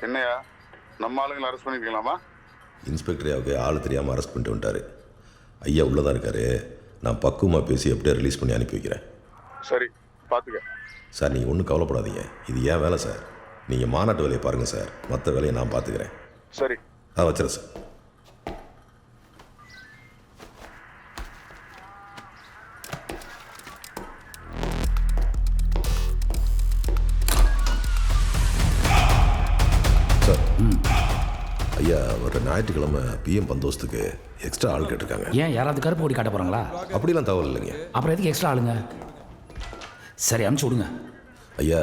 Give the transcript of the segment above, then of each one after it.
என்னையா நம்ம ஆளுங்களை அரெஸ்ட் பண்ணிருக்கலாமா? இன்ஸ்பெக்டர் ஐயாவுக்கு ஆள் தெரியாமல் அரெஸ்ட் பண்ணிட்டு வந்துட்டாரு. ஐயா உள்ளே தான் இருக்காரு. நான் பக்குவமாக பேசி எப்படியே ரிலீஸ் பண்ணி அனுப்பி வைக்கிறேன். சரி, பார்த்துக்க சார். நீங்கள் ஒன்றும் கவலைப்படாதீங்க, இது ஏன் வேலை சார். நீங்கள் மாநாட்டு வேலையை பாருங்கள் சார், மற்ற வேலையை நான் பார்த்துக்கிறேன். சரி, வச்சுறேன் சார். சார், ஐயா ஒரு ஞாயிற்றுக்கிழமை பிஎம் பந்தோஸ்துக்கு எக்ஸ்ட்ரா ஆள் கேட்டிருக்காங்க. ஏன் யாராவது கருப்பு கொடி காட்ட போகிறாங்களா? அப்படிலாம் தகவல் இல்லைங்க. அப்புறம் எதுக்கு எக்ஸ்ட்ரா ஆளுங்க? சரி, அனுப்பிச்சி விடுங்க. ஐயா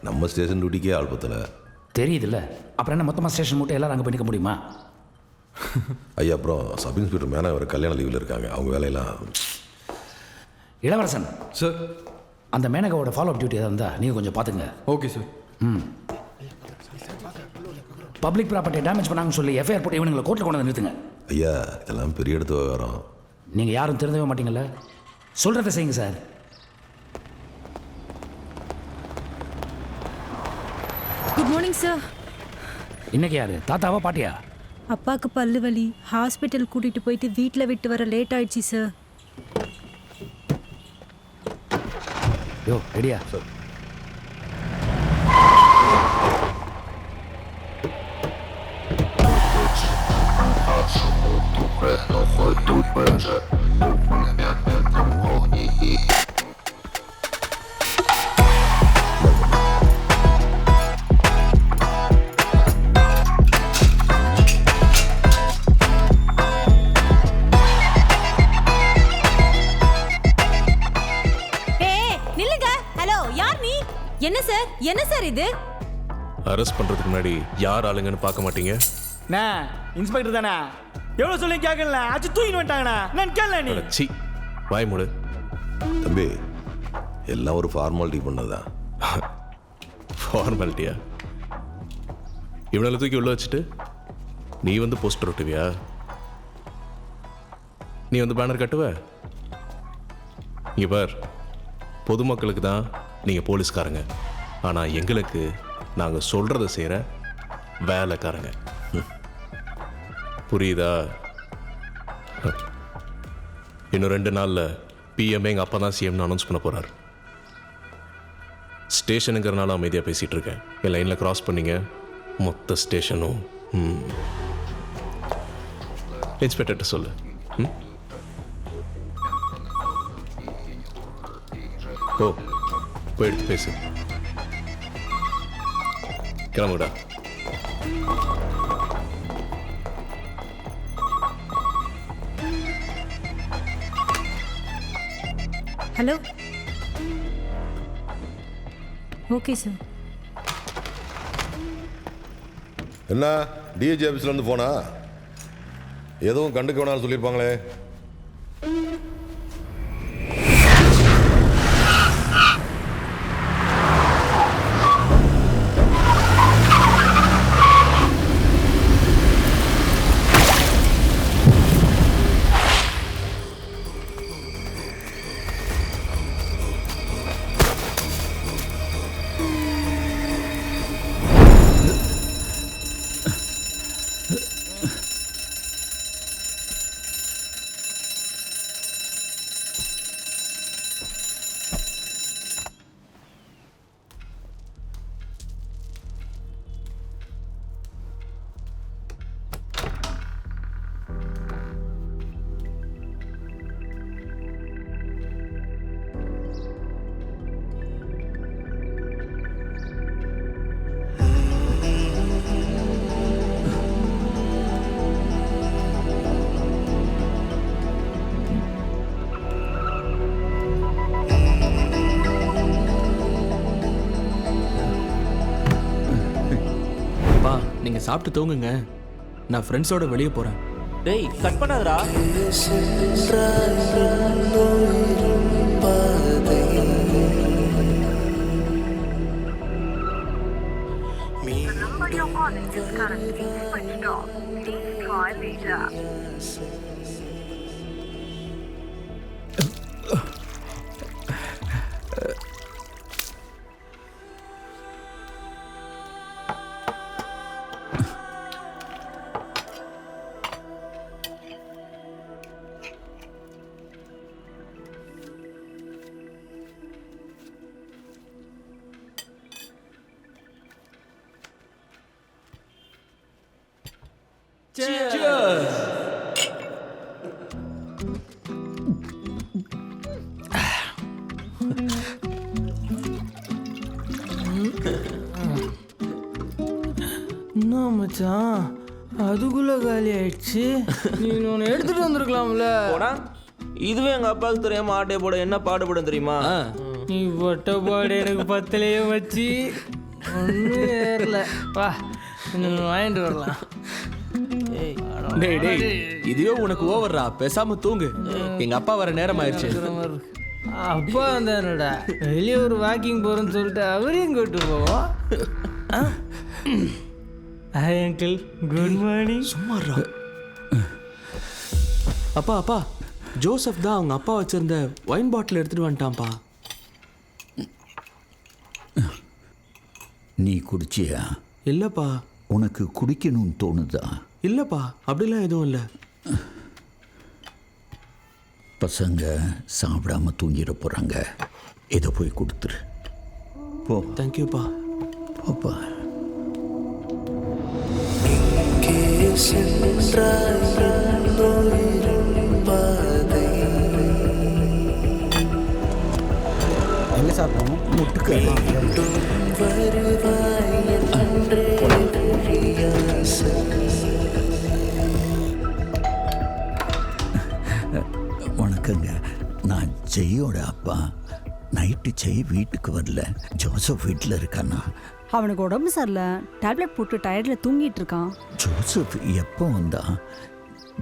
நம்ம ஸ்டேஷன் டியூட்டிக்கே ஆள் பத்தலை. தெரியுதுல்ல, அப்புறம் என்ன மொத்தமாக ஸ்டேஷன் மட்டும் எல்லாரும் அங்கே பண்ணிக்க முடியுமா? ஐயா அப்புறம் சப் இன்ஸ்பெக்டர் மேலே ஒரு கல்யாண லீவில் இருக்காங்க, அவங்க வேலையெல்லாம். இளவரசன் சார், அந்த மேனகாவோட ஃபாலோ அப் டியூட்டி எதாவது இருந்தால் நீங்கள் கொஞ்சம் பார்த்துங்க. Okay sir. பப்ளிக் ப்ராப்பர்ட்டியை டேமேஜ் பண்ணாங்கன்னு சொல்லி எஃப்ஐஆர் போட்டு இவனுங்களை கோர்ட்டில் கொண்டு வந்து நிறுத்துங்க. ஐயா இதெல்லாம் பெரிய எடுத்து விவகாரம். நீங்கள் யாரும் திருந்தவே மாட்டீங்கல்ல, சொல்கிறத செய்யுங்க சார். Good morning sir. இன்னைக்கு யாரு, தாத்தாவா பாட்டியா? அப்பாவுக்கு பல்லு வலி, ஹாஸ்பிட்டல் கூட்டிட்டு போயிட்டு வீட்டில் விட்டு வர லேட் ஆயிடுச்சு சார். யோ ரெடியா? சார் என்ன சார், என்ன சார் இது? அரெஸ்ட் பண்றதுக்கு முன்னாடி யார் ஆளுங்கன்னு பார்க்க மாட்டீங்க? நான் இன்ஸ்பெக்டர் தானே, எவ்வளோ சொல்லி கேட்கல, அச்சு தூக்கிட்டு வந்துட்டாங்கண்ணா. நான் கேட்கல. நீ சி வாய் மூடு. தம்பி, எல்லாம் ஒரு ஃபார்மாலிட்டி பண்ணதான். ஃபார்மாலிட்டியா? இவனை தூக்கி உள்ள வச்சுட்டு நீ வந்து போஸ்டர் ஒட்டுவியா? நீ வந்து பேனர் கட்டுவ? இங்க பார், பொதுமக்களுக்கு தான் நீங்கள் போலீஸ்காரங்க, ஆனால் எங்களுக்கு நாங்கள் சொல்கிறத செய்கிற வேலைக்காரங்க. புரியுதா? இன்னும் 2 நாளில் பிஎம் எங்கள் அப்பா தான் சிஎம்னு அனௌன்ஸ் பண்ண போகிறார். ஸ்டேஷனுங்கிறனால அமைதியாக பேசிகிட்டு இருக்கேன். என் லைனில் கிராஸ் பண்ணிங்க, மொத்த ஸ்டேஷனும் இன்ஸ்பெக்டர்கிட்ட சொல்லு. ஓ, போய் எடுத்து பேசு. கிளம்புடா. ஹலோ. Okay sir. என்ன டிஜி ஆஃபீஸ்லேருந்து போனா எதுவும் கண்டுக்க வேணாம்னு சொல்லியிருப்பாங்களே. நீங்கள் சாப்பிட்டு தூங்குங்க, நான் ஃப்ரெண்ட்ஸோட வெளியே போகிறேன். டேய் கட் பண்ணாதடா. என்ன மச்சான் அதுக்குள்ள காலி ஆயிடுச்சு நீ ஒன்று எடுத்துட்டு வந்திருக்கலாம்ல. போடா இதுவே எங்க அப்பாவுக்கு தெரியாம ஆட்டை போட என்ன பாடுபடும் தெரியுமா? நீ பொட்ட பாடு எனக்கு பத்தலையே வச்சு ஒன்றும் ஏறல. வா இன்னும் வாங்கிட்டு வரலாம். டேய் டேய் இதுவே உனக்கு ஓவர்ரா, பேசாம தூங்கு. எங்க அப்பா வர நேரம் ஆயிடுச்சு. அப்பா வந்தானடா, வெளியே ஒரு வாக்கிங் போறேன்னு சொல்லிட்டு அவரையும் கூட்டு போவோம். Hi uncle, good morning. சும்மாறா. அப்பா அப்பா, ஜோசப் தான் அவங்க அப்பா வச்சிருந்த ஒயின் பாட்டில் எடுத்துட்டு வந்துட்டான்ப்பா. நீ குடிச்சியா? இல்லப்பா. உனக்கு குடிக்கணும்னு தோணுதா? இல்லப்பா, அப்படிலாம் எதுவும் இல்லை. பசங்க சாப்பிடாம தூங்கிட போறாங்க, இதை போய் கொடுத்துரு. போ. தேங்க்யூப்பா. போப்பா. எங்கே சார் போகணும்? வணக்கங்க, நான் ஜெயோட அப்பா. நைட்டு ஜெய் வீட்டுக்கு வரல. ஜோசப் வீட்டில் இருக்கானா? அவனுக்கு உடம்பு சரியில்லை, டேப்லெட் போட்டு டயர்டில் தூங்கிட்டு இருக்கான். ஜோசப் எப்போ வந்தான்?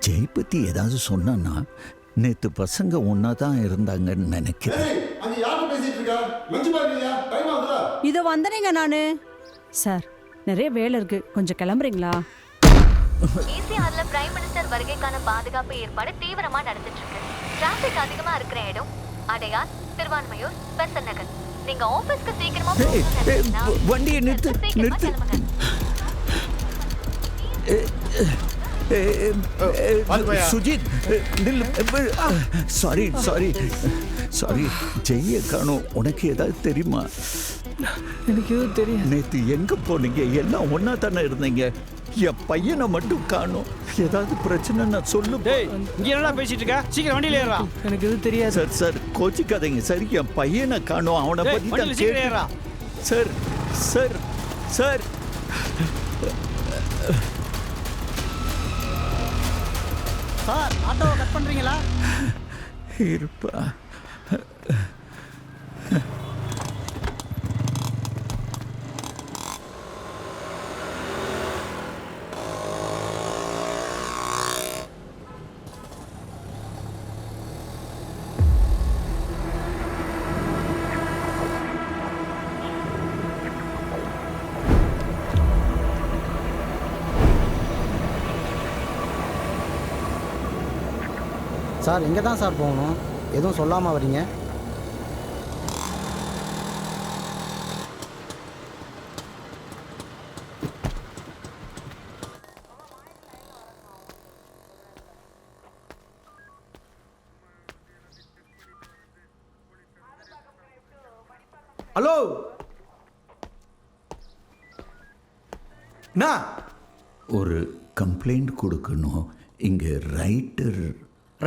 ஜெய் பற்றி ஏதாவது சொன்னான்னா? நேற்று பசங்க ஒன்றா தான் இருந்தாங்கன்னு நினைக்கிறேன். இதோ வந்தனேங்க நானு. சார் நிறைய வேலை இருக்கு, கொஞ்சம் கிளம்புறீங்களா? ECRல பிரைம் மினிஸ்டர் வருகைக்கான பாதுகாப்பு ஏற்பாடு தீவிரமா நடந்துட்டு இருக்கு. டிராபிக் அதிகமா இருக்கிற இடம் அடையார், திருவான்மையூர், பெசன்ட் நகர். நீங்க ஆபீஸ்க்கு சீக்கிரமா போகணும்னா வண்டியை நிறுத்து நிறுத்து. Sujith sorry sorry sorry. ஜெய்ய காணோம். உனக்கு ஏதாவது தெரியுமா? எனக்கு எதுவும் தெரியும். நேற்று எங்க போனீங்க? எல்லாம் ஒன்னா தானே இருந்தீங்க. என் பையனை மட்டும் காணோம். ஏதாவது பிரச்சனை நான் சொல்லு. இங்க என்னடா பேசிட்டு இருக்க? சீக்கிரம் வண்டியில ஏறா. எனக்கு எதுவும் தெரியாது சார். சார் கோச்சிக்காதீங்க சார், என் பையனை காணோம். அவனை பத்தி தான் கேட்கிறேன் சார். சார் சார் சார், ஆட்டோவை கட் பண்ணுறீங்களா? இருப்பா. சார், எங்கே தான் சார் போகணும்? எதுவும் சொல்லாமல் வரீங்க? ஹலோ அண்ணா, ஒரு கம்ப்ளைண்ட் கொடுக்கணும். இங்கே ரைட்டர்.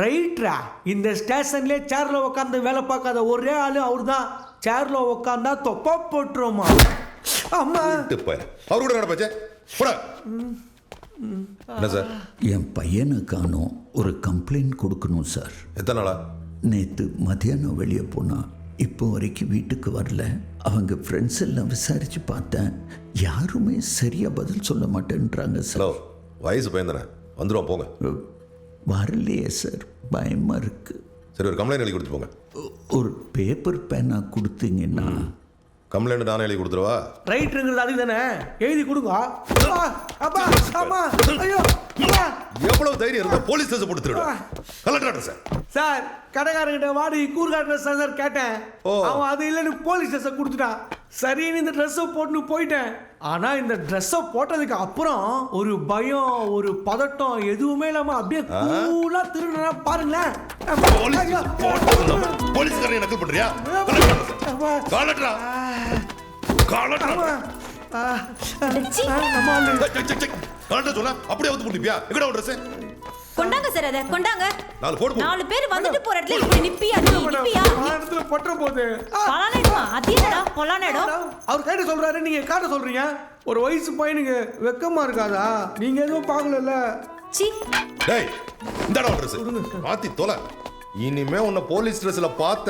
ரைட்ரா? இந்த ஸ்டேஷன்லேயே சேரில் உட்காந்து வேலை பார்க்காத ஒரே ஆள் அவர் தான். சேரில் உட்காந்தா தொப்பா போட்டுருமா? அம்மா அவர் கூட நடப்பாச்சே. என்ன சார்? என் பையனை காணோம். ஒரு கம்ப்ளைண்ட் கொடுக்கணும் சார். எத்தனை நாளா? நேற்று மதியானம் வெளியே போனான். இப்போ வரைக்கும் வீட்டுக்கு வரல. அவங்க ஃப்ரெண்ட்ஸ் எல்லாம் விசாரித்து பார்த்தேன், யாருமே சரியாக பதில் சொல்ல மாட்டேன்றாங்க சார். ஹலோ, வயசு பையன் தானே, வந்துடுவோம் போங்க. வரலையே சார், பயமாக இருக்குது. சரி, ஒரு கம்ப்ளைண்ட் எழுதி கொடுத்து போங்க. ஒரு பேப்பர் பேனா கொடுத்தீங்கன்னா? கம்ப்ளைண்ட் நானே எழுதி கொடுத்துருவா? ரைட்டுங்கிறது அதுக்கு தானே, எழுதி கொடுங்க. எவ்வளவு தைரியம் இருந்தா போலீஸ் ஸ்டேஷன் போட்டு திருடு. Collector sir. சார், கடைக்காரங்கிட்ட வாடகை கூறுகாட்டுற சார் கேட்டேன். அவன் அது இல்லைன்னு போலீஸ் ஸ்டேஷன் கொடுத்துட்டான். சரின்னு இந்த ட்ரெஸ்ஸை போட்டுன்னு போயிட்டேன். ஆனா இந்த ட்ரெஸ்ஸை போட்டதுக்கு அப்புறம் ஒரு பயம், ஒரு பதட்டம் எதுவுமே இல்லாம அப்படியே கூலா திருடுனா பாருங்களேன். போலீஸ்காரன் நக்கல் பண்றியா? கரெக்டா சொல்ல அப்படியே வந்து போட்டுப்பியா எங்கடா ஒரு ட்ரெஸ் கொண்டாங்க சார் அதை கொண்டாங்க. 4 போடு 4 பேர் வந்துட்டு போற இடத்துல இப்படி நிப்பியா நிப்பியா? இடத்துல பற்ற போகுது. பலானேடா அதியடா பலானேடா. அவர் கைட்ட சொல்றாரு நீங்க காட்ட சொல்றீங்க. ஒரு வயசு பையனுக்கு வெக்கமா இருக்காதா? நீங்க எதுவும் பார்க்கலல்ல. சி டேய் இந்தடா ஒரு ட்ரெஸ் மாத்தி தொலை. இனிமே உன்னை போலீஸ் ட்ரெஸ்ல பார்த்த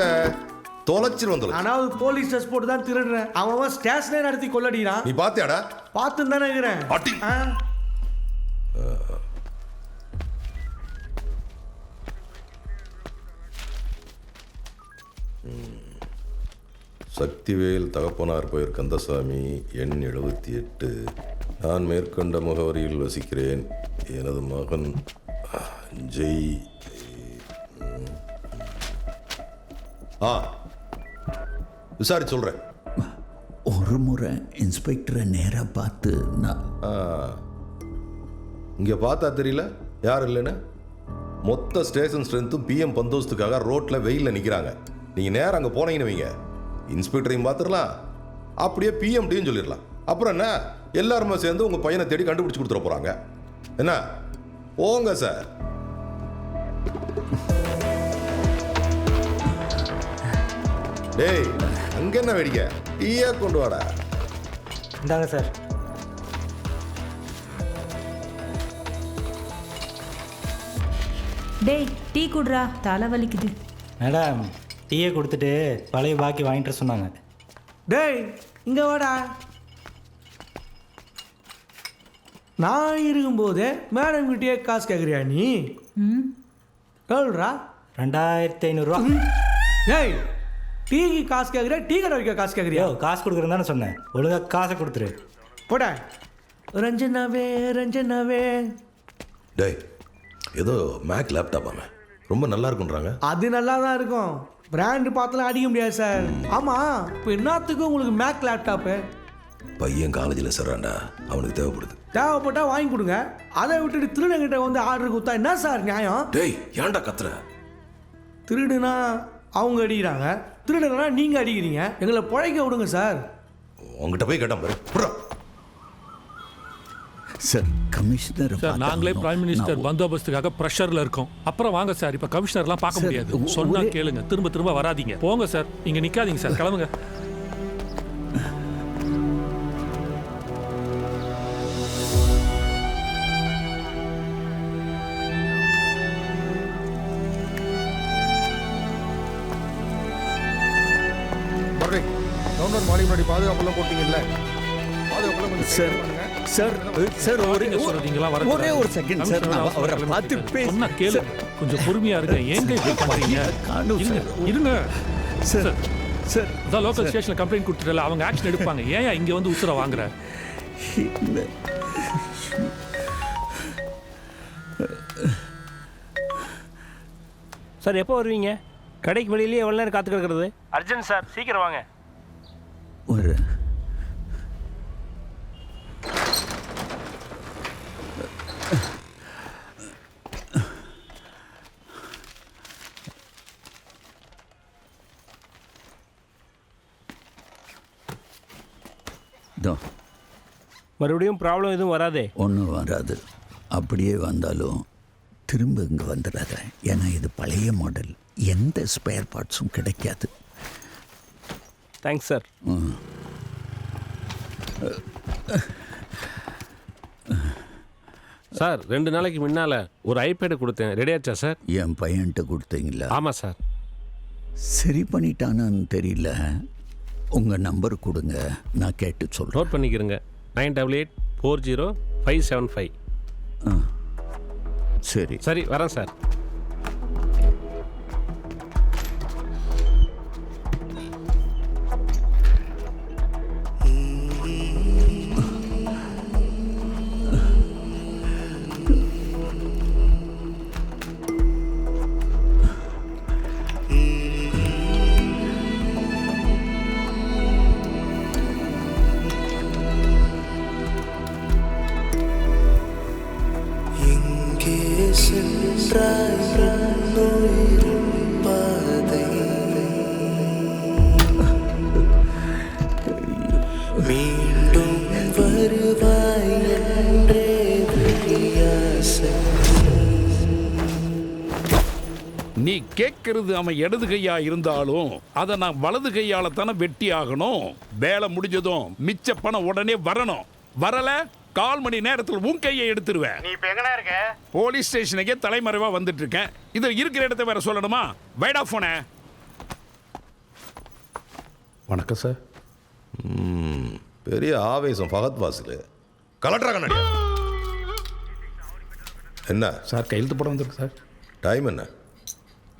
தொலைச்சிரும் தொலை. ஆனா போலீஸ் ட்ரெஸ் போட்டு தான் திருடுறேன். அவன் ஸ்டேஷனே நடத்தி கொள்ளடிறான். நீ பாத்தியாடா? பார்த்து தானே இருக்கிறேன். அடி. சக்திவேல் தகப்பனார் பெயர் கந்தசாமி, எண் 78. நான் மேற்கொண்ட முகவரியில் வசிக்கிறேன். எனது மகன் ஜெய். விசாரி சொல்கிறேன். ஒரு முறை இன்ஸ்பெக்டரை நேராக பார்த்து நான் இங்கே பார்த்தா தெரியல யார் இல்லைன்னு. மொத்த ஸ்டேஷன் ஸ்ட்ரென்த்தும் பிஎம் பந்தோஸ்துக்காக ரோட்டில் வெயிலில் நிற்கிறாங்க. நீங்கள் நேரம் அங்கே போனீங்கன்னு வைங்க, இன்ஸ்பெக்டரையும் பார்த்துடலாம், அப்படியே பிஎம்டியும் சொல்லிடலாம். அப்புறம் என்ன, எல்லாருமே சேர்ந்து உங்கள் பையனை தேடி கண்டுபிடிச்சி கொடுத்துட போகிறாங்க. என்ன போங்க சார். டேய் அங்கே என்ன வேடிக்கை, டீயா கொண்டு வாடா. இந்தாங்க சார். டேய் டீ குடுறா, தலை வலிக்குது. மேடம் டீயை கொடுத்துட்டு பழைய பாக்கி வாங்கிட்டு சொன்னாங்க. டேய் இங்க வாடா. நான் இருக்கும்போதே மேடம் கிட்டே காசு கேட்குறியா நீ? எவ்வளோடா? 2500 டேய் டீக்கு காசு கேட்குறியா, டீ கடை வைக்க காசு கேட்குறியா? காசு கொடுக்குறேன்னு தானே சொன்னேன். ஒழுங்காக காசை கொடுத்துரு. போட ரஞ்சனாவே ரஞ்சனாவே. டேய் ஏதோ மேக் லேப்டாப் ஆமாம், ரொம்ப நல்லா இருக்குன்றாங்க. அது நல்லா தான் இருக்கும். பிராண்டு பார்த்துலாம் அடிக்க முடியாது சார். ஆமாம் இப்போ என்னத்துக்கு உங்களுக்கு மேக் லேப்டாப்பு? பையன் காலேஜில் சேர்றான்டா, அவனுக்கு தேவைப்படுது. தேவைப்பட்டால் வாங்கி கொடுங்க. அதை விட்டுட்டு திருடங்கிட்ட வந்து ஆர்டர் கொடுத்தா என்ன சார் நியாயம்? டேய் ஏன்டா கத்துற? திருடுனா அவங்க அடிக்கிறாங்க, திருடனா நீங்கள் அடிக்கிறீங்க. எங்களை பிழைக்க விடுங்க சார். உங்ககிட்ட போய் கேட்டான் பாரு. சார் கமிஷனர் சார் நாங்களே பிரைம் மினிஸ்டர் பந்தோபஸ்துக்காக ப்ரெஷர்ல இருக்கோம். அப்புறம் வாங்க சார், இப்ப கமிஷனர்லாம் பார்க்க முடியாது. சொன்னா கேளுங்க, திரும்ப திரும்ப வராதீங்க. போங்க சார், இங்க நிக்காதீங்க சார், கிளம்புங்க. கவுண்டர் மாளிகை முன்னாடி பாதுகாப்புலாம் போட்டீங்கல்ல, சார் சார் சார் ஒரே ஒரு செகண்ட் சார், அவரை பார்த்து சொன்னா கேளு, கொஞ்சம் பொறுமையா இருங்க. ஏங்க இப்படி பண்றீங்க? இருங்க சார். சார் அதான் லோக்கல் ஸ்டேஷன்ல கம்ப்ளைண்ட் கொடுத்துட்டல, அவங்க ஆக்ஷன் எடுப்பாங்க. ஏன் இங்க வந்து உசுர வாங்குற? சார் எப்போ வருவீங்க? கடைக்கு வெளியிலேயே எவ்வளோ நேரம் காத்து கிடக்கிறது? அர்ஜென்ட் சார், சீக்கிரம் வாங்க. ஒரு மறுபடியும் ப்ராப்ளம் எதுவும் வராதே? ஒன்றும் வராது. அப்படியே வந்தாலும் திரும்ப இங்கே வந்துடாத. ஏன்னா இது பழைய மாடல், எந்த ஸ்பேர் பார்ட்ஸும் கிடைக்காது. Thanks sir. சார் 2 நாளைக்கு முன்னால் ஒரு ஐபேடு கொடுத்தேன், ரெடி ஆச்சா சார்? என் பையன்கிட்ட கொடுத்தீங்களா? ஆமாம் சார். சரி பண்ணிட்டானான்னு தெரியல. உங்கள் நம்பர் கொடுங்க, நான் கேட்டு சொல்கிறேன். நோட் பண்ணிக்கிறேங்க. 98840575. சரி சரி வரேன் சார். சென்றாய் நீ கேட்கறது அவன் இடது கையா இருந்தாலும் அதை நான் வலது கையால தானே வெட்டி ஆகணும். வேலை முடிஞ்சதும் மிச்ச பணம் உடனே வரணும். வரல 1/4 மணி நேரத்தில் உன் கையை எடுத்துருவேன். நீ இப்ப எங்கடா இருக்க? போலீஸ் ஸ்டேஷனுக்கே தலைமறைவா வந்துட்டு இருக்கேன். இது இருக்கிற இடத்த வேற சொல்லணுமா? வைடா போன. வணக்கம் சார். பெரிய ஆவேசம் ஃபகத் வாசில். கலெக்டரா கண்ணாடி என்ன சார் கையெழுத்து போட வந்திருக்கு சார். டைம் என்ன?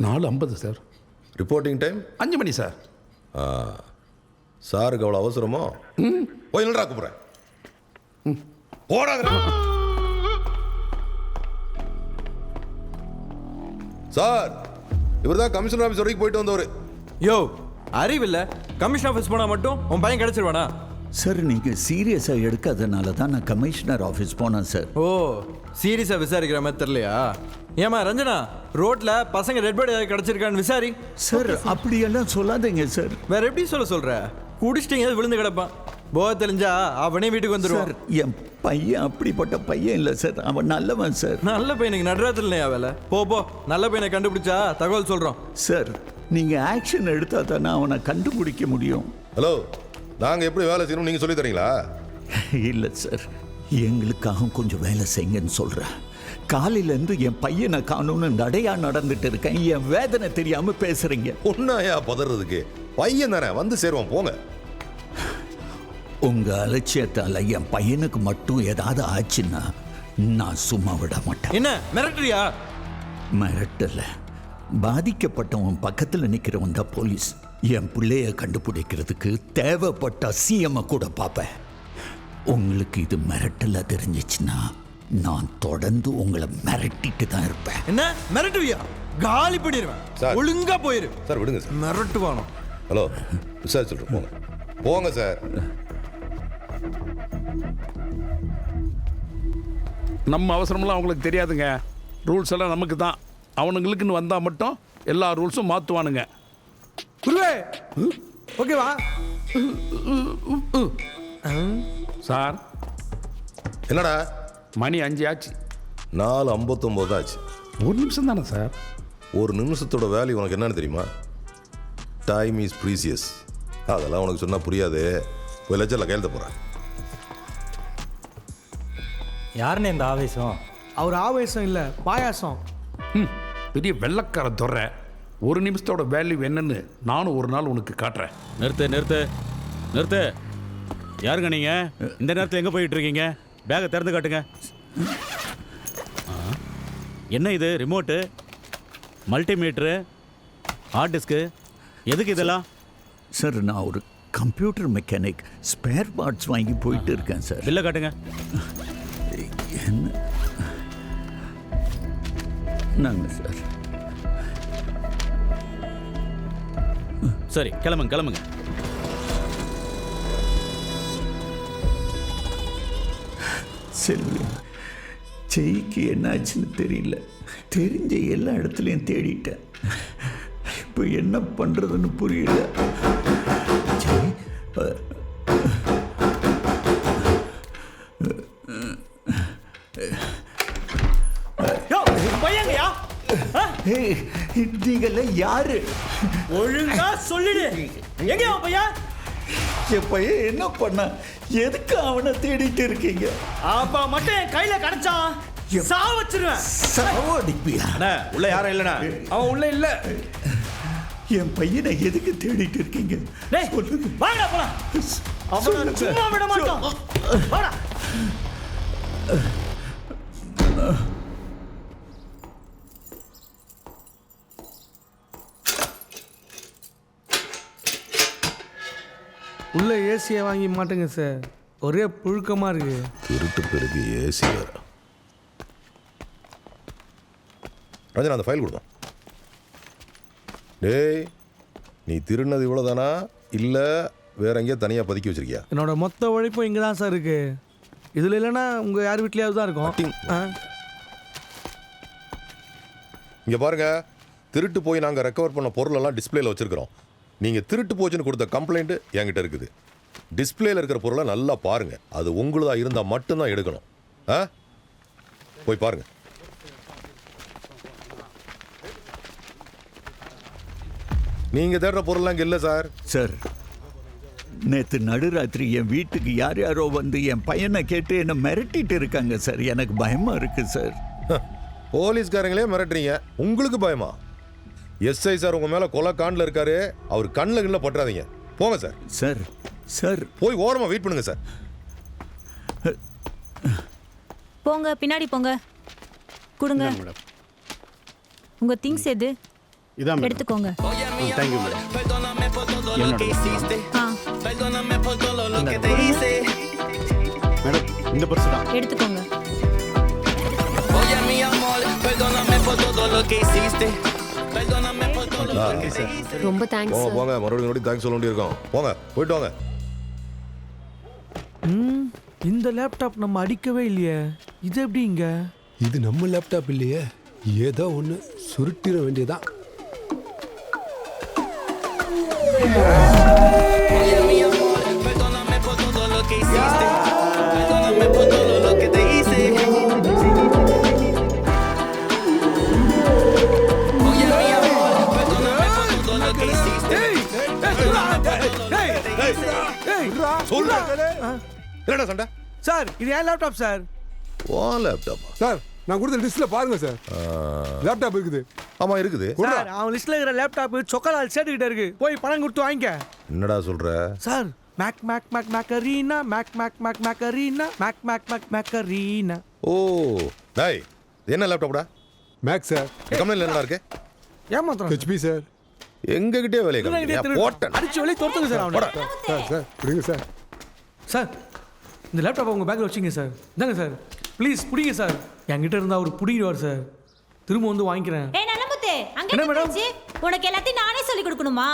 4:50 சார். ரிப்போர்ட்டிங் டைம் 5 மணி சார். சாருக்கு அவ்வளோ அவசரமோ? போய் நில்றா கூப்பிட்றேன். போடாத சார். இவர் தான் கமிஷனர் ஆஃபீஸ் வரைக்கும் போயிட்டு வந்தவர். யோ அறிவில்ல, கமிஷன் ஆஃபீஸ் போனா மட்டும் உன் பையன் கிடைச்சிருவானா? சார் நீங்கள் சீரியஸாக எடுக்காதனால தான் நான் கமிஷனர் ஆஃபீஸ் போனேன் சார். ஓ சீரியஸா விசாரிக்கிற மாதிரி தெரியலையா? ஏமா ரஞ்சனா, ரோட்ல பசங்க டெட் பாடி கிடைச்சிருக்கான்னு விசாரி. சார் அப்படியெல்லாம் சொல்லாதீங்க சார். வேற எப்படி சொல்ற? குடிச்சிட்டீங்க விழுந்து கிடப்பான். போக தெரிஞ்சா அவனே வீட்டுக்கு வந்துருவான். சார் என் பையன் அப்படிப்பட்ட பையன் இல்லை சார். அவன் நல்லவன் சார். நல்ல பையனுக்கு நடுராத்திரி இல்லையா வேலை? போ நல்ல பையனை கண்டுபிடிச்சா தகவல் சொல்றோம். சார் நீங்கள் ஆக்ஷன் எடுத்தா தானே அவனை கண்டுபிடிக்க முடியும். ஹலோ, நாங்கள் எப்படி வேலை செய்யணும் நீங்கள் சொல்லி தரீங்களா? இல்லை சார், எங்களுக்காக கொஞ்சம் வேலை செய்யுங்கன்னு சொல்கிறேன். காலையிலேருந்து என் பையனை காணும்னு நடையா நடந்துட்டு இருக்கேன். என் வேதனை தெரியாமல் பேசுகிறீங்க. ஒன்னாயா பதறதுக்கு? பையன் தானே, வந்து சேருவோம் போங்க. உங்கள் அலட்சியத்தால் என் பையனுக்கு மட்டும் ஏதாவது ஆச்சுன்னா நான் சும்மா விட மாட்டேன். என்ன மிரட்டுறியா? மிரட்டல. பாதிக்கப்பட்டவன் பக்கத்தில் நிற்கிறவன் தான் போலீஸ். என் பிள்ளைய கண்டுபிடிக்கிறதுக்கு தேவைப்பட்ட சிஎம்மை கூட பார்ப்பேன். உங்களுக்கு இது மிரட்டல தெரிஞ்சிச்சுன்னா நான் தொடர்ந்து உங்களை மிரட்டிட்டு தான் இருப்பேன். என்ன மிரட்டுவியா? காலி பண்ணிடுவேன். ஒழுங்கா போயிரு சார். விடுங்க சார். மிரட்டுவானோ? ஹலோ, விசாரிச்சு சொல்கிறேன். போங்க போங்க சார். நம்ம அவசரமெல்லாம் அவங்களுக்கு தெரியாதுங்க. ரூல்ஸ் எல்லாம் நமக்கு தான். அவனுங்களுக்குன்னு வந்தால் மட்டும் எல்லா ரூல்ஸும் மாற்றுவானுங்க. குருவே ஓகேவா சார்? என்னடா மணி 5 ஆச்சு. 4:59 ஆச்சு. 1 நிமிஷம் தானே சார்? 1 நிமிஷத்தோட வேல்யூ உனக்கு என்னன்னு தெரியுமா? Time is precious. அதெல்லாம் உனக்கு சொன்னால் புரியாது. போய் லட்சத்தில் கையெழுத்த போகிறேன். யாருன்னு இந்த ஆவேசம்? அவர் ஆவேசம் இல்லை, பாயாசம். பெரிய வெள்ளக்கார துறை. 1 நிமிஷத்தோட வேல்யூ என்னன்னு நானும் ஒரு நாள் உனக்கு காட்டுறேன். நிறுத்து. யாருங்க நீங்க? இந்த நேரத்தில் எங்கே போயிட்டு இருக்கீங்க? பேக்கை திறந்து காட்டுங்க. என்ன இது? ரிமோட்டு, மல்டிமீட்ரு, ஹார்ட் டிஸ்க்கு, எதுக்கு இதெல்லாம்? சார் நான் ஒரு கம்ப்யூட்டர் மெக்கானிக். ஸ்பேர் பார்ட்ஸ் வாங்கி போயிட்டு இருக்கேன் சார். பில்லை காட்டுங்க. என்ன நாங்க சார்? சரி கிளம்புங்க. செல்வி, செய்க்கு என்னாச்சுன்னு தெரியல. தெரிஞ்ச எல்லா இடத்துலையும் தேடிட்டேன். இப்போ என்ன பண்ணுறதுன்னு புரியல. நீங்கள யாரு? ஒழுங்கா சொல்லிடு. எங்க பையன்? என் பையன் என்ன பண்ண? எதுக்கு அவனை தேடிட்டு இருக்கீங்க? அப்பா மட்டும் என் கையில கிடைச்சான் சாவச்சிருவேன். சாவடிப்பியா? உள்ள யாரும் இல்லைண்ணா. அவன் உள்ள இல்ல. என் பையனை எதுக்கு தேடிட்டு இருக்கீங்க? வாடா போலாம். அவனை சும்மா விட மாட்டோம். வாடா. உள்ள ஏசியை வாங்கி மாட்டேங்க சார். ஒரே புழுக்கமா இருக்கு. திருட்டு பெருக்கு ஏசி வேற. ரஞ்சனா, அந்த ஃபைல் கொடுத்தோம். டேய், நீ திருநது இவ்வளோதானா இல்லை வேற எங்கேயா தனியாக பதுக்கி வச்சிருக்கியா? என்னோட மொத்த உழைப்பும் இங்கே தான் சார் இருக்கு. இதில் இல்லைன்னா உங்கள் யார் வீட்லேயாவது தான் இருக்கும். இங்கே பாருங்க, திருட்டு போய் நாங்கள் ரெக்கவர் பண்ண பொருளெல்லாம் டிஸ்பிளேல வச்சிருக்கிறோம். நீங்கள் திருட்டு போச்சுன்னு கொடுத்த கம்ப்ளைண்ட்டு என்கிட்ட இருக்குது. டிஸ்பிளேல இருக்கிற பொருளை நல்லா பாருங்க. அது உங்களுதா இருந்தால் மட்டும்தான் எடுக்கணும். போய் பாருங்க. நீங்கள் தேடுற பொருள்லாம் இங்கே இல்லை சார். சார், நேற்று நடுராத்திரி என் வீட்டுக்கு யார் யாரோ வந்து என் பையனை கேட்டு என்னை மிரட்டிட்டு இருக்காங்க சார். எனக்கு பயமாக இருக்குது சார். போலீஸ்காரங்களே மிரட்டுறீங்க, உங்களுக்கு பயமா? எஸ்ஐ சார் உங்கள் மேலே கொலை காண்டில் இருக்காரு. அவர் கண்ணில் கண்ணில் பற்றாதீங்க. போங்க சார். சார் சார் போய் ஓரமாக வெயிட் பண்ணுங்க சார். போங்க, பின்னாடி போங்க. கொடுங்க. உங்க திங்ஸ் எது? இதான் எடுத்துக்கோங்க. Thank you madam. மேடம் இந்த பர்ஸ் தான். எடுத்துக்கோங்க. ரொம்ப தேங்க்ஸ். போங்க போங்க, மறுபடியும் தேங்க்ஸ் சொல்ல வேண்டியிருக்கோம். போங்க, போயிட்டு வாங்க. இந்த லேப்டாப் நம்ம அடிக்கவே இல்லையே, இது எப்படி இங்க? இது நம்ம லேப்டாப் இல்லையே, ஏதோ ஒன்று சுருட்டிட வேண்டியதான். என்னடா சண்டை? சார் இது ஏன் லேப்டாப் சார்? ஓ லேப்டாப்பா சார், நான் கொடுத்த லிஸ்ட்ல பாருங்க சார். லேப்டாப் இருக்குது. ஆமா இருக்குது சார். அவன் லிஸ்ட்ல இருக்கிற லேப்டாப் சொக்கலால் சேர்த்துக்கிட்டே இருக்கு. போய் பணம் கொடுத்து வாங்கிக்க. என்னடா சொல்ற? Sir Mac Mac Mac Macarena Mac Mac Mac Macarena Mac Mac Mac Macarena. ஓ டேய், என்ன லேப்டாப்டா? Mac sir. கம்பெனில என்னடா இருக்கு? ஏமாத்துறோம். HP sir. எங்க கிட்டே வேலைய காமிக்கிறியா? போட்டேன். அடிச்சு வெளிய துரத்துங்க சார் அவனை. சார் சார் புரியுங்க சார். சார் இந்த லேப்டாப் உங்க பேக்ல வச்சிங்க சார். இந்தாங்க சார், ப்ளீஸ் புடிங்க சார். என்கிட்ட இருந்தா அவர் புடிங்கிடுவார் சார். திரும்ப வந்து வாங்கிக்கிறேன். ஏய் நல்லமுத்து, அங்க என்ன என்ன மேடம்? போச்சு? உனக்கு எல்லாத்தையும் நானே சொல்லி கொடுக்கணுமா?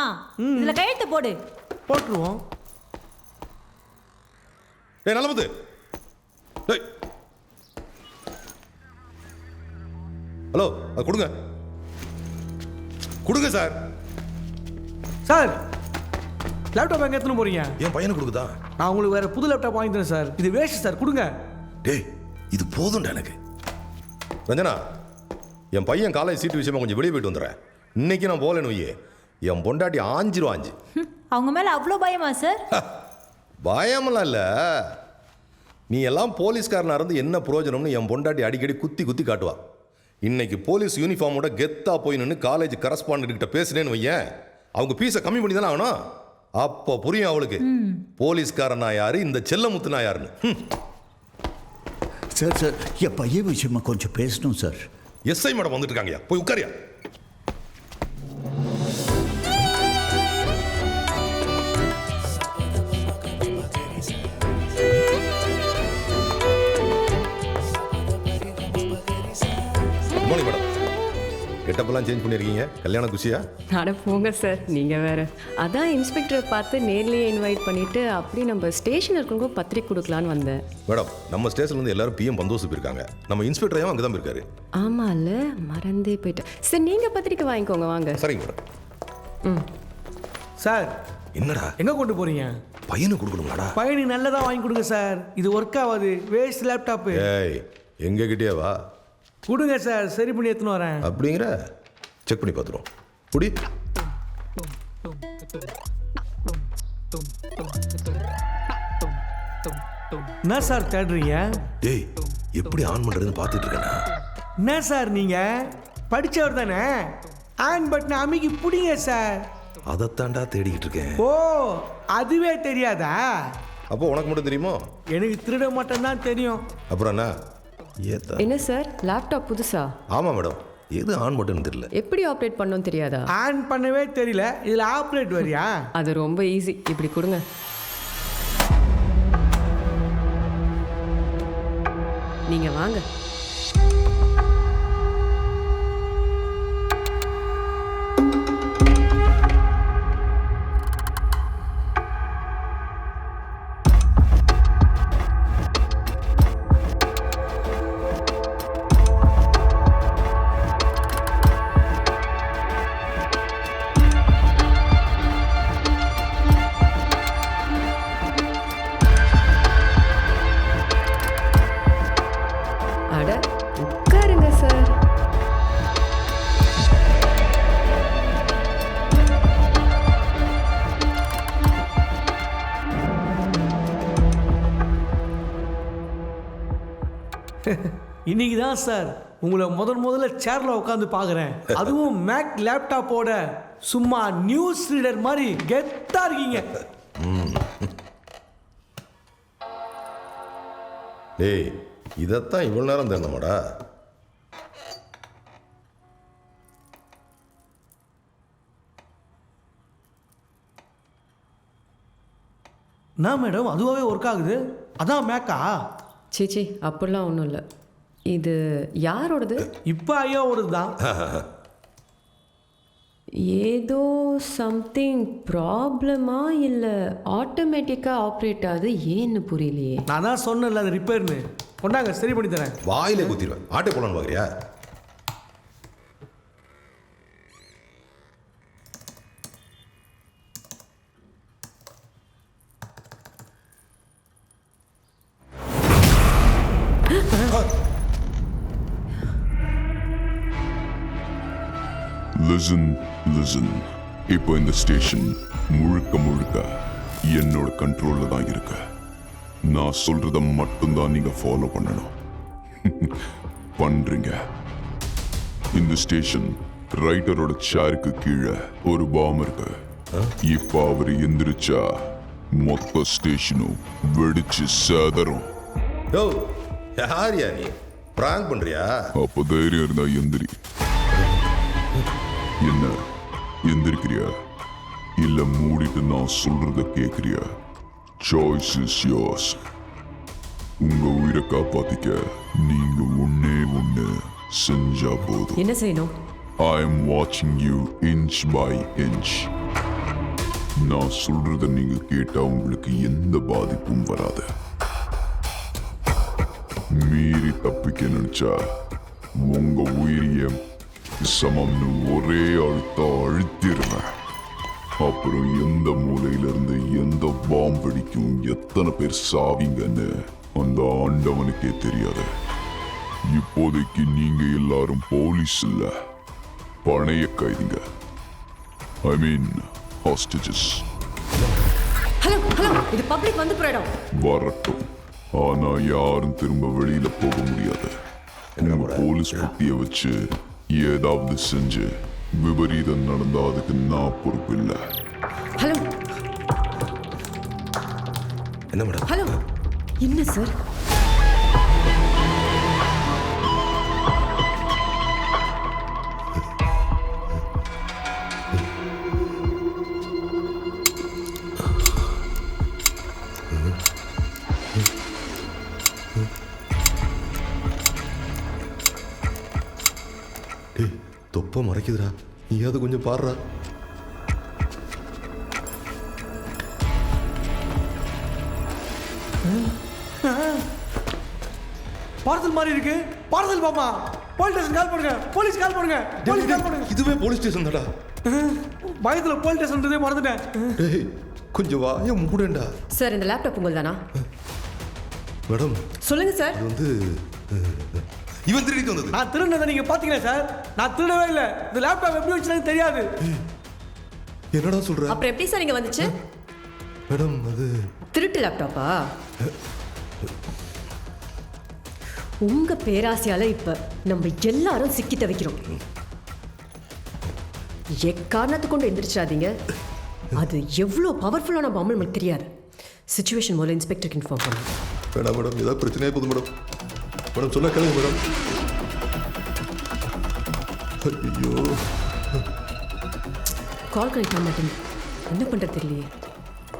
இதுல கையெழுத்து போடு. போட்டுருவோம். ஏய் நல்லமுத்து, டேய், ஹலோ, அது கொடுங்க. கொடுங்க சார். சார் லேப்டாப் எங்க எடுத்துன்னு போறீங்க? என் பையனுக்கு கொடுக்குதா? நான் உங்களுக்கு வேற புது லேப்டாப் வாங்கி தரேன் சார். இது வேஸ்ட் சார், கொடுங்க. டேய், இது போதும்டா எனக்கு. ரஞ்சனா, என் பையன் காலேஜ் சீட்டு விஷயமா கொஞ்சம் வெளியே போயிட்டு வந்துடுறேன். இன்னைக்கு நான் போகலன்னு வையே, என் பொண்டாட்டி ஆஞ்சிரும். அவங்க மேல அவ்வளோ பயமா சார்? பயமெல்லாம் இல்லை. நீ எல்லாம் போலீஸ்காரனா இருந்து என்ன பிரயோஜனம்னு என் பொண்டாட்டி அடிக்கடி குத்தி குத்தி காட்டுவா. இன்னைக்கு போலீஸ் யூனிஃபார்மோட கெத்தா போய் நின்று காலேஜ் கரஸ்பாண்டன்ட் கிட்ட பேசுனேன்னு வையேன், அவங்க பீஸை கம்மி பண்ணி தானே ஆகணும். அப்போ புரியும் அவளுக்கு போலீஸ்காரனா யாரு, இந்த செல்லமுத்துனா யாருன்னு. சார் சார், என் பையன் விஷயமா கொஞ்சம் பேசணும் சார். எஸ்ஐ மேடம் வந்துட்டு இருக்காங்கயா, போய் உட்காரியா. Morning madam. கெட்டப்பெல்லாம் சேஞ்ச் பண்ணியிருக்கீங்க, கல்யாண குஷியா? அட போங்க சார், நீங்கள் வேறு. அதான் இன்ஸ்பெக்டரை பார்த்து நேர்லேயே இன்வைட் பண்ணிவிட்டு அப்படி நம்ம ஸ்டேஷன் இருக்கவங்க பத்திரிக்கை கொடுக்கலான்னு வந்தேன். மேடம், நம்ம ஸ்டேஷன்லேருந்து எல்லாரும் பிஎம் பந்தோபஸ்து போயிருக்காங்க. நம்ம இன்ஸ்பெக்டரையும் அங்கே தான் இருக்காரு. ஆமாம்ல, மறந்தே போயிட்டேன். சார் நீங்கள் பத்திரிக்கை வாங்கிக்கோங்க, வாங்க. சரிங்க மேடம். ம் சார் என்னடா எங்க கொண்டு போறீங்க? பையனுக்கு கொடுக்கணுமாடா? பையனுக்கு நல்லதா வாங்கி கொடுங்க சார். இது ஒர்க் ஆகாது, வேஸ்ட் லேப்டாப். ஏய், எங்க கிட்டே வா. கொடுங்க சார், சரி பண்ணி எடுத்துன்னு வரேன். அப்படிங்கிற செக் பண்ணி பார்த்துருவோம். புடி. என்ன சார் தேடுறீங்க? டேய், எப்படி ஆன் பண்றதுன்னு பார்த்துட்டு இருக்கேனா? என்ன சார் நீங்க படிச்சவர் தானே? ஆன் பட்டனை அமுக்கி புடிங்க சார். அதைத்தாண்டா தேடிக்கிட்டு இருக்கேன். ஓ, அதுவே தெரியாதா? அப்போ உனக்கு மட்டும் தெரியுமோ? எனக்கு திருட மட்டும் தான் தெரியும். அப்புறம் என்ன? என்ன சார், லேப்டாப் புதுசா? ஆமாம் மேடம், எது ஆன் பட்டன் தெரியல. எப்படி ஆப்ரேட் பண்ணணும் தெரியாதா? ஆன் பண்ணவே தெரியல, இதில் ஆப்ரேட் வரியா? அது ரொம்ப ஈஸி, இப்படி கொடுங்க. நீங்கள் வாங்க. இன்னைக்கு தான் சார் உங்களை முதல்ல சேர்ல உட்காந்து பார்க்குறேன். அதுவும் மேக் லேப்டாப்போட சும்மா நியூஸ் ரீடர் மாதிரி கெத்தா இருக்கீங்க. டேய் இதைத்தான் இவ்வளோ நேரம் தேர்ந்தமாடா. நான் மேடம் அதுவாகவே ஒர்க் ஆகுது. அதான் மேக்கா? சீச்சி அப்படிலாம் ஒன்றும் இல்லை. இது யாரோடது? இப்போ ஐயாவோடது தான். ஏதோ சம்திங் ப்ராப்ளமா இல்லை ஆட்டோமேட்டிக்காக ஆப்ரேட் ஆகுது, ஏன்னு புரியலையே. நான் தான் சொன்னேன்ல அது ரிப்பேர்னு. கொண்டாங்க சரி பண்ணி தரேன். வாயிலே குத்திடுவேன். ஆட்டோ போலான்னு பார்க்குறியா? லிசன் இப்போ இந்த ஸ்டேஷன் முழுக்க என்னோட கண்ட்ரோல்ல தான் இருக்கு. நான் சொல்றத மட்டும்தான் நீங்க ஃபாலோ பண்ணணும். பண்றீங்க. இந்த ஸ்டேஷன் ரைட்டரோட சேருக்கு கீழே ஒரு பாம் இருக்கு. இப்போ அவர் எந்திரிச்சா மொத்த ஸ்டேஷனும் வெடிச்சு சேதரும். யார் நீ பிராங்க் பண்றியா? அப்போ தைரியம் இருந்தா எந்திரி. என்ன எந்திரிக்கிறியா இல்ல மூடிட்டு நான் சொல்றத கேக்குறியா? Choice is yours. உங்க உயிரை காப்பாத்திக்க நீங்க ஒண்ணு செஞ்சா போதும். என்ன செய்யணும்? ஐ எம் வாட்சிங் யூ இன்ச் பை இன்ச். நான் சொல்றத நீங்க கேட்டா உங்களுக்கு எந்த பாதிப்பும் வராது. மீறி தப்பிக்க நினைச்சா உங்க உயிரிய சமம்னு ஒரே அழுத்திடுவேன். அப்புறம் எந்த மூலையில இருந்து எந்த பாம் வெடிக்கும், எத்தனை பேர் சாவிங்கன்னு அந்த ஆண்டவனுக்கே தெரியாது. இப்போதைக்கு நீங்க எல்லாரும் போலீஸ் இல்ல, பணைய கைதிங்க. ஐ மீன் ஹாஸ்டேஜஸ். ஹலோ இது பப்ளிக் வந்து போயிடும். வரட்டும், ஆனா யாரும் திரும்ப வெளியில போக முடியாது. உங்க போலீஸ் புத்திய வச்சு ஏதாவது செஞ்சு விபரீதம் நடந்தா அதுக்கு நான் பொறுப்பு இல்லை. ஹலோ என்ன மேடம்? ஹலோ என்ன சார்? தொப்ப மறைக்குதுடா, நீயாவது கொஞ்சம் பாடுறா. பார்சல் மாதிரி இருக்கு. Parcel Bama. Police station call பண்ணுங்க. போலீஸ் கால் பண்ணுங்க. போலீஸ் கால் பண்ணுங்க. இதுவே போலீஸ் ஸ்டேஷன் தான்டா. பயத்துல போலீஸ் ஸ்டேஷன்றதே மறந்துட்டேன். டேய் கொஞ்சம் வாய மூடேண்டா. சார் இந்த லேப்டாப் உங்கள்தானா? மேடம் சொல்லுங்க சார். இது வந்து இவன் திருடிட்டு வந்தது. நான் திருடினதை நீங்க பாத்தீங்களா சார்? நான் திருடவே இல்லை. இந்த லேப்டாப் எப்படி வச்சுன்னு தெரியாது. என்னடா சொல்ற? அப்புறம் எப்படி சார் இங்க வந்துச்சு? மேடம் அது திருட்டு லேப்டாப்பா? உங்க பேராசையால இப்ப நம்ம எல்லாரும் சிக்கி தவிக்கிறோம். எக்காரணத்தை கொண்டு எந்திரிச்சாதீங்க. அது எவ்வளோ பவர்ஃபுல்லான பாம்பு நமக்கு தெரியாது. சிச்சுவேஷன் முதல்ல இன்ஸ்பெக்டருக்கு இன்ஃபார்ம் பண்ணுங்க. வேணாம் மேடம், ஏதாவது பிரச்சனையே போதும் மேடம். மேடம் சொல்ல கேளுங்க மேடம். ஐயோ கால் கனெக்ட் ஆக மாட்டேங்க. என்ன பண்ணுறது தெரியலையே.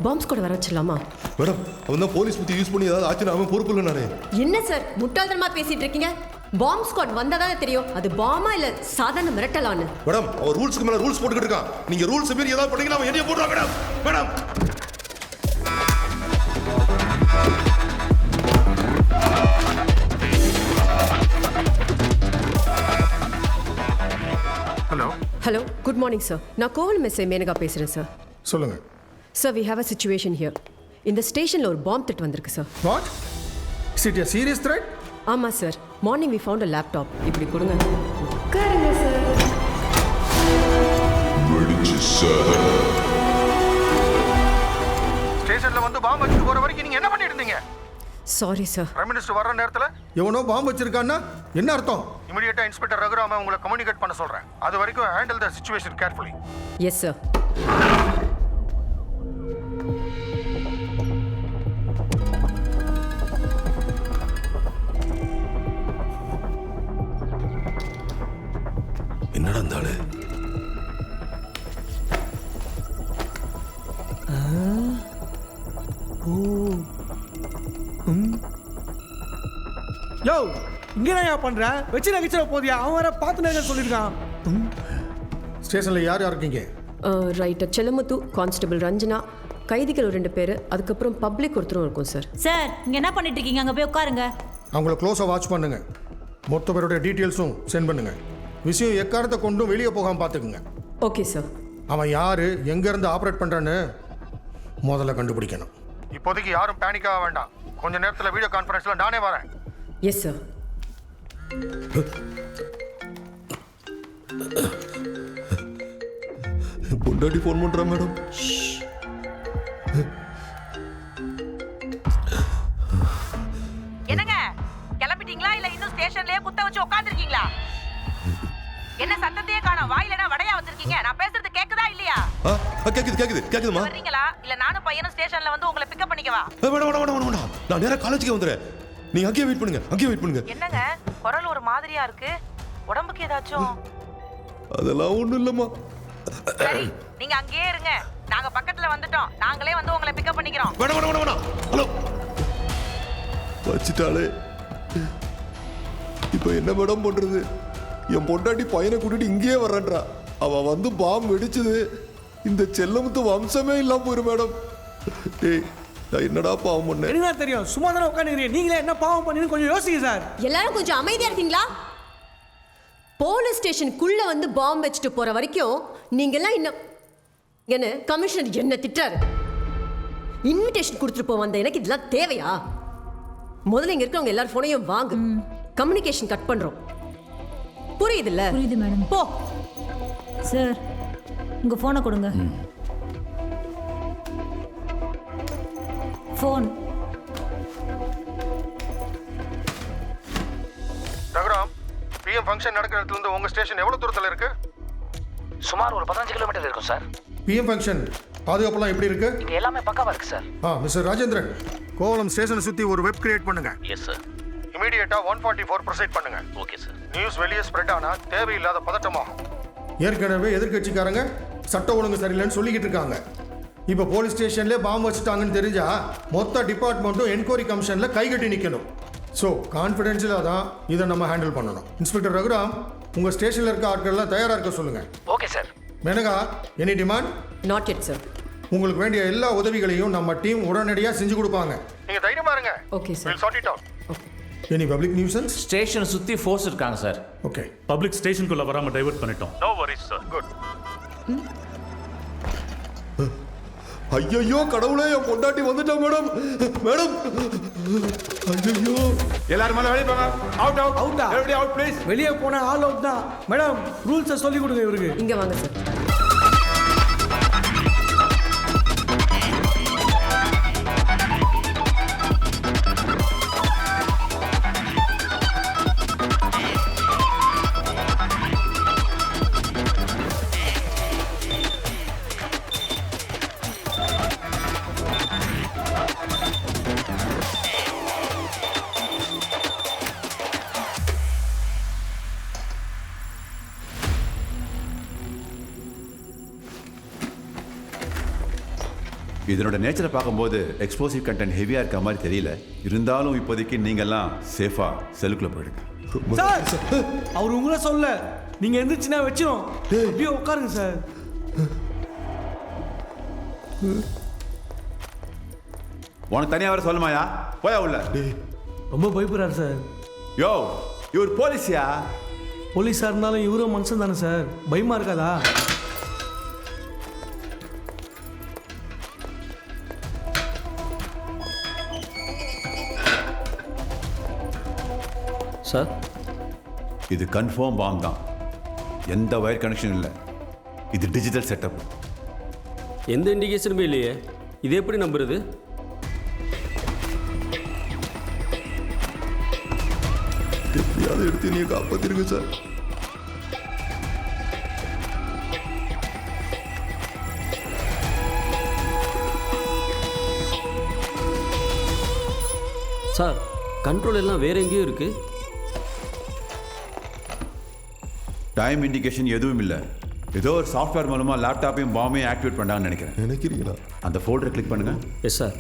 பாம்ஸ் கூட வர வச்சிடலாமா? மேடம் அவன் தான் போலீஸ் பற்றி யூஸ் பண்ணி ஏதாவது ஆச்சுன்னா அவன் பொறுப்பு இல்லை. நானே என்ன சார் முட்டாள்தனமா பேசிட்டு இருக்கீங்க? பாம் ஸ்குவாட் வந்தாதானே தெரியும் அது பாமா இல்ல சாதாரண மிரட்டலான்னு. மேடம் அவன் ரூல்ஸ்க்கு மேல ரூல்ஸ் போட்டுக்கிட்டு இருக்கான். நீங்க ரூல்ஸ் மீறி ஏதாவது பண்ணீங்கன்னா அவன் என்னைய போடுறான். Madam madam hello good morning sir. நான் கோவில் மெஸ்ஸை மேனகா பேசுகிறேன் சார். சொல்லுங்க sir. We have a situation here. இந்த ஸ்டேஷனில் ஒரு பாம் த்ரெட் வந்திருக்கு sir. What? Is it a serious threat? ஆமாம் sir. Morning we found a laptop. இப்படி கொடுங்க. உட்காருங்க சார். ஸ்டேஷன்ல வந்து பாம் வச்சுட்டு போற வரைக்கும் நீங்க என்ன பண்ணிட்டு இருந்தீங்க? Sorry sir. பிரைம் மினிஸ்டர் வர நேரத்துல எவனோ பாம்பு வச்சிருக்கான்னா என்ன அர்த்தம்? இமிடியேட்டா இன்ஸ்பெக்டர் ரகுராம உங்களை கம்யூனிகேட் பண்ண சொல்றேன். அது வரைக்கும் handle the situation carefully. Yes sir. என்னடா அந்த ஆளு? யோ இங்க என்ன பண்ற? வெச்சு நகிச்சற போதியா? அவன் வர பார்த்து நேரா சொல்லிருக்கான். ஸ்டேஷன்ல யார் யார் இருக்கீங்க? ரைட், செல்லமுத்து, கான்ஸ்டபிள் ரஞ்சனா, கைதிகள் 2 பேர், அதுக்கப்புறம் பப்ளிக் ஒருத்தரும் இருக்கும் சார். சார் இங்க என்ன பண்ணிட்டு இருக்கீங்க? அங்க போய் உட்காருங்க. அவங்கள க்ளோஸா வாட்ச் பண்ணுங்க. மொத்த பேரோட டீட்டெயில்ஸும் சென்ட் பண்ணுங்க. விஷயம் எக்காரத்தை கொண்டும் வெளியே போகாம பார்த்துக்குங்க. Okay sir. அவன் யாரு, எங்க இருந்து ஆப்ரேட் பண்றான்னு முதல்ல கண்டுபிடிக்கணும். இப்போதைக்கு யாரும் பேனிக் ஆக வேண்டாம். கொஞ்ச நேரத்தில் வீடியோ கான்ஃபரன்ஸ்ல நானே வரேன். Yes sir. பொண்டாட்டி ஃபோன் பண்றா மேடம். என்னங்க கிளம்பிட்டீங்களா இல்ல இன்னும் ஸ்டேஷன்லயே குத்த வச்சு உட்கார்ந்திருக்கீங்களா? என்ன சத்தத்தையே காணோம், வாயிலனா வடையா வச்சிருக்கீங்க? நான் பேசுறது கேக்குதா இல்லையா? கேக்குதுமா. வர்றீங்களா இல்ல நானும் பையனும் ஸ்டேஷன்ல வந்து உங்களை பிக்கப் பண்ணிக்கவா? வேணாம், நான் நேரா காலேஜுக்கு வந்துறேன். நீங்க அங்கேயே வெயிட் பண்ணுங்க. என்னங்க குரல் ஒரு மாதிரியா இருக்கு? உடம்புக்கு ஏதாச்சும்? அதெல்லாம் ஒண்ணும் இல்லம்மா. சரி நீங்க அங்கேயே இருங்க, நாங்க பக்கத்துல வந்துட்டோம். நாங்களே வந்து உங்களை பிக்கப் பண்ணிக்கிறோம். வேணாம். ஹலோ வச்சிட்டாளே. இப்போ என்ன மேடம் பண்றது? என் பொண்டாட்டி பையனை கூட்டிட்டு இங்கேயே வர்றன்றா. அவன் வந்து பாம்பு வெடிச்சது இந்த செல்லமுத்து வம்சமே இல்லாம போயிரு மேடம். டேய் நான் என்னடா பாவம் பண்ணேன்? என்ன தெரியும், சும்மா தானே உட்காந்துக்கிறீங்க. நீங்களே என்ன பாவம் பண்ணீங்கன்னு கொஞ்சம் யோசிங்க சார். எல்லாரும் கொஞ்சம் அமைதியா இருக்கீங்களா? போலீஸ் ஸ்டேஷனுக்குள்ள வந்து பாம்பு வச்சுட்டு போற வரைக்கும் நீங்க எல்லாம் இன்னும் என்ன கமிஷனர் என்ன திட்டாரு? இன்விடேஷன் கொடுத்துட்டு போக வந்த எனக்கு இதெல்லாம் தேவையா? முதல்ல இங்க இருக்கிறவங்க எல்லாரும் போனையும் வாங்க. கம்யூனிகேஷன் கட் பண்றோம். புரியுதுல்ல? புரியுது மேடம். போ சார் உங்க போனை கொடுங்க. போன். ரகுராம், பிஎம் ஃபங்க்ஷன் நடக்கிற இடத்துல இருந்து உங்க ஸ்டேஷன் எவ்வளவு தூரத்துல இருக்கு? சுமார் ஒரு 15 கிலோமீட்டர் இருக்கும் சார். பிஎம் ஃபங்க்ஷன் பாதுகாப்புலாம் எப்படி இருக்கு? இங்க எல்லாமே பக்காவா இருக்கு சார். மிஸ்டர் ராஜேந்திரன், கோவளம் ஸ்டேஷனை சுத்தி ஒரு வெப் கிரியேட் பண்ணுங்க. Yes sir. இமிடியேட்டா 144 ப்ரொசைட் பண்ணுங்க. Okay sir. நியூஸ் வெளியே ஸ்ப்ரெட் ஆனா தேவையில்லாத பதட்டமாகும். ஏற்கனவே எதிர்க்கட்சிக்காரங்க சட்ட ஒழுங்கு சரியில்லைன்னு சொல்லிக்கிட்டு இருக்காங்க. இப்போ போலீஸ் ஸ்டேஷன்ல பாம்பு வச்சுட்டாங்கன்னு தெரிஞ்சா மொத்த டிபார்ட்மெண்ட்டும் என்கொயரி கமிஷன்ல கைகட்டி நிற்கணும். ஸோ கான்ஃபிடென்ஷியலாக தான் இதை நம்ம ஹேண்டில் பண்ணணும். இன்ஸ்பெக்டர் ரகுராம், உங்க ஸ்டேஷன்ல இருக்க ஆட்கள்லாம் தயாரா இருக்க சொல்லுங்க. Okay sir. Menaka, any demand? Not yet sir. உங்களுக்கு வேண்டிய எல்லா உதவிகளையும் நம்ம டீம் உடனடியாக செஞ்சு கொடுப்பாங்க. நீங்க தைரியமா இருங்க. Okay sir. We'll sort it out. Any public nuisance? ஸ்டேஷனை சுற்றி ஃபோர்ஸ் இருக்காங்க சார். ஓகே. பப்ளிக் ஸ்டேஷனுக்குள்ள வராம டைவர்ட் பண்ணிட்டோம். No worries sir. குட். ஐயோ கடவுளே, என் பொண்டாட்டி வந்துட்டா மேடம். ஐயோ எல்லாரும் மேல வெளிய போங்க. அவுட். Everybody out please. வெளியே போனா ஆல் அவுட் தான். மேடம் ரூல்ஸை சொல்லி கொடுங்க இவருக்கு. இங்க வாங்க சார். இதனோட நேச்சரை பார்க்கும்போது எக்ஸ்ப்ளோசிவ் கண்டென்ட் ஹெவியாக இருக்க மாதிரி தெரியல. இருந்தாலும் இப்போதைக்கு நீங்கள்லாம் சேஃபாக செல்லுக்குள்ளே போயிடுங்க. சார் அவர் உங்களை சொல்ல, நீங்க எந்திரிச்சுனா வச்சிரும். அப்படியே உட்காருங்க சார். உனக்கு தனியாக வர சொல்லுமாயா? போயா உள்ள. ரொம்ப பயப்படுறாரு சார். யோ, இவர் போலீஸியா? போலீஸா இருந்தாலும் இவரும் மனுஷன் தானே சார், பயமா இருக்காதா? சார், இது கன்ஃபார்ம் பாம் தான். எந்த வயர் கனெக்ஷன் இல்லை. இது டிஜிட்டல் செட்டப். எந்த இண்டிகேஷனுமே இல்லையே, இது எப்படி நம்புறது? எப்படியாவது எடுத்து நீ காப்பாத்திருங்க சார். சார் கண்ட்ரோல் எல்லாம் வேற எங்கேயும் இருக்கு. டைம் இண்டிகேஷன் எதுவும் இல்லை. ஏதோ ஒரு சாஃப்ட்வேர் மூலமா லேப்டாப்பையும் பாம்பையும் ஆக்டிவேட் பண்ணாங்கன்னு நினைக்கிறேன். நினைக்கிறீங்களா? அந்த ஃபோல்டரை கிளிக் பண்ணுங்க. Yes sir.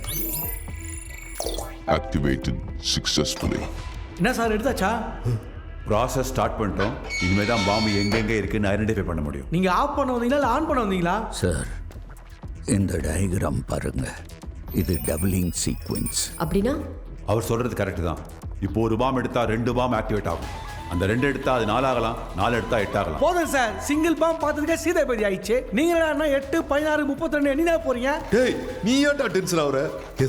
Activated successfully. என்ன சார் எடுத்தாச்சா? ப்ராசஸ் ஸ்டார்ட் பண்ணிட்டோம். இனிமே தான் பாம்பு எங்கெங்கே இருக்குன்னு ஐடென்டிஃபை பண்ண முடியும். நீங்க ஆஃப் பண்ண வந்தீங்களா இல்லை ஆன் பண்ண வந்தீங்களா? சார் இந்த டயக்ராம் பாருங்க, இது டபுளிங் சீக்வென்ஸ். அப்படின்னா அவர் சொல்றது கரெக்ட் தான். இப்போ ஒரு பாம் எடுத்தா 2 பாம் ஆக்டிவேட் ஆகும். அந்த 2 எடுத்தா அது 4 ஆகலாம், 4 எடுத்தா 8 ஆகலாம். போதும் சார், சிங்கிள் பாம் பார்த்ததுக்கே சீதாபதி ஆயிடுச்சு. நீங்க என்ன 8, 16, 32 எண்ணினா போறீங்க? டேய் நீ ஏன்டா டென்ஷன் ஆகுற?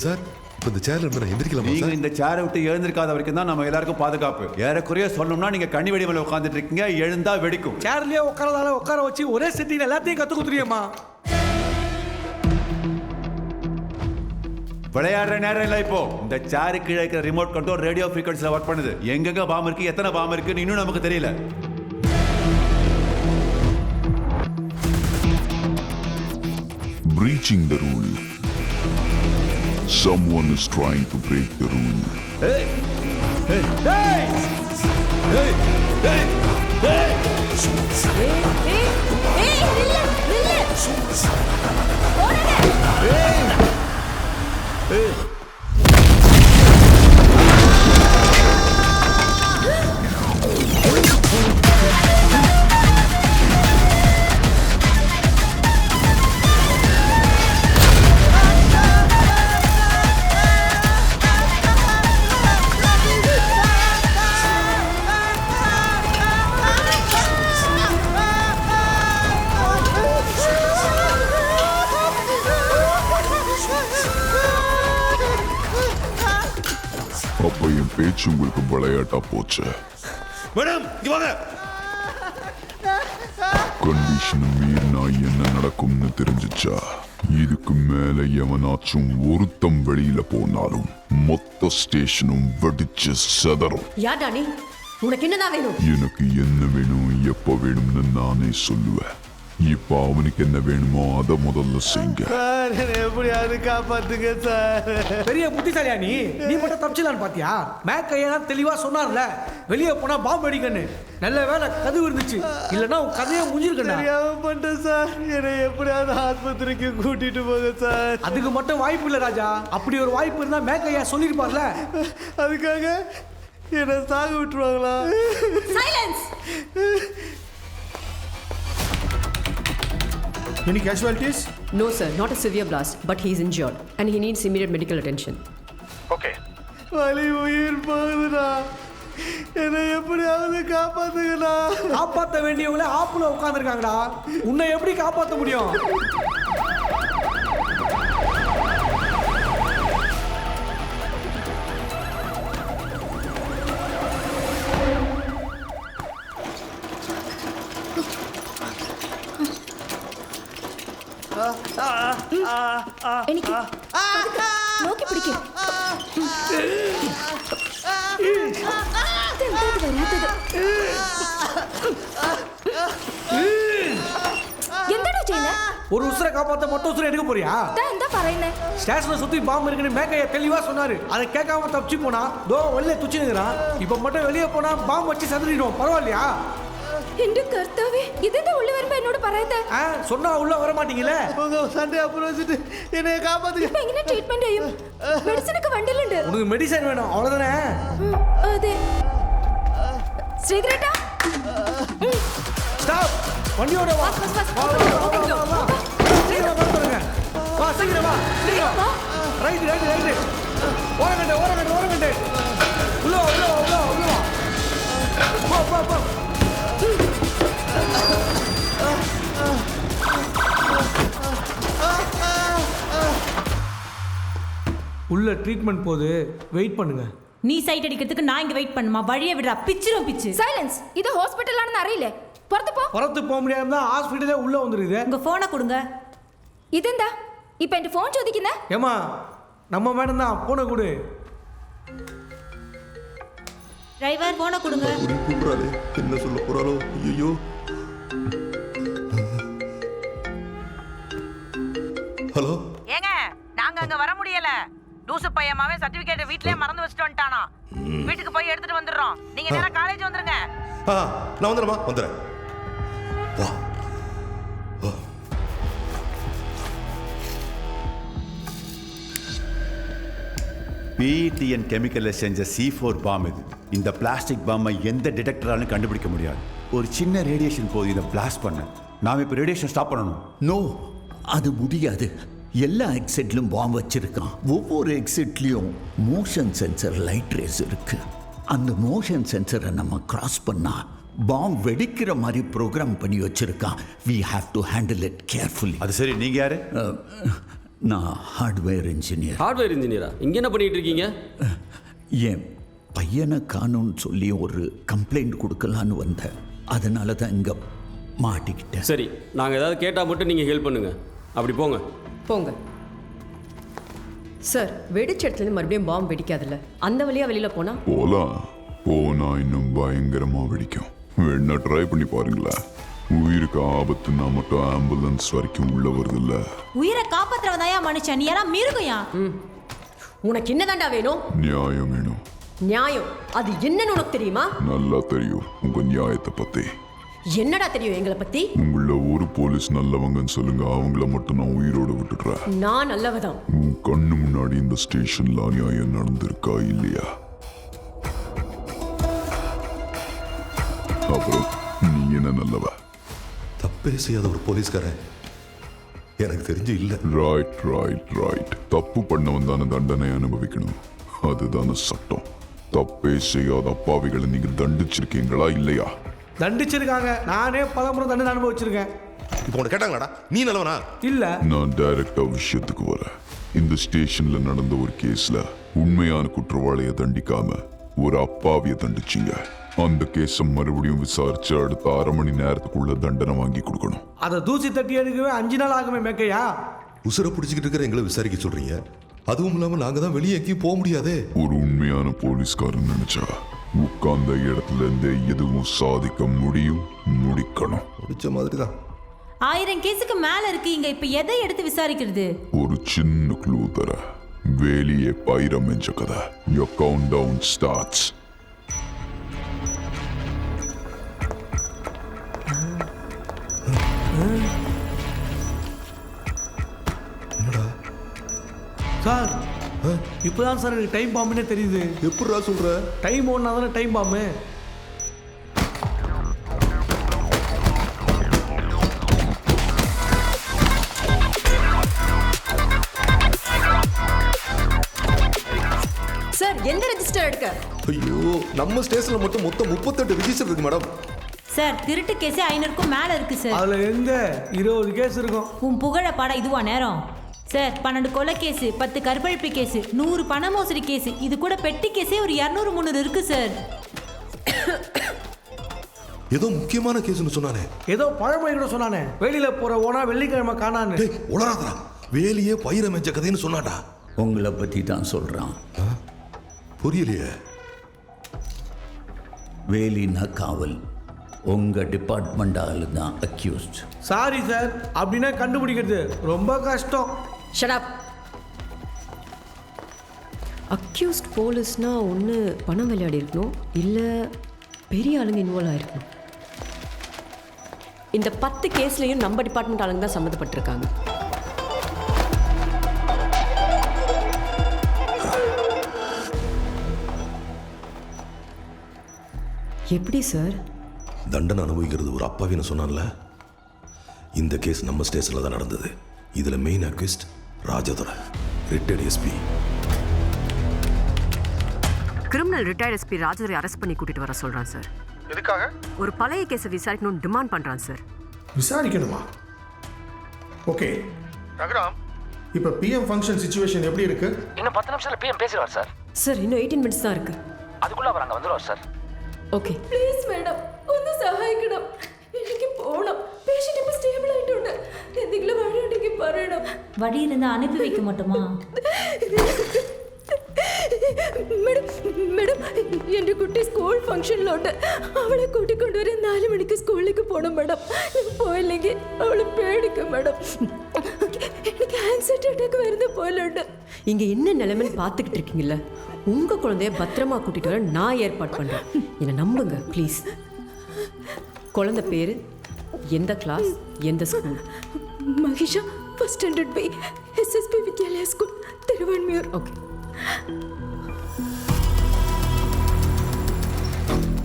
சார் இப்போ இந்த சேர்ல இருந்து நான் எந்திரிக்கலாமா? நீங்க இந்த சேரை விட்டு எழுந்திருக்காத வரைக்கும் தான் நம்ம எல்லாருக்கும் பாதுகாப்பு. ஏறக்குறைய சொல்லணும்னா நீங்க கண்ணி வெடி மேல உட்காந்துட்டு இருக்கீங்க, எழுந்தா வெடிக்கும். சேர்லயே உட்காரதால உட்கார வச்சு ஒரே செட்டிங் எல்லாத்தையும் கத்து கொடுத்துறியம்மா. விளையாடுற நேரம் இல்லை. இப்போ இந்த சேரு கீழே இருக்கிற ரிமோட் கண்ட்ரோல் ரேடியோ ஃப்ரீக்வன்சில ஒர்க் பண்ணுது. எங்கெங்க பாம் இருக்கு, எத்தனை பாம் இருக்குன்னு இன்னும் நமக்கு தெரியல. Breaching the rule. Someone is trying to break the rule. Hey! Hey! Hey! Hey! Hey! Hey! அப்ப என் பேச்சு உங்களுக்கு விளையாட்டா போச்சு. மேடம் இங்க வாங்க. கண்டிஷன் மீறினா என்ன நடக்கும்னு தெரிஞ்சிச்சா? இதுக்கு மேல எவனாச்சும் ஒருத்தம் வெளியில போனாலும் மொத்த ஸ்டேஷனும் வெடிச்சு செதறும். யாடா நீ? உனக்கு என்னதான் வேணும்? எனக்கு என்ன வேணும், எப்ப வேணும்னு நானே சொல்லுவேன். இப்ப அவனுக்கு என்ன வேணுமோ அதை முதல்ல செய்யுங்க. சார் எப்படியாவது காப்பாத்துங்க சார். பெரிய புத்திசாலியா நீ? நீ மட்டும் தப்பிச்சலான்னு பாத்தியா? மேக் ஐயா தெளிவா சொன்னார்ல, வெளியே போனா பாம்பு அடிக்கன்னு. நல்ல வேலை கதவு இருந்துச்சு, இல்லைன்னா உன் கதையை முடிஞ்சிருக்கா. தெரியாம பண்ணிட்டேன் சார். என்னை எப்படியாவது ஆஸ்பத்திரிக்கு கூட்டிட்டு போங்க சார். அதுக்கு மட்டும் வாய்ப்பு இல்லை ராஜா. அப்படி ஒரு வாய்ப்பு இருந்தா மேக் ஐயா சொல்லிருப்பார்ல. அதுக்காக என்னை சாக விட்டுருவாங்களா? Silence. Any casualties? No sir, not a severe blast, but he is injured and he needs immediate medical attention. Okay. வலி உயிர் போகுதுடா. என்னை எப்படியாவது காப்பாத்துங்கடா. காப்பாற்ற வேண்டியவங்களே ஆப்புல உட்காந்துருக்காங்கடா. உன்னை எப்படி காப்பாற்ற முடியும்? എനിക്ക് നോക്കി പിടിക്കും വരാത്തത് എന്താണോ ചെയ്യുന്നത്? ஒரு உசுரை காப்பாத்த மொத்த உசுரை எடுக்க போறியா? എന്താ പറയുന്നേ? ஸ்டேஷன்ல சுத்தி பாம்பு இருக்குன்னு மேக்கையா தெளிவா சொன்னாரு. அதை கேட்காம தப்பிச்சு போனா தோ வெளியே துச்சினுங்கிறான். இப்ப மட்டும் வெளியே போனா பாம்பு வச்சு சதுரிடும். பரவாயில்லையா? എന്റെ കർത്താവേ, ഇതെന്താ ഉള്ളി വരുമ്പോ എന്നോട് പറയുന്നത്? சொன்னா உள்ள வர மாட்டீங்களே. உங்க சண்டே அப்புறம் வச்சிட்டு என்னைய காப்பாத்துங்க. ഇപ്പൊ എങ്ങനെ ട്രീറ്റ്മെന്റ് ചെയ്യും? മെഡിസിൻ ഒക്കെ വണ്ടിയിലുണ്ട്. உனக்கு மெடிசன் வேணும் அவ்வளவுதானே? അതെ. ശ്രീധരേട്ടാ ஸ்டாப். வண்டியோட வா. வா சீக்கிரம் வந்துருங்க. வா சீக்கிரம் வா. சீக்கிரம். Right right right. ஓரங்கண்டே ஓரங்கண்டே ஓரங்கண்டே. உள்ள உள்ள உள்ள உள்ள வா. போ போ போ. உள்ள ட்ரீட்மெண்ட் போது வெயிட் பண்ணுங்க. நீ சைட் அடிக்கிறதுக்கு நான் இங்க வெயிட் பண்ணுமா? வழியை விடுறா. பிச்சிரும் பிச்சு. സൈലൻസ്. ഇത് ഹോസ്പിറ്റലാണെന്ന് അറിയില്ലേ? പുറത്ത് പോ. புறத்து போக முடியாம தான் ஹாஸ்பிடலே உள்ள வந்துருது. உங்க போனை கொடுங்க. ഇതെന്താ ഇപ്പൊ എന്റെ ഫോൺ ചോദിക്കുന്നേ? ஏமா நம்ம மேடம் தான் போன கொடு. டிரைவர் போனை கொடுங்க. கூப்பிடுறாளே, என்ன சொல்ல போறாளோ? ஐயோ. ஹலோ. ஏங்க நாங்க அங்க வர முடியல. லூசு பையமாவே சர்டிபிகேட் வீட்லயே மறந்து வச்சுட்டு வந்துட்டானா. வீட்டுக்கு போய் எடுத்துட்டு வந்துடுறோம். நீங்க நேரா காலேஜ் வந்துருங்க. நான் வந்துடுறேம்மா, வந்துடுறேன். வா. பிஇடிஎன் கெமிக்கலில் செஞ்ச C4 பாம் இது. இந்த பிளாஸ்டிக் பாம்பை எந்த டிடெக்டராலும் கண்டுபிடிக்க முடியாது. ஒரு சின்ன ரேடியேஷன் போது இதை பிளாஸ்ட் பண்ண. நாம் இப்போ ரேடியேஷன் ஸ்டாப் பண்ணணும். நோ, அது முடியாது. எல்லா எக்ஸிட்லும் பாம்பு வச்சிருக்கான். ஒவ்வொரு எக்ஸிட்லேயும் மோஷன் சென்சர் லைட் ரேஸ் இருக்கு. அந்த மோஷன் சென்சரை நம்ம கிராஸ் பண்ணா பாம்பு வெடிக்கிற மாதிரி ப்ரோக்ராம் பண்ணி வச்சிருக்கான். We have to handle it carefully. அது சரி, நீங்க யாரு? நான் ஹார்ட்வேர் இன்ஜினியர். ஹார்ட்வேர் இன்ஜினியரா? இங்கே என்ன பண்ணிட்டு இருக்கீங்க? என் பையனை காணும்னு சொல்லி ஒரு கம்ப்ளைண்ட் கொடுக்கலான்னு வந்தேன். அதனால தான் இங்கே மாட்டிக்கிட்டேன். சரி, நாங்கள் ஏதாவது கேட்டால் மட்டும் நீங்கள் ஹெல்ப் பண்ணுங்க. அப்படி போங்க. போங்க சார். வெடிச்ச இடத்துல மறுபடியும் பாம்பு வெடிக்காதுல்ல? அந்த வழியா வெளியில போனா போனா இன்னும் பயங்கரமா வெடிக்கும். வேணா ட்ரை பண்ணி பாருங்களேன். உயிருக்கு ஆபத்துனா மட்டும் ஆம்புலன்ஸ் வரைக்கும் உள்ள வருது இல்ல. உயிரை காப்பாத்துறவதாயா மனுஷன், நீ எல்லாம் மிருகயா? உனக்கு என்னதாண்டா வேணும்? நியாயம் வேணும். நியாயம் அது என்னன்னு உனக்கு தெரியுமா? நல்லா தெரியும் உங்க நியாயத்தை பத்தி. என்னடா தெரியும் எங்களை பத்தி? உங்கள ஒரு போலீஸ் நல்லவங்கன்னு சொல்லுங்க, அவங்கள மட்டும் நான் உயிரோட விட்டுடுறேன். நான் நல்லவதான். உன் கண்ணு முன்னாடி இந்த ஸ்டேஷன்ல நியாயம் நடந்திருக்கா இல்லையா? அப்புறம் நீ என்ன நல்லவ? தப்பே செய்யாத ஒரு போலீஸ்காரன் எனக்கு தெரிஞ்சு இல்ல. Right right right. தப்பு பண்ணவன் தானே தண்டனை அனுபவிக்கணும். அதுதானே சட்டம். தப்பே செய்யாத அப்பாவிகளை நீங்க தண்டிச்சிருக்கீங்களா இல்லையா? தண்டிச்சிருக்காங்க. நானே பலமுறை தண்டனை அனுபவிச்சிருக்கேன். இப்போ உனக்கு கேட்டாங்களாடா, நீ நல்லவனா? இல்ல. நான் டைரக்டா விஷயத்துக்கு வரேன். இந்த ஸ்டேஷன்ல நடந்த ஒரு கேஸ்ல உண்மையான குற்றவாளியை தண்டிக்காம ஒரு அப்பாவியை தண்டிச்சிங்க. அந்த கேஸை மறுபடியும் விசாரிச்சு அடுத்த 1/2 மணி நேரத்துக்குள்ள தண்டனை வாங்கி கொடுக்கணும். அதை தூசி தட்டி எடுக்கவே 5 நாள் ஆகுமே மேக்கையா? உசுரை பிடிச்சிக்கிட்டு இருக்கிற எங்களை விசாரிக்க சொல்றீங்க. அதுவும் இல்லாம நாங்க தான் வெளியே எங்கேயும் போக முடியாதே. ஒரு உண்மையான போலீஸ்காரன் நினைச்சா உட்கார்ந்த இடத்துல இருந்தே எதுவும் சாதிக்க முடியும், முடிக்கணும். முடிச்ச மாதிரி தான். 1000 கேஸுக்கு மேல இருக்கு. இங்க இப்ப எதை எடுத்து விசாரிக்கிறது? ஒரு சின்ன க்ளூ தர. வேலியே பயிரம் என்ற கதை. Your countdown starts. சார், இப்பதான் சார் எனக்கு டைம் பாம்புன்னே தெரியுது. எப்படிடா சொல்ற? டைம் ஓடுனா தானே டைம் பாம்பு. சார், எந்த ரெஜிஸ்டர் எடுக்க? ஐயோ, நம்ம ஸ்டேஷன்ல மட்டும் மொத்தம் 38 ரெஜிஸ்டர் இருக்கு மேடம். சார், திருட்டு கேஸ் 500க்கும் மேல இருக்கு சார். அதுல எங்க 20 கேஸ் இருக்கும். உன் புகழ பாட இதுவா நேரம்? சார், 12 கொலை கேஸ், 10 கற்பழிப்பு கேஸ், 100 பண மோசடி கேஸ், இது கூட பெட்டி கேஸே ஒரு 200-300 இருக்கு சார். ஏதோ முக்கியமான கேஸ்னு சொன்னானே. ஏதோ பழமொழி கூட சொன்னானே, வெளியில போற ஓனா வெள்ளிக்கிழமை காணான்னு. உளறாதடா. வேலியே பயிரம் என்ற கதைன்னு சொன்னாடா. உங்களை பத்தி தான் சொல்றான். புரியலையே. வேலினா காவல். உங்க டிபார்ட்மெண்ட் ஆளு தான் அக்யூஸ்ட். சாரி சார், அப்படின்னா கண்டுபிடிக்கிறது ரொம்ப கஷ்டம். Shut up. அக்யூஸ்ட் போலீஸ்னா ஒன்று பணம் விளையாடி இருக்கணும், இல்லை பெரிய ஆளுங்க இன்வால்வ் ஆயிருக்கணும். இந்த 10 கேஸ்லையும் நம்ம டிபார்ட்மெண்ட் ஆளுங்க தான் சம்மந்தப்பட்டிருக்காங்க. எப்படி சார்? தண்டனை அனுபவிக்கிறது ஒரு அப்பாவின்னு சொன்னான்ல. இந்த கேஸ் நம்ம ஸ்டேஷன்ல தான் நடந்தது. இதுல main accused Rajadurai, retired SP. Criminal retired SP Rajadurai arrest பண்ணி கூட்டிட்டு வர சொல்றான் சார். எதுக்காக? ஒரு பழைய கேஸை விசாரிக்கணும்னு டிமாண்ட் பண்றான் சார். விசாரிக்கணுமா? ஓகே ரகுராம், இப்போ பிஎம் ஃபங்க்ஷன் சிச்சுவேஷன் எப்படி இருக்கு? இன்னும் 10 நிமிஷத்துல பிஎம் பேசிடுவார் சார். சார், இன்னும் 18 மினிட்ஸ் தான் இருக்கு. அதுக்குள்ள அவர் அங்க வந்துருவார் சார். ஓகே. പ്ലീസ് മേഡം, ഒന്ന് സഹായിക്കണം. എനിക്ക് പോണം. പേഷ്യന്റ് ഇപ്പൊ സ്റ്റേബിൾ ആയിട്ടുണ്ട്. എന്തെങ്കിലും വഴിയുണ്ടെങ്കിൽ പറയണം. வழி இருந்தா அனுப்பி வைக்க மாட்டோமா? മേഡം മേഡം എൻ്റെ കുട്ടി സ്കൂൾ ഫംഗ്ഷനിലോട്ട് അവളെ കൂട്ടിക്കൊണ്ടുവരാൻ 4 മണിക്ക് സ്കൂളിലേക്ക് പോകണം മേഡം. പോയില്ലെങ്കിൽ അവൾ പേടിക്കും மேடம். எனக்கு ஆன்சைட்டி அட்டாக் வருது போலഉണ്ട്. இங்க என்ன நிலைமைன்னு பார்த்துக்கிட்டு இருக்கீங்கல்ல, உங்க குழந்தைய பத்திரமா கூட்டிட்டு வர நான் ஏற்பாடு பண்றேன். என்னை நம்புங்க ப்ளீஸ். குழந்தை பேரு, எந்த கிளாஸ், எந்த school? Mahisha first standard by SSP Vidyalaya school Thiruvanmiyur. Okay.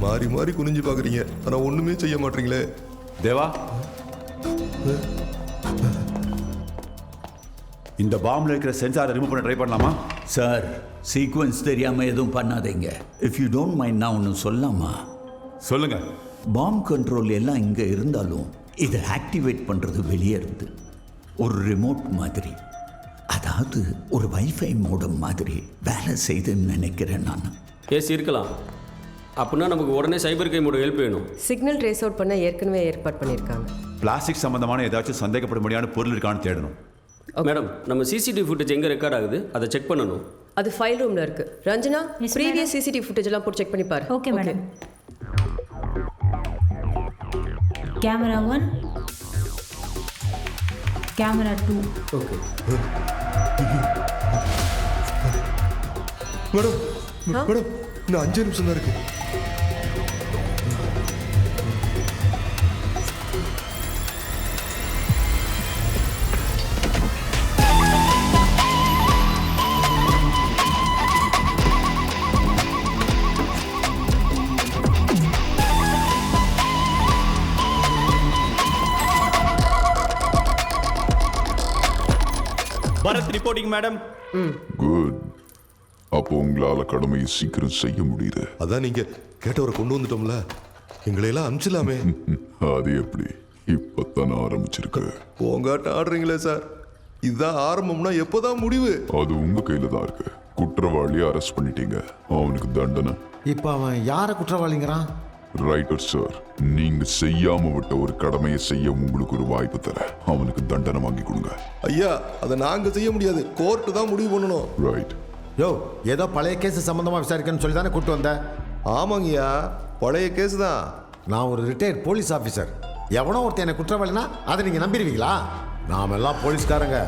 மாறி மாறி குனிஞ்சு பாக்குறீங்க, ஆனா ஒண்ணுமே செய்ய மாட்டீங்களே. தேவா, இந்த பாம்பில் இருக்கிற சென்சாரை ரிமூவ் பண்ண ட்ரை பண்ணலாமா? சார், சீக்வன்ஸ் தெரியாமல் எதுவும் பண்ணாதீங்க. இஃப் யூ டோன்ட் மைண்ட் நான் ஒன்று சொல்லாமா? சொல்லுங்க. பாம் கண்ட்ரோல் எல்லாம் இங்கே இருந்தாலும் இதை ஆக்டிவேட் பண்ணுறது வெளியே இருந்து ஒரு ரிமோட் மாதிரி, அதாவது ஒரு வைஃபை மோடம் மாதிரி வேலை செய்துன்னு நினைக்கிறேன் நான். கேஸ் இருக்கலாம். அப்படின்னா நமக்கு உடனே சைபர் கிரைமோட ஹெல்ப் வேணும். சிக்னல் ட்ரேஸ் அவுட் பண்ண ஏற்கனவே ஏற்பாடு பண்ணியிருக்காங்க. பிளாஸ்டிக் சம்பந்தமான ஏதாச்சும் சந்தேகப்பட முடியாத பொருள் இருக்கான்னு தேடணும். மேடம், நம்ம சிசிடிவி ஃபுட்டேஜ் எங்கே ரெக்கார்ட் ஆகுது அதை செக் பண்ணணும். அது ஃபைல் ரூமில் இருக்கு. ரஞ்சனா, ப்ரீவியஸ் சிசிடிவி ஃபுட்டேஜ் எல்லாம் போட்டு செக் பண்ணி பாரு. Okay madam. Camera 1, camera 2. Okay madam, madam இன்னும் 5 நிமிஷம் தான் இருக்கு. Bharath reporting madam. குட். அப்போ உங்களால கடமையை சீக்கிரம் செய்ய முடியுது. அதான் நீங்க கேட்டவரை கொண்டு வந்துட்டோம்ல, எங்களையெல்லாம் அனுப்பிச்சலாமே. அது எப்படி? இப்பதான் ஆரம்பிச்சிருக்கு. உங்காட்ட ஆடுறீங்களே சார், இதுதான் ஆரம்பம்னா எப்போதான் முடிவு? அது உங்க கையில தான் இருக்கு. குற்றவாளியை அரெஸ்ட் பண்ணிட்டீங்க, அவனுக்கு தண்டனை. இப்ப அவன் யார குற்றவாளிங்கிறான்? ரைட்டர் சார், நீங்க செய்யாம விட்ட ஒரு கடமையை செய்ய உங்களுக்கு ஒரு வாய்ப்பு தர, அவனுக்கு தண்டனை வாங்கி கொடுங்க. ஐயா, அதை நாங்க செய்ய முடியாது, கோர்ட்டு தான் முடிவு பண்ணணும். ரைட். யோ, ஏதோ பழைய கேஸ் சம்பந்தமா விசாரிக்கணும்னு சொல்லி தானே கூட்டு வந்தேன். ஆமாங்கய்யா, பழைய கேஸ் தான். நான் ஒரு ரிட்டையர்ட் போலீஸ் ஆஃபீஸர். எவனோ ஒருத்தர் என்ன குற்றவாளினா அதை நீங்க நம்பிடுவீங்களா? நாமெல்லாம் போலீஸ்காரங்க.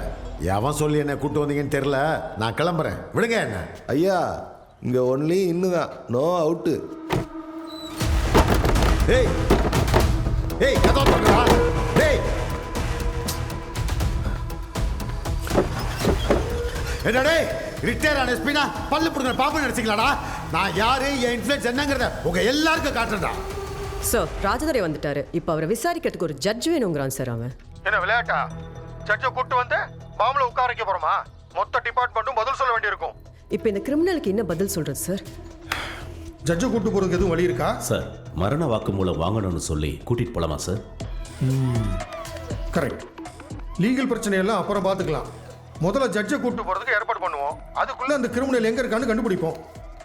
எவன் சொல்லி என்ன கூட்டு வந்தீங்கன்னு தெரியல. நான் கிளம்புறேன், விடுங்க என்ன. ஐயா, இங்க ஒன்லி இன்னுதான், நோ அவுட்டு. ஏய் ஏய், கதவு திறங்கடா. ஏய், என்னடே ரிட்டையர் ஆன எஸ்பினா பல்லு புடுங்க பாம்பு நினைச்சிங்களாடா? நான் யாரு, என் இன்ஃப்ளூயன்ஸ் என்னங்கிறத உங்க எல்லாருக்கும் காட்டுறேன்டா. சார், ராஜதுரை வந்துட்டாரு. இப்போ அவரை விசாரிக்கிறதுக்கு ஒரு ஜட்ஜ் வேணுங்கிறான் சார். அவன் என்ன விளையாட்டா? ஜட்ஜை கூட்டு வந்து பாம்புல உட்கார வைக்க போறோமா? மொத்த டிபார்ட்மெண்ட்டும் பதில் சொல்ல வேண்டியிருக்கும். இப்போ இந்த கிரிமினலுக்கு என்ன பதில் சொல்றது சார்? ஜட்ஜை கூட்டு போறதுக்கு எதுவும் வழி இருக்கா சார்? மரண வாக்குமூலம் வாங்கணும்னு சொல்லி கூட்டிட்டு போலாமா சார்? கரெக்ட். லீகல் பிரச்சனையெல்லாம் அப்புறம் பார்த்துக்கலாம். முதல்ல ஜட்ஜை கூட்டு போறதுக்கு ஏற்பாடு பண்ணுவோம். அதுக்குள்ள அந்த கிரிமினல் எங்க இருக்கான்னு கண்டுபிடிப்போம்.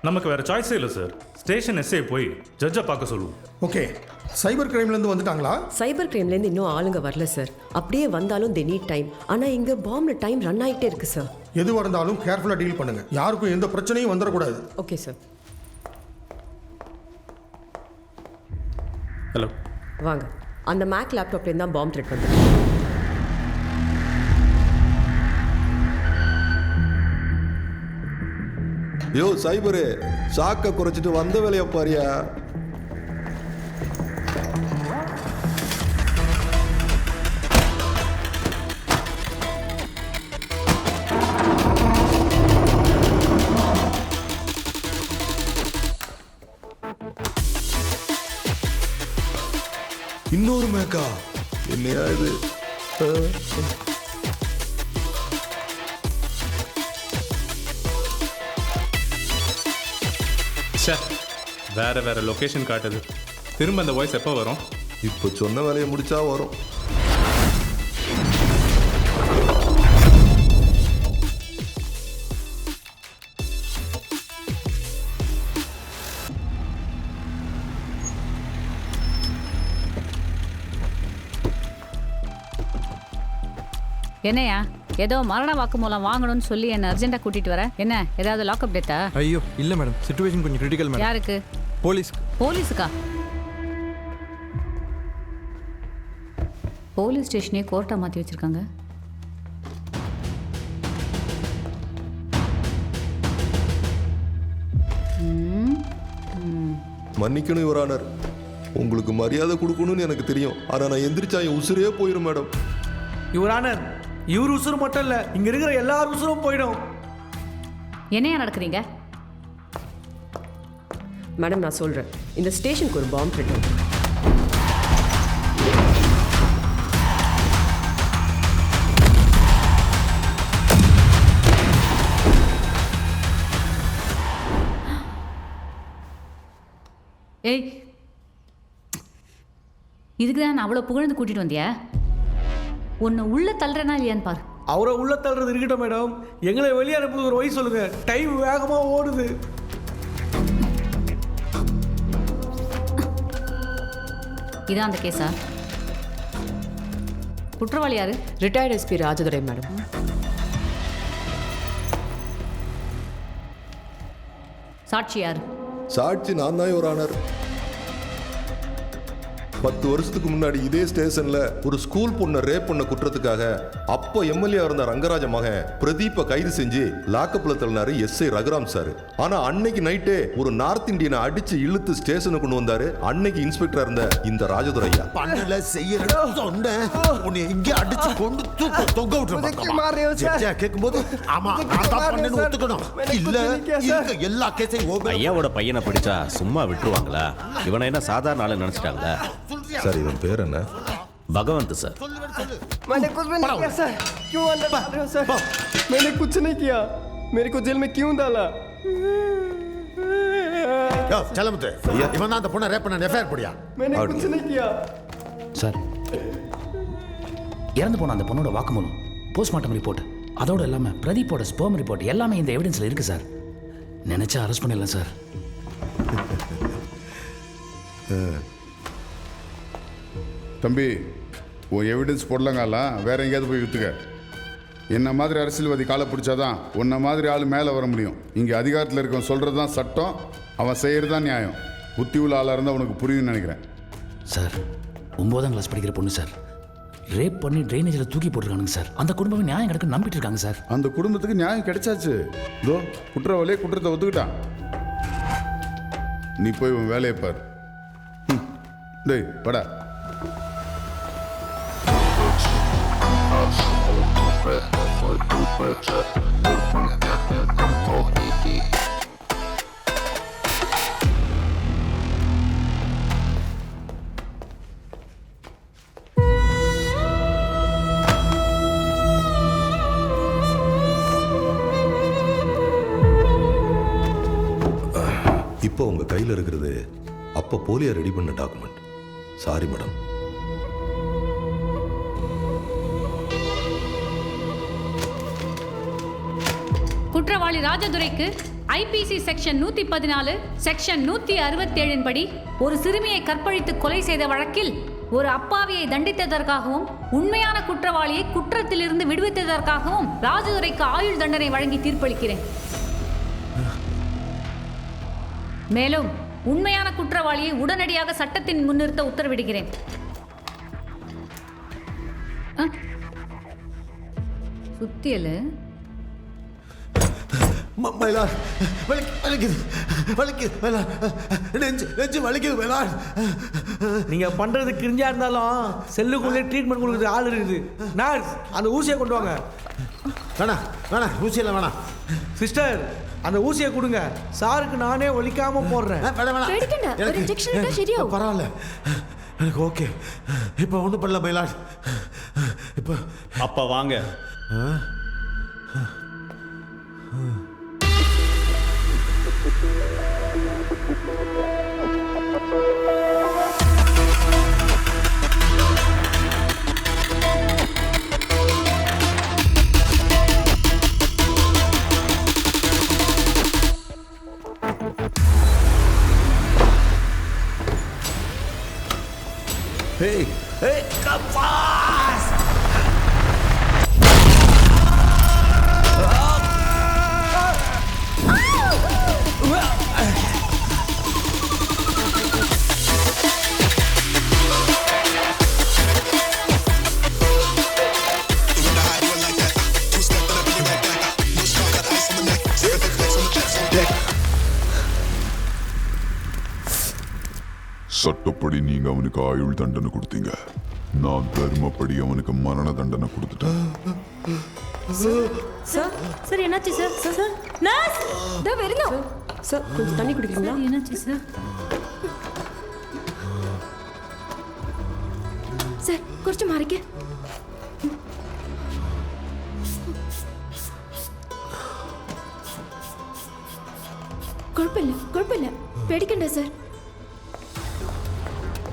நமக்கு வேற சாய்ஸே இல்லை சார். ஸ்டேஷன் எஸ்ஐ போய் ஜட்ஜை பார்க்க சொல்லுவோம். ஓகே. சைபர் கிரைம்லேருந்து வந்துட்டாங்களா? சைபர் கிரைம்லேருந்து இன்னும் ஆளுங்க வரல சார். அப்படியே வந்தாலும் தே நீட் டைம். ஆனால் இங்கே பாம்பில் டைம் ரன் ஆகிட்டே இருக்கு சார். எதுவாக இருந்தாலும் கேர்ஃபுல்லாக டீல் பண்ணுங்க. யாருக்கும் எந்த பிரச்சனையும் வந்துடக்கூடாது. Okay sir. ஹலோ, வாங்க. அந்த மேக் லேப்டாப்லேருந்து தான் பாம்பு த்ரெட் வந்து. யோ சைபரு, சாக்க குறைச்சிட்டு வந்த வேலையை பாரியா. இன்னொரு மேக்கா? என்னையா இது? வேற வேற லொகேஷன் காட்டுது. திரும்ப அந்த வாய்ஸ் எப்போ வரும்? இப்போ சொன்ன வேலையை முடிச்சா வரும். என்னையா ஏதோ மரண வாக்குமூலம் வாங்கணும்னு சொல்லி என்ன அர்ஜென்ட்டா கூட்டிட்டு வர? என்ன ஏதாவது லாக்அப் டேட்டா? ஐயோ இல்ல மேடம், சிச்சுவேஷன் கொஞ்சம் கிரிட்டிக்கல் மேடம். யாருக்கு? போலீஸ்க்கா? போலீஸ் ஸ்டேஷனே கோர்ட்டா மாத்தி வச்சிருக்காங்க. மன்னிக்கணும் யுவர் ஆனர், உங்களுக்கு மரியாதை கொடுக்கணும்னு எனக்கு தெரியும். ஆனா நான் எந்திரிச்சா என் உசுரே போயிடும் மேடம். யுவர் ஆனர், இவர் உசுறு மட்டும் இல்ல, இங்க இருக்கிற எல்லார் உசுரும் போயிடும். என்னையா நடக்குறீங்க? மேடம் நான் சொல்றேன், இந்த ஸ்டேஷனுக்கு ஒரு பாம்பு த்ரெட். ஏய், இதுக்கு தான் நான் அவ்வளோ புகழ்ந்து கூட்டிட்டு வந்தியா? உன்னை உள்ள தள்ளுறேனா இல்லையான்னு பாரு. அவரை உள்ள தள்ளுறது இருக்கட்டும் மேடம், எங்களை வெளியே அனுப்புறது ஒரு வழி சொல்லுங்க. டைம் வேகமா ஓடுது. இதான் அந்த கேஸா? குற்றவாளி யாரு? Retired SP Rajadurai madam. சாட்சி யாரு? சாட்சி நான் தான் யுவர் ஆனர். 10 வருஷத்துக்கு முன்னாடி இதே ஸ்டேஷன்ல ஒரு ஸ்கூல் பொண்ணை ரேப் பண்ண குற்றத்துக்காக அப்போ எம்எல்ஏ இருந்த ரங்கராஜ மகன் பிரதீப்பை கைது செஞ்சு லாக்கப்ல தள்ளினாரு எஸ்ஐ ரகுராம் சார். ஆனா அன்னைக்கு நைட்டே ஒரு நார்த் இந்தியனை அடிச்சு இழுத்து ஸ்டேஷனுக்கு கொண்டு வந்தாரு அன்னைக்கு இன்ஸ்பெக்டர் இருந்த இந்த ராஜதுரை ஐயா. பண்ணல செய்யற சொன்ன உன்னை இங்க அடிச்சு கொண்டு தூக்கு தொங்க விட்டுறேன். கேக்கும்போது ஆமா நான் தான் பண்ணேன்னு ஒத்துக்கணும். இல்ல இருக்க எல்லா கேஸையும் ஐயாவோட பையனை படிச்சா சும்மா விட்டுருவாங்களா? இவனை என்ன சாதாரண ஆளு நினைச்சிட்டாங்களா? சார் இவன் பேர் என்ன? भगवंत सर। मैंने कुछ भी नहीं किया सर। क्यों अंदर डाल रहे हो सर? मैंने कुछ नहीं किया। मेरे को जेल में क्यों डाला? चल मुझे इवन ना तो पुनः रैप ना एफआईआर पड़िया। मैंने कुछ नहीं किया। சார், இறந்து போன அந்த பொண்ணோட வாக்குமூலம், போஸ்ட்மார்ட்டம் ரிப்போர்ட், அதோட இல்லாமல் பிரதீப்போட ஸ்பெர்ம் ரிப்போர்ட் எல்லாமே இந்த எவிடன்ஸில் இருக்குது சார். நினச்சா அரெஸ்ட் பண்ணிடலாம் சார். தம்பி, உன் எவிடன்ஸ் போடலங்காலாம் வேற எங்கேயாவது போய் விற்றுக்க. என்ன மாதிரி அரசியல்வாதி காலை பிடிச்சாதான் உன்ன மாதிரி ஆள் மேலே வர முடியும். இங்கே அதிகாரத்தில் இருக்கவன் சொல்கிறது தான் சட்டம், அவன் செய்கிறது தான் நியாயம். புத்தி உள்ள ஆளாக இருந்தால் உனக்கு புரியுதுன்னு நினைக்கிறேன். சார், 9ஆம் கிளாஸ் படிக்கிற பொண்ணு சார், ரேப் பண்ணி ட்ரைனேஜில் தூக்கி போட்டுருக்கானுங்க சார். அந்த குடும்பமே நியாயம் கிடைக்கும் நம்பிட்டு இருக்காங்க சார். அந்த குடும்பத்துக்கு நியாயம் கிடைச்சாச்சு. இதோ குற்றவாளியே குற்றத்தை ஒத்துக்கிட்டான். நீ போய் உன் வேலையை பார். டேய் படா. இப்போ உங்க கையில் இருக்கிறது அப்போ போலியா ரெடி பண்ண டாக்குமெண்ட். Sorry madam. குற்றவாளி ராஜதுரைக்கு ஐபிசி செக்ஷன் 114 செக்ஷன் 167 படி ஒரு சிறுமியை கற்பழித்து கொலை செய்த வழக்கில் ஒரு அப்பாவியை தண்டித்ததற்காகவும் உண்மையான குற்றவாளியை குற்றத்திலிருந்து விடுவித்ததற்காகவும் ராஜதுரைக்கு ஆயுள் தண்டனை வழங்கி தீர்ப்பளிக்கிறேன். மேலும் உண்மையான குற்றவாளியை உடனடியாக சட்டத்தின் முன்னிறுத்த உத்தரவிடுகிறேன். சுத்தியலு நீங்க பண்றது கிரிஞ்சா இருந்தாலும் செல்லுக்குள்ளே ட்ரீட்மெண்ட் கொடுக்குறது ஆள் இருக்குது. நர்ஸ், அந்த ஊசியை கொண்டு வாங்க. வேணாம் ஊசியெல்லாம் வேணாம். சிஸ்டர், அந்த ஊசியை கொடுங்க. சாருக்கு நானே ஒலிக்காம போடுறேன். பரவாயில்ல, எனக்கு ஓகே. இப்போ ஒன்றும் பண்ணல மயிலாட். இப்போ அப்பா வாங்க. Hey, come fast! சட்டப்படி நீங்க அவனுக்கு ஆயுள் தண்டனை கொடுத்தீங்க. நான் தர்மப்படி அவனுக்கு மரண தண்டனை கொடுத்துட்டேன். சார் சார் என்னாச்சு சார்? சார் சார் நர்ஸ் இதோ வருங்க. சார் கொஞ்சம் தண்ணி குடிக்கிறீங்களா? என்னாச்சு சார்? സാർ കുറച്ച് മാറിക്ക്. കുഴപ്പമില്ല പേടിക്കണ്ട സാർ.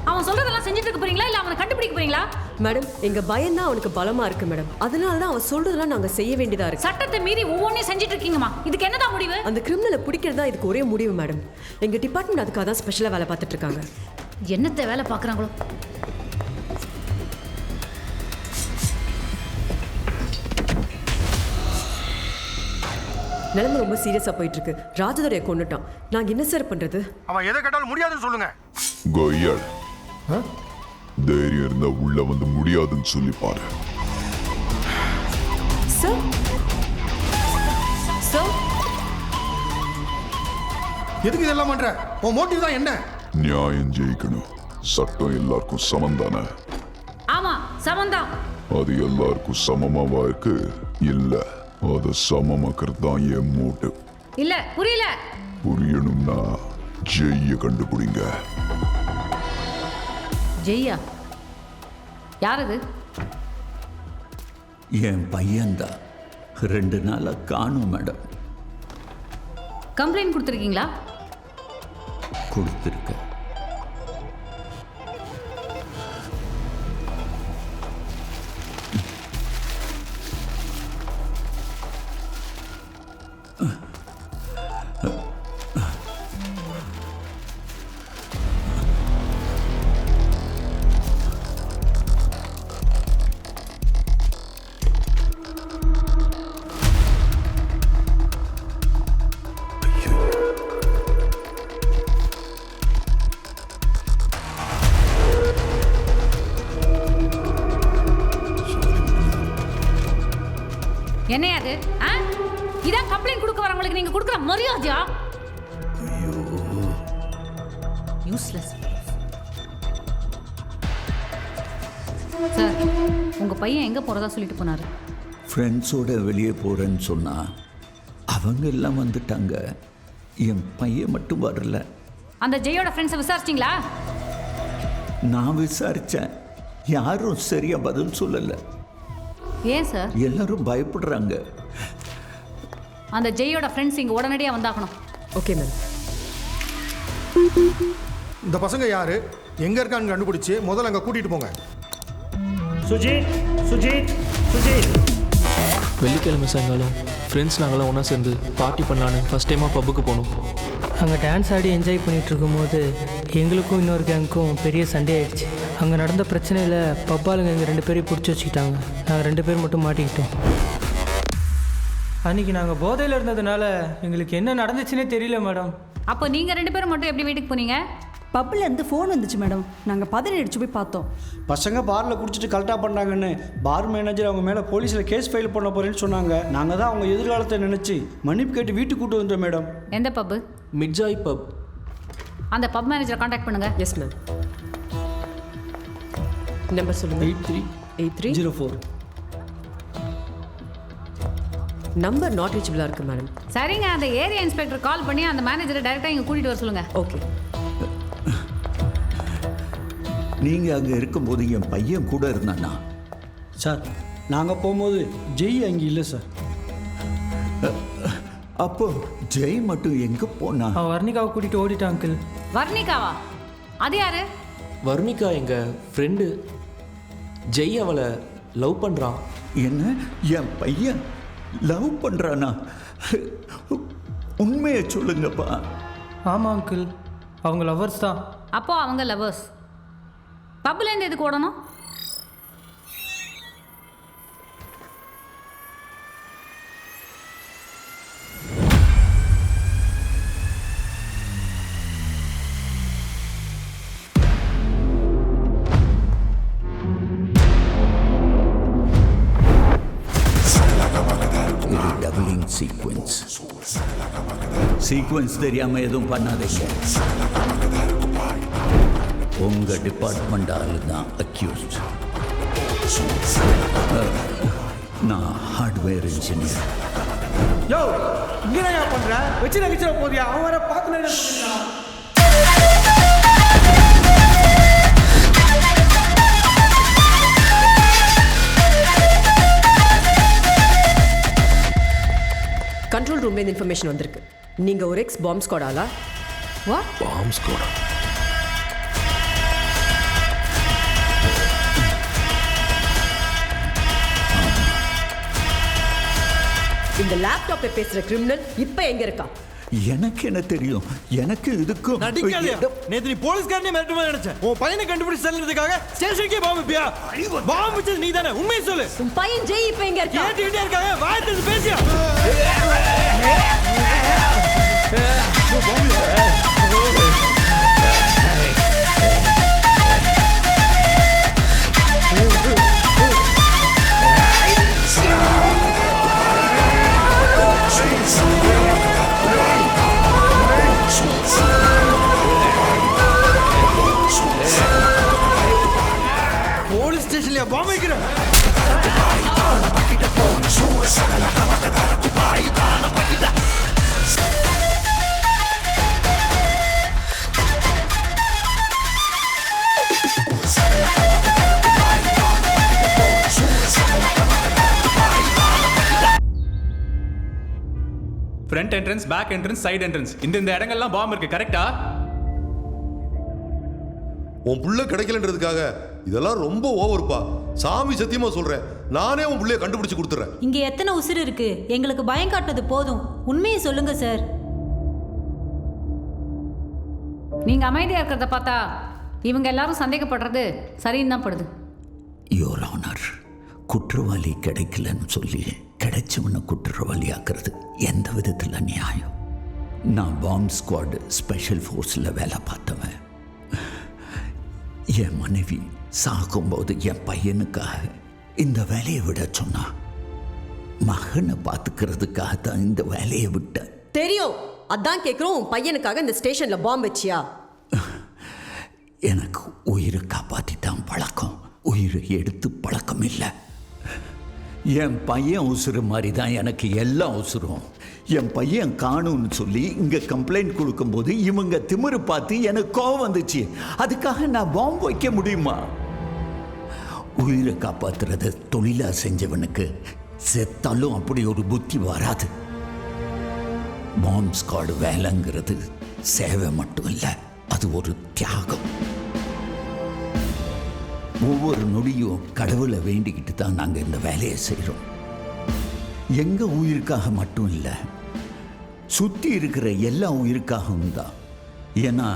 அவன் சொல்றதெல்லாம் செஞ்சுட்டு இருக்க போறீங்களா இல்ல அவனை கண்டுபிடிக்க போறீங்களா? மேடம் எங்க பயம் தான் அவனுக்கு பலமா இருக்கு மேடம். அதனால தான் அவன் சொல்றதெல்லாம் நாங்க செய்ய வேண்டியதா இருக்கு. சட்டத்தை மீறி ஒவ்வொன்றையும் செஞ்சுட்டு இருக்கீங்கம்மா. இதுக்கு என்னதான் முடிவு? அந்த கிரிமினலை பிடிக்கிறதா இதுக்கு ஒரே முடிவு மேடம். எங்க டிபார்ட்மெண்ட் அதுக்காக தான் ஸ்பெஷலா வேலை பார்த்துட்டு இருக்காங்க. என்னத்தை வேலை பார்க்குறாங்களோ? நிலைமை ரொம்ப சீரியஸா போயிட்டு இருக்கு. ராஜதுரையை கொண்டுட்டான். நாங்க என்ன சார் பண்றது? அவன் எதை கேட்டாலும் முடியாதுன்னு சொல்லுங்க. கொய்யாள், தைரியம் இருந்தா உள்ள வந்து முடியாதுன்னு சொல்லி பாரு. சார் சார் எதுக்கு இதெல்லாம் பண்ற? உன் மோட்டிவ் தான் என்ன? நியாயம் ஜெயிக்கணும். சட்டம் எல்லாருக்கும் சமம் தானே? ஆமா சமந்தான். அது எல்லாருக்கும் சமமாவா இருக்கு? இல்ல, அதை சமமாக்குறது தான் என் மோட்டிவ். இல்ல புரியல. புரியணும்னா ஜெய்ய கண்டுபிடிங்க. ஜெய்யா? யார் அது? என் பையன்தான். 2 நாளா காணும் மேடம். கம்ப்ளைண்ட் கொடுத்துருக்கீங்களா? கொடுத்துருக்கேன். என்னையா அது? இதான் கம்ப்ளைண்ட் கொடுக்க வரவங்களுக்கு நீங்க கொடுக்குற மரியாதையா? யூஸ்லெஸ். சார் உங்க பையன் எங்க போறதா சொல்லிட்டு போனாரு? ஃப்ரெண்ட்ஸோட வெளியே போகிறேன்னு சொன்னா அவங்க எல்லாம் வந்துட்டாங்க. என் பையன் மட்டும் வரல. அந்த ஜெயோட ஃப்ரெண்ட்ஸை விசாரிச்சிங்களா? நான் விசாரித்தேன். யாரும் சரியா பதில் சொல்லலை. ஏன் சார்? எல்லாரும் பயப்படுறாங்க. அந்த ஜெயோட ஃப்ரெண்ட்ஸ் இங்கே உடனடியாக வந்தாகணும். Okay ma'am. இந்த பசங்க யாரு, எங்க இருக்கான்னு கண்டுபிடிச்சு முதல்ல அங்கே கூட்டிட்டு போங்க. சுஜித் சுஜித் சுஜித். வெள்ளிக்கிழமை சாயங்காலம் ஃப்ரெண்ட்ஸ் நாங்களாம் ஒன்றா சேர்ந்து பார்ட்டி பண்ணலான்னு ஃபஸ்ட் டைமாக பப்புக்கு போனோம். அங்கே டான்ஸ் ஆடி என்ஜாய் பண்ணிகிட்டு இருக்கும்போது எங்களுக்கும் இன்னொரு கேங்க்கும் பெரிய சண்டே ஆயிடுச்சு. அங்கே நடந்த பிரச்சனையில் பப்பாளுங்க எங்கள் 2 பேரையும் பிடிச்சி வச்சுக்கிட்டாங்க. நாங்கள் 2 பேர் மட்டும் மாட்டிக்கிட்டோம். அன்றைக்கி நாங்கள் போதையில் இருந்ததுனால எங்களுக்கு என்ன நடந்துச்சுன்னே தெரியல மேடம். அப்போ நீங்கள் 2 பேரும் மட்டும் எப்படி வீட்டுக்கு போனீங்க? பப்பில் இருந்து ஃபோன் வந்துச்சு மேடம். நாங்கள் பதறி அடிச்சு போய் பார்த்தோம். பசங்க பாரில் குடிச்சிட்டு கரெக்டாக பண்ணாங்கன்னு பார் மேனேஜர் அவங்க மேலே போலீஸில் கேஸ் ஃபைல் பண்ண போகிறேன்னு சொன்னாங்க. நாங்கள் தான் அவங்க எதிர்காலத்தை நினச்சி மன்னிப்பு கேட்டு வீட்டுக்கு கூட்டு வந்தோம் மேடம். எந்த பப்பு? மிட்ஜாய் பப். அந்த பப் மேனேஜரை காண்டாக்ட் பண்ணுங்க. Yes ma'am. நம்பர் சொல்லுங்க. 838304. நம்பர் நாட் ரீச்சபிளாக இருக்குது மேடம். சரிங்க, அந்த ஏரியா இன்ஸ்பெக்டர் கால் பண்ணி அந்த மேனேஜரை டைரெக்டாக இங்கே கூட்டிகிட்டு வர சொல்லுங்கள். ஓகே. நீங்கள் அங்கே இருக்கும்போது என் பையன் கூட இருந்தானா? சார் நாங்கள் போகும்போது ஜெய் அங்கே இல்லை சார். அப்போ ஜெய் மட்டும் எங்கே போனா? வர்ணிகாவை கூட்டிகிட்டு ஓடிட்டான் அங்கிள். வர்ணிகாவா? அது யாரு? வர்ணிகா எங்கள் ஃப்ரெண்டு. ஜெய் அவளை லவ் பண்ணுறான். என்ன, என் பையன் லவ் பண்ணுறானா? உண்மையை சொல்லுங்கப்பா. ஆமாம் அங்கிள், அவங்க லவர்ஸ் தான். அப்போ அவங்க லவர்ஸ். பப்புலேருந்து எதுக்கு ஓடணும்? டபுளிங் சீக்வன்ஸ் தெரியாமல் எதுவும் பண்ணாதீங்க. உங்கள் டிபார்ட்மெண்ட் ஆளு தான் அக்யூஸ்ட். நான் ஹார்ட்வேர் இன்ஜினியர். யோ இங்கே ஏன் பண்ணுற? வச்சு போதியா அவன் வர பார்த்து. கண்ட்ரோல் ரூம்ல இன்ஃபர்மேஷன் வந்திருக்கு. நீங்க ஒரு எக்ஸ் பாம்ப் ஸ்குவாட் ஆளா? வாட்? Bomb squad? இந்த லேப்டாப்ல பேசுற கிரிமினல் இப்ப எங்க இருக்கா? எனக்கு என்ன தெரியும்? எனக்கு இதுக்கும் நேத்து நீ போலீஸ்காரனே மிரட்டுமா நினைச்சேன். உன் பையனை கண்டுபிடிச்சு செல்றதுக்காக ஸ்டேஷனுக்கே பாம்பு பியா. பாம்பு வச்சது நீ தானே? உண்மையை சொல்லு. உன் பையன் ஜெய் இப்ப எங்க இருக்கா? கேட்டுக்கிட்டே இருக்காங்க. வாயத்து பேசியா? போலீஸ் ஸ்டேஷன்ல பாம்பு வைக்கிறேன். Front entrance, back entrance, side entrance, இந்த இடங்கள்லாம் பாம்பு இருக்கு. கரெக்டா? உன் புள்ள கிடைக்கலன்றதுக்காக இதெல்லாம் ரொம்ப ஓவர்ப்பா. சாமி சத்தியமா சொல்றேன், நானே உன் புள்ளைய கண்டுபிடிச்சு கொடுத்துறேன். இங்க எத்தனை உசுறு இருக்கு? எங்களுக்கு பயம் காட்டுறது போதும். உண்மையை சொல்லுங்க சார். நீங்க அமைதியா இருக்கிறத பார்த்தா இவங்க எல்லாரும் சந்தேகப்படுறது சரின்னு தான் படுது. யுவர் ஆனர், குற்றவாளி கிடைக்கலன்னு சொல்லி கிடைச்சவனை குற்றவாளி ஆக்குறது எந்த விதத்தில் நியாயம்? நான் பாம்ப் ஸ்குவாட் ஸ்பெஷல் ஃபோர்ஸில் வேலை பார்த்தவன். என் மனைவி சாகும்போது என் பையனுக்காக இந்த வேலையை விட சொன்னா. மகனை பார்த்துக்கிறதுக்காக தான் இந்த வேலையை விட்ட. தெரியும், அதான் கேட்குறோம். உன் பையனுக்காக இந்த ஸ்டேஷன்ல பாம்பு வச்சியா? எனக்கு உயிரை காப்பாற்றி தான் பழக்கம், உயிரை எடுத்து பழக்கம் இல்லை. என் பையன் உசுறு மாதிரி தான் எனக்கு எல்லா உசுரும். என் பையன் காணும்னு சொல்லி இங்கே கம்ப்ளைண்ட் கொடுக்கும்போது இவங்க திமிரு பார்த்து எனக்கு கோவம் வந்துச்சு. அதுக்காக நான் பாம்பு வைக்க முடியுமா? உயிரை காப்பாற்றுறது தொழிலாக செஞ்சவனுக்கு செத்தாலும் அப்படி ஒரு புத்தி வராது. பாம்ப் ஸ்குவாட் வேலைங்கிறது சேவை மட்டும் இல்லை, அது ஒரு தியாகம். ஒவ்வொரு நொடியும் கடவுளை வேண்டிக்கிட்டு தான் நாங்கள் இந்த வேலையை செய்கிறோம். எங்கள் உயிருக்காக மட்டும் இல்லை, சுற்றி இருக்கிற எல்லா உயிருக்காகவும் தான். ஏன்னா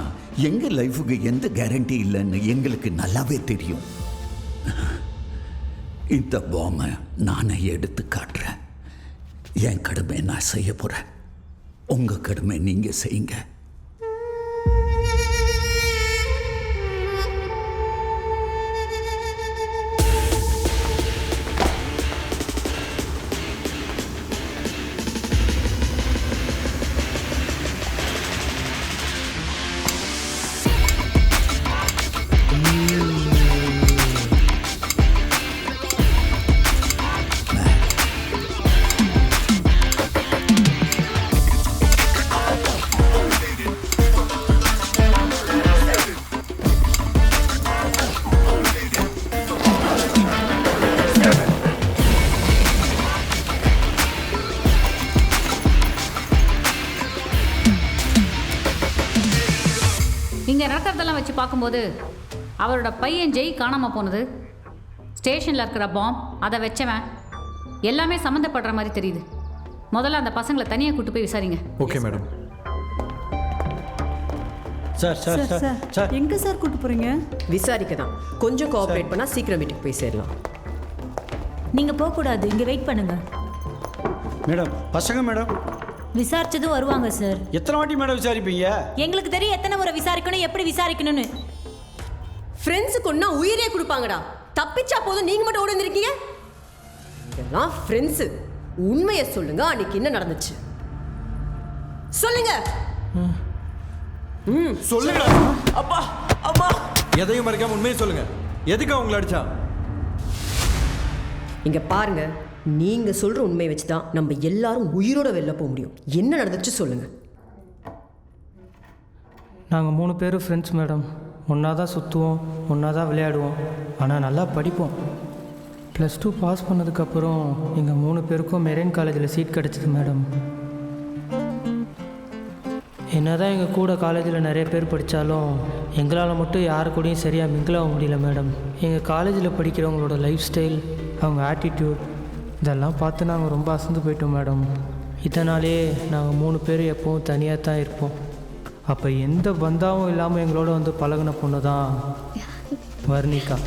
எங்கள் லைஃபுக்கு எந்த கேரண்டி இல்லைன்னு எங்களுக்கு நல்லாவே தெரியும். இந்த பாம்பை நானே எடுத்து காட்டுறேன். என் கடமை நான் செய்ய போகிறேன், உங்கள் கடமை நீங்கள் செய்யுங்க. இங்கே நடக்கிறதெல்லாம் வச்சு பார்க்கும்போது அவரோட பையன் ஜெய் காணாமல் போனது, ஸ்டேஷனில் இருக்கிற பாம், அதை வச்சவன் எல்லாமே சம்மந்தப்படுற மாதிரி தெரியுது. முதல்ல அந்த பசங்களை தனியாக கூட்டு போய் விசாரிங்க. Okay madam. Sir sir sir sir எங்கே சார் கூட்டு போகிறீங்க? விசாரிக்க தான். கொஞ்சம் கோஆப்ரேட் பண்ணால் சீக்கிரம் வீட்டுக்கு போய் சேரலாம். நீங்கள் போகக்கூடாது, இங்கே வெயிட் பண்ணுங்க. மேடம் பசங்க மேடம் விசாரிச்சதும் வருவாங்க சார். எத்தனை வாட்டி மேடம் விசாரிப்பீங்க? எங்களுக்கு தெரியும் எத்தனை முறை விசாரிக்கணும், எப்படி விசாரிக்கணும்னு. ஃப்ரெண்ட்ஸுக்கு ஒன்றா உயிரே கொடுப்பாங்கடா. தப்பிச்சா போதும், நீங்கள் மட்டும் ஓடி வந்திருக்கீங்க. இதெல்லாம் ஃப்ரெண்ட்ஸு. உண்மையை சொல்லுங்க, அன்னைக்கு என்ன நடந்துச்சு சொல்லுங்க. சொல்லுங்க. அப்பா அப்பா எதையும் மறைக்காம உண்மையை சொல்லுங்க. எதுக்கு அவங்கள அடிச்சா? இங்க பாருங்க, நீங்க சொல்ற உண்மையை வச்சு தான் நம்ம எல்லாரும் உயிரோட வெளில போக முடியும். என்ன நடந்துச்சு சொல்லுங்க. நாங்கள் 3 பேரும் ஃப்ரெண்ட்ஸ் மேடம். ஒன்றா தான் சுற்றுவோம், ஒன்றா தான் விளையாடுவோம். ஆனால் நல்லா படிப்போம். +2 பாஸ் பண்ணதுக்கப்புறம் எங்கள் 3 பேருக்கும் மெரைன் காலேஜில் சீட் கிடச்சிது மேடம். என்ன தான் எங்கள் கூட காலேஜில் நிறைய பேர் படித்தாலும் எங்களால் மட்டும் யாரு கூடயும் சரியாக மிங்கிளாக முடியல மேடம். எங்கள் காலேஜில் படிக்கிறவங்களோட லைஃப் ஸ்டைல், அவங்க ஆட்டிடியூட் இதெல்லாம் பார்த்து நாங்கள் ரொம்ப அசந்து போயிட்டோம் மேடம். இதனாலே நாங்கள் 3 பேர் எப்போவும் தனியாக தான் இருப்போம். அப்போ எந்த பந்தாவும் இல்லாமல் எங்களோட வந்து பழகின பொண்ணு தான் Varnika.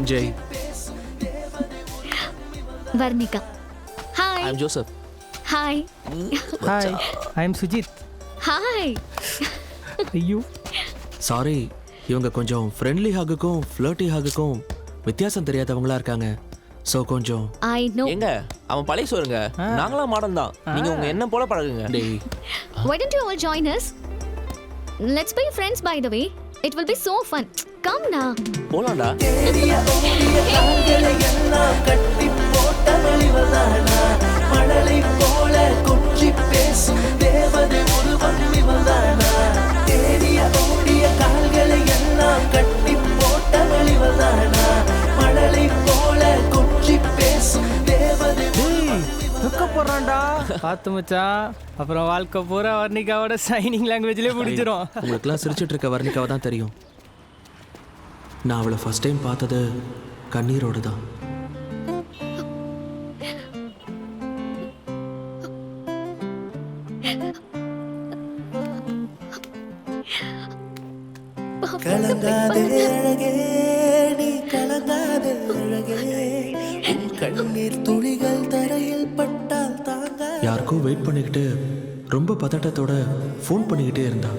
Jay. Varnika. Hi. I'm Joseph. Hi. Hi. I'm Sujit. Hi. ஐயோ சாரி, இவங்க கொஞ்சம் ஃப்ரெண்ட்லி ஹாகுக்கும் ஃப்ளர்ட்டி ஹாகுக்கும் வித்தியாசம் தெரியாதவங்களா இருக்காங்க. ஸோ கொஞ்சம் I know. எங்க அவன் பழைய சோறுங்க, நாங்களாம் மாடர்ன் தான். நீங்க உங்க என்ன போல பழகுங்க. டேய், Why don't you all join us? Let's be friends by the way. It will be so fun. Come now. போலாம்டா. போடுறான்டா பார்த்து மச்சான். அப்புறம் வாழ்க்கை பூரா வர்ணிகாவோட சைனிங் லாங்குவேஜ்லேயே முடிச்சிடும். உங்களுக்குலாம் சிரிச்சிட்டு இருக்க வர்ணிகாவை தான் தெரியும். நான் அவளை ஃபர்ஸ்ட் டைம் பார்த்தது கண்ணீரோடு தான். கலங்காதே அழகே, நீ கலங்காதே அழகே, உன் கண்ணீர் துளிகள் தரையில் பட்டால் தாங்க. யாருக்கோ வெயிட் பண்ணிக்கிட்டு ரொம்ப பதட்டத்தோட ஃபோன் பண்ணிக்கிட்டே இருந்தா.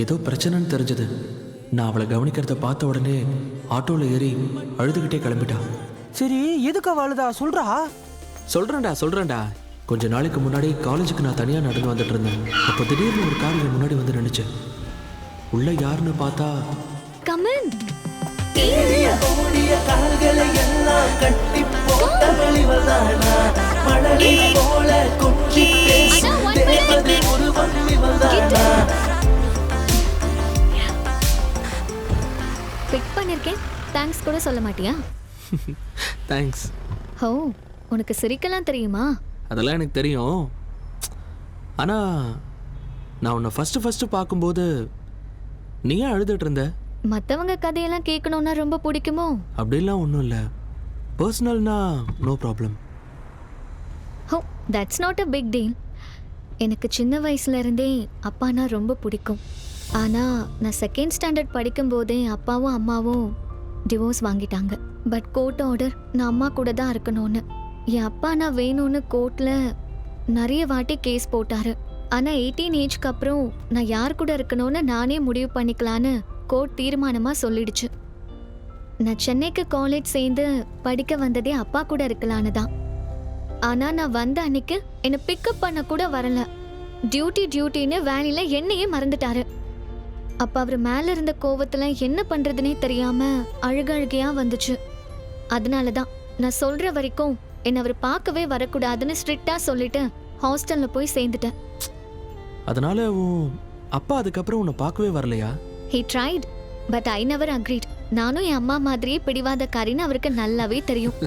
ஏதோ பிரச்சனைன்னு தெரிஞ்சது. நான் அவளை கவனிக்கிறத பார்த்த உடனே ஆட்டோவில் ஏறி அழுதுகிட்டே கிளம்பிட்டா. சரி, எதுக்கு அழுதா சொல்றா? சொல்றேன்டா. கொஞ்ச நாளைக்கு முன்னாடி காலேஜுக்கு நான் தனியாக நடந்து வந்துட்டு இருந்தேன். அப்போ திடீர்னு ஒரு கார் என் முன்னாடி வந்து நினைச்சேன். உள்ள யாருன்னு பார்த்தா Come in. கால்களை எல்லாம் கட்டி போட்ட வழிவதானா, மணலை போல கொச்சி பேசும் தேவதை உருவம் இவள்தானா. பிக் பண்ணிருக்கேன், தேங்க்ஸ் கூட சொல்ல மாட்டியா? தேங்க்ஸ். ஓ, உனக்கு சிரிக்கலாம் தெரியுமா? அதெல்லாம் எனக்கு தெரியும். ஆனால் நான் உன்னை ஃபஸ்ட்டு பார்க்கும்போது நீ ஏன் அழுதுட்டு இருந்த? மற்றவங்க கதையெல்லாம் கேட்கணும்னா ரொம்ப பிடிக்குமோ? அப்படிலாம் ஒன்றும் இல்லை. பர்சனல்னா நோ ப்ராப்ளம். ஓ, that's not a big deal. எனக்கு சின்ன வயசுலேருந்தே அப்பானா ரொம்ப பிடிக்கும். ஆனால் நான் 2nd ஸ்டாண்டர்ட் படிக்கும்போதே அப்பாவும் அம்மாவும் டிவோர்ஸ் வாங்கிட்டாங்க. பட் கோர்ட் ஆர்டர் நான் அம்மா கூட தான் இருக்கணும்னு. என் அப்பா நான் வேணும்னு கோர்ட்டில் நிறைய வாட்டி கேஸ் போட்டார். ஆனால் 18 ஏஜ்க்கு அப்புறம் நான் யார் கூட இருக்கணும்னு நானே முடிவு பண்ணிக்கலான்னு கோர்ட் தீர்மானமாக சொல்லிடுச்சு. நான் சென்னைக்கு காலேஜ் சேர்ந்து படிக்க வந்ததே அப்பா கூட இருக்கலான்னு தான். ஆனால் நான் வந்த அன்னைக்கு என்னை பிக்கப் பண்ண கூட வரல. டியூட்டின்னு வேலையில் என்னையே மறந்துட்டாரு. அப்போ அவர் மேலே இருந்த கோவத்தில் என்ன பண்ணுறதுனே தெரியாமல் அழுகையாக வந்துச்சு. அதனால தான் நான் சொல்கிற வரைக்கும் என்னை அவர் பார்க்கவே வரக்கூடாதுன்னு ஸ்ட்ரிக்டாக சொல்லிட்டு ஹாஸ்டலில் போய் சேர்ந்துட்டேன். அதனால உன் அப்பா அதுக்கப்புறம் உன்னை பார்க்கவே வரலையா? He tried, but I never agreed. நானும் என் அம்மா மாதிரியே பிடிவாதக்காரின்னு அவருக்கு நல்லாவே தெரியும்.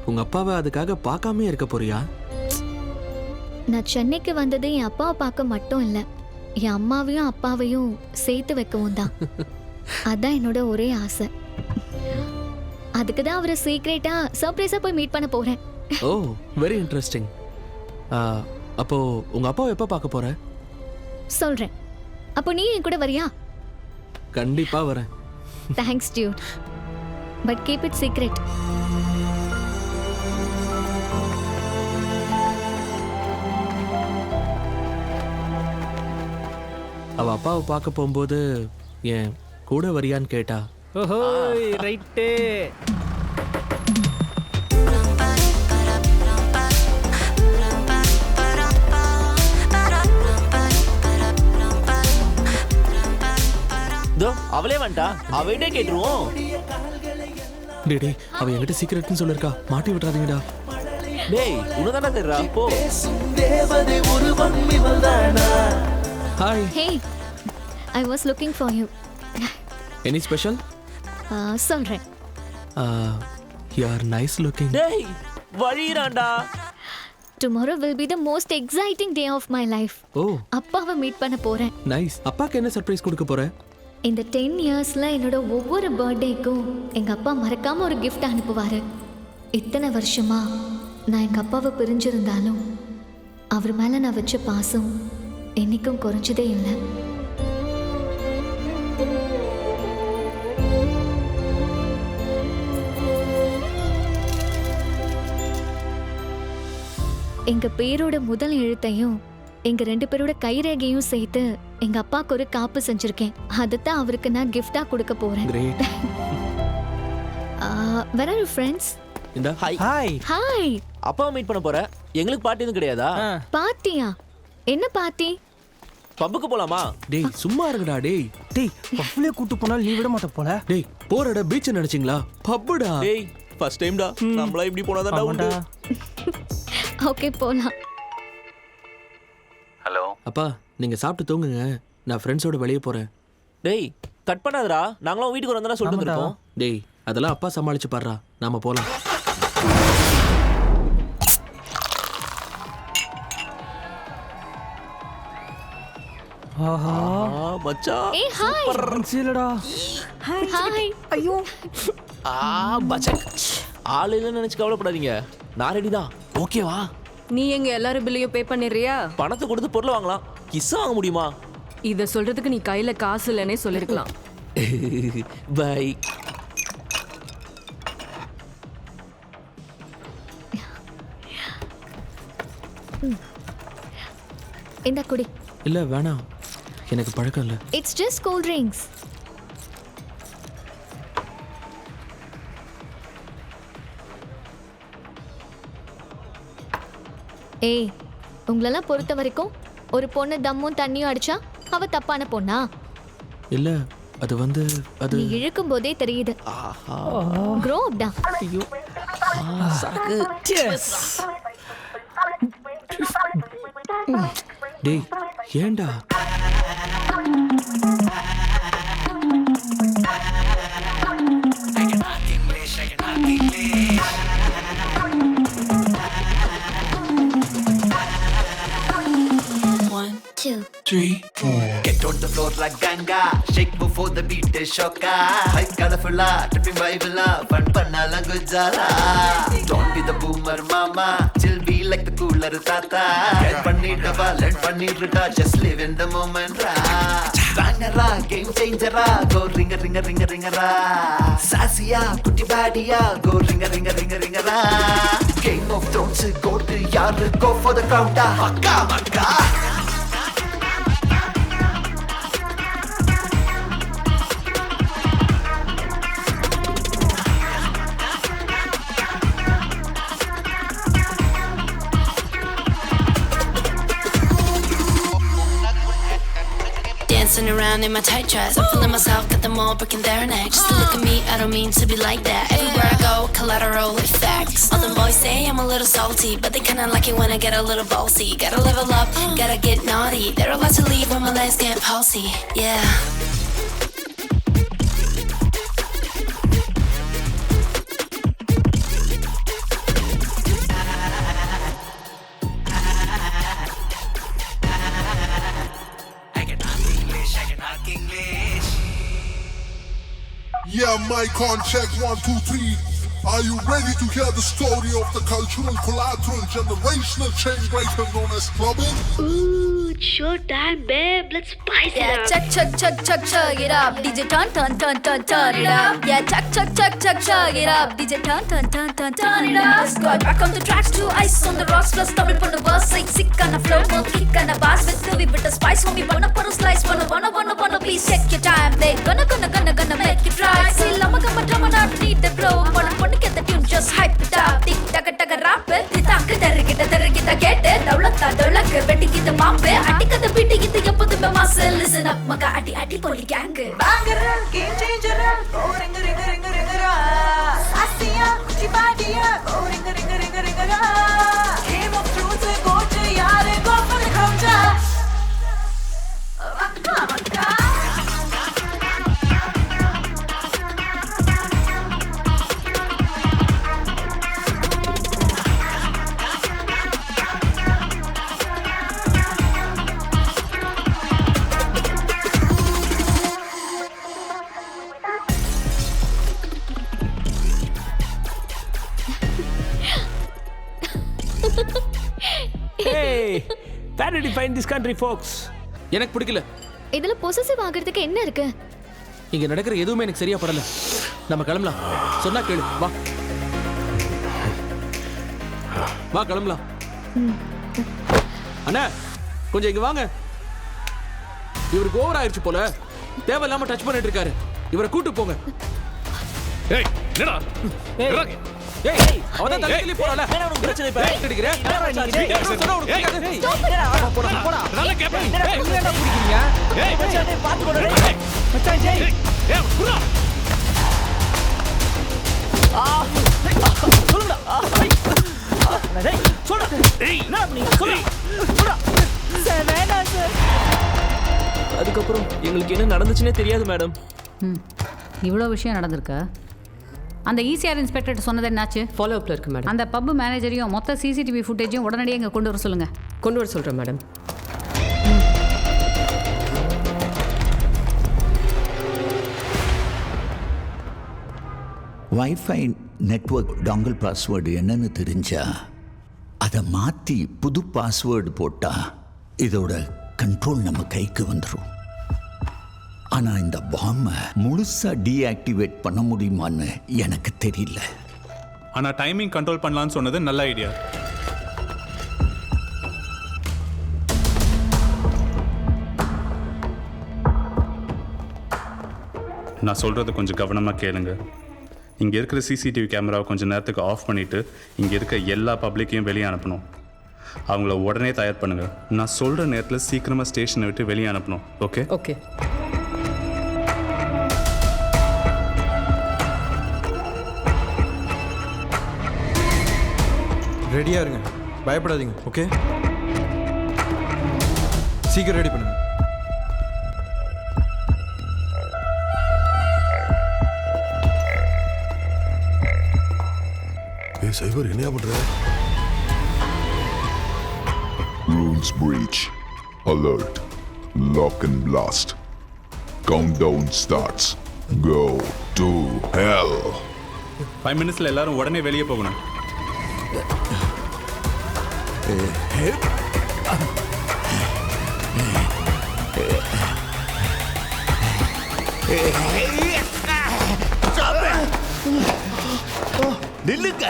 உங்க அப்பாவை அதுக்காக பார்க்காமே இருக்க போறியா? நான் சென்னைக்கு வந்தது என் அப்பாவை பார்க்க மட்டும் இல்லை, என் அம்மாவையும் அப்பாவையும் சேர்த்து வைக்கவும் தான். அதான் என்னோட ஒரே ஆசை. அதுக்கு தான் அவரை சீக்ரெட்டா சர்ப்ரைஸா போய் மீட் பண்ண போறேன். ஓ வெரி இன்ட்ரெஸ்டிங். அப்போ உங்க அப்பாவை எப்போ பார்க்க போற? சொல்றேன். அப்போ நீ என் கூட வரியா? கண்டிப்பா வரேன். Thanks Dude. But keep it secret. அவ அப்பாவை பார்க்க போகும்போது என் கூட வரியான்னு கேட்டா. ஓஹோ ரைட்டு. அவளே வந்துட்டா, அவகிட்டே கேட்டுருவோம். டேய் அவ என்கிட்ட சீக்கிரட்னு சொல்லிருக்கா, மாட்டி விட்டுறாதீங்கடா. டேய் உனதானே தெரியறா, போ. தேவதை உருவம் இவள்தானா? Hi. Hey, I was looking for you. Any special? சொல்றேன். You are nice looking. டேய் வழியறான்டா. Tomorrow will be the most exciting day of my life. ஓ அப்பாவை மீட் பண்ண போறேன். நைஸ். அப்பாக்கு என்ன சர்ப்ரைஸ் கொடுக்க போற? இந்த 10 இயர்ஸ்ல என்னோட ஒவ்வொரு பர்த்டேக்கும் எங்க அப்பா மறக்காம ஒரு gift அனுப்புவாரு. இத்தனை வருஷமா நான் எங்க அப்பாவை பிரிஞ்சிருந்தாலும் அவர் மேல நான் வச்ச பாசம் என்னைக்கும் குறைஞ்சதே இல்லை. எங்க பேரோட முதல் எழுத்தையும் எங்க 2 பேரோட கைரேகையும் சேர்த்து எங்க அப்பாவுக்கு ஒரு காப்பு செஞ்சிருக்கேன். அதைத்தான் அவருக்கு நான் கிஃப்டா கொடுக்க போறேன். Great. Where are your friends? இந்த ஹாய். ஹாய். அப்பாவை மீட் பண்ண போற? எங்களுக்கு பார்ட்டி எதுவும் கிடையாதா? பார்ட்டியா? என்ன பார்ட்டி? பப்புக்கு போலாமா? டேய் சும்மா இருங்கடா டேய். டேய் பப்ளே கூட்டி போனால் நீ விட மாட்ட போல. டேய் போறடா பீச் நினைச்சீங்களா? பப்புடா. டேய் ஃபர்ஸ்ட் டைம்டா. நம்மளா இப்படி போனாதான்டா உண்டு. ஓகே போலாம். ஹலோ அப்பா நீங்க சாப்பிட்டு தூங்குங்க, நான் ஃப்ரெண்ட்ஸோட வெளியே போறேன். டேய் கட் பண்ணாதடா, நாங்களும் வீட்டுக்கு வந்தா சொல்லிட்டு வந்திருக்கோம். டேய் அதெல்லாம் அப்பா சமாளிச்சு பாடுறா, நாம போலாம். ஆஹா மச்சான். ஏய் ஹாய். சீலடா. ஹாய். ஐயோ பச்சக். ஆள் இல்லைன்னு நினைச்சு கவலைப்படாதீங்க, நான் ரெடி தான். ஓகேவா? நீ எங்க எல்லாரும் பில்லையும் பே பண்ணிடுறியா? பணத்தை கொடுத்து பொருள் வாங்கலாம், கிஸ் வாங்க முடியுமா? இத சொல்றதுக்கு நீ கையில காசு இல்லைன்னே சொல்லிருக்கலாம். பை. இந்த குடி. இல்ல வேணாம், எனக்கு பழக்கம் இல்ல. It's just cool drinks. ஏய் உங்களெல்லாம் பொறுத்த வரைக்கும் ஒரு பொண்ணு தம்மும் தண்ணியும் அடிச்சா அவ தப்பான பொண்ணா? இல்ல அது வந்து அது நீ இழுக்கும் போதே தெரியுது. Grow up டா. ஐயோ சரக்கு. எஸ். டேய் ஏண்டா? Get on the floor like Ganga, shake before the beat is shocka. Hype colorful, tripping vibe la, fun panala gujala. Don't be the boomer mama, chill be like the cooler tata. Get pannidava, learn pannidruda, just live in the moment ra. Bangera, game changer ra, go ringa ringa ringa ringa ra. Sassiya, putty baddiya, go ringa ringa ringa ringa ra. Game of Thrones, go to yaar, go for the crown da, makka makka. Dancing around in my tight dress, I'm feeling myself, got them all breaking their necks. Just to look at me, I don't mean to be like that. Everywhere I go, collateral effects. All the boys say I'm a little salty, but they kinda like it when I get a little bossy. Gotta level up, gotta get naughty. There are lots to leave when my legs get palsy. Yeah. Yeah, mic on check 1, 2, 3. Are you ready to hear the story of the cultural collateral generational change writer known as clubbing? Ooh, it's showtime, babe. Let's spice it up. Chug, chug, chug, chug, chug it up. DJ turn, turn, turn, turn, turn it up. Yeah, chug, chug, chug, chug, chug it up. DJ turn, turn, turn, turn, turn it up. Scott, back on the tracks to ice on the rocks. Plus double on the verse, like sick on a flow, more kick on a bass with the bit of spice. Homie, wanna put a slice, wanna, please check your time. They gonna make it right. See, lama gama not need the flow. Wanna get the tune, just hype it up. Tick taka taka rap it. Titak terigita get it. Dawlak betting the mambe. Atika the beat it the yappu the muscle. Listen up, maka ati poli gang. Banger, game changer. Oh ring. Sassiya, chipadiya. Oh ring. Game of Thrones go to yaar go for the khamja. Hey, where did you find this country, folks? எனக்கு பிடிக்கல. இதுல possessive ஆகிறதுக்கு என்ன இருக்கு? இங்க நடக்கிற எதுவுமே எனக்கு சரியா படல. நம்ம கிளம்பலாம். சொன்னா கேளு. வா கிளம்பலாம். அண்ணா கொஞ்சம் இங்க வாங்க. இவருக்கு ஓவர் ஆயிடுச்சு போல. தேவையில்லாம டச் பண்ணிட்டு இருக்காரு. இவரை கூட்டு போங்க. ஏய் என்னடா? ஏய் அவதான் தள்ளில போறல. என்ன உனக்கு பிரச்சனை இப்ப? அடிக்குற? சொன்னா உனக்கு கேட்காது. போடா. நல்லா கேப்ப. என்னடா குடிக்கிறீங்க? ஏய் மச்சான் பாத்து போடா. மச்சான் ஜெய். ஏய் புரா. சொல்லுடா. டேய் சொல்லுடா. டேய் என்ன நீ சொல்லுடா. சார் வேணாம் சார். அதுக்கப்புறம் எங்களுக்கு என்ன நடந்துச்சுன்னே தெரியாது மேடம். இவ்வளோ விஷயம் நடந்திருக்கா? அந்த இசிஆர் இன்ஸ்பெக்டர் சொன்னது என்னாச்சு? ஃபாலோ அப்ல இருக்கு மேடம். அந்த பப் மேனேஜரையும் மொத்த சிசிடிவி ஃபுட்டேஜையும் உடனடியாக இங்கே கொண்டு வர சொல்லுங்க. கொண்டு வர சொல்கிறேன் madam. Wifi network dongle password என்னன்னு தெரிஞ்சா அதை மாற்றி புது பாஸ்வேர்டு போட்டால் இதோட கண்ட்ரோல் நம்ம கைக்கு வந்துடும். ஆனால் இந்த பாம்பை முழுசாக டீஆக்டிவேட் பண்ண முடியுமான்னு எனக்கு தெரியல. ஆனால் டைமிங் கண்ட்ரோல் பண்ணலான்னு சொன்னது நல்ல ஐடியா. நான் சொல்கிறத கொஞ்சம் கவனமாக கேளுங்க. இங்கே இருக்கிற சிசிடிவி கேமராவை கொஞ்சம் நேரத்துக்கு ஆஃப் பண்ணிவிட்டு இங்கே இருக்க எல்லா பப்ளிக்கையும் வெளியே அனுப்பணும். அவங்கள உடனே தயார் பண்ணுங்கள். நான் சொல்கிற நேரத்தில் சீக்கிரமாக ஸ்டேஷனை விட்டு வெளியே அனுப்பணும். ஓகே? ஓகே. ரெடியாக இருங்க, பயப்படாதீங்க. ஓகே, சீக்கிரம் ரெடி பண்ணுங்க. ஏய் சைபர் என்னையா பண்ற? Rules breach. Alert. Lock and blast. Countdown starts. Go to hell. 5 minutes எல்லாரும் உடனே வெளியே போகணும். நில்லுங்க.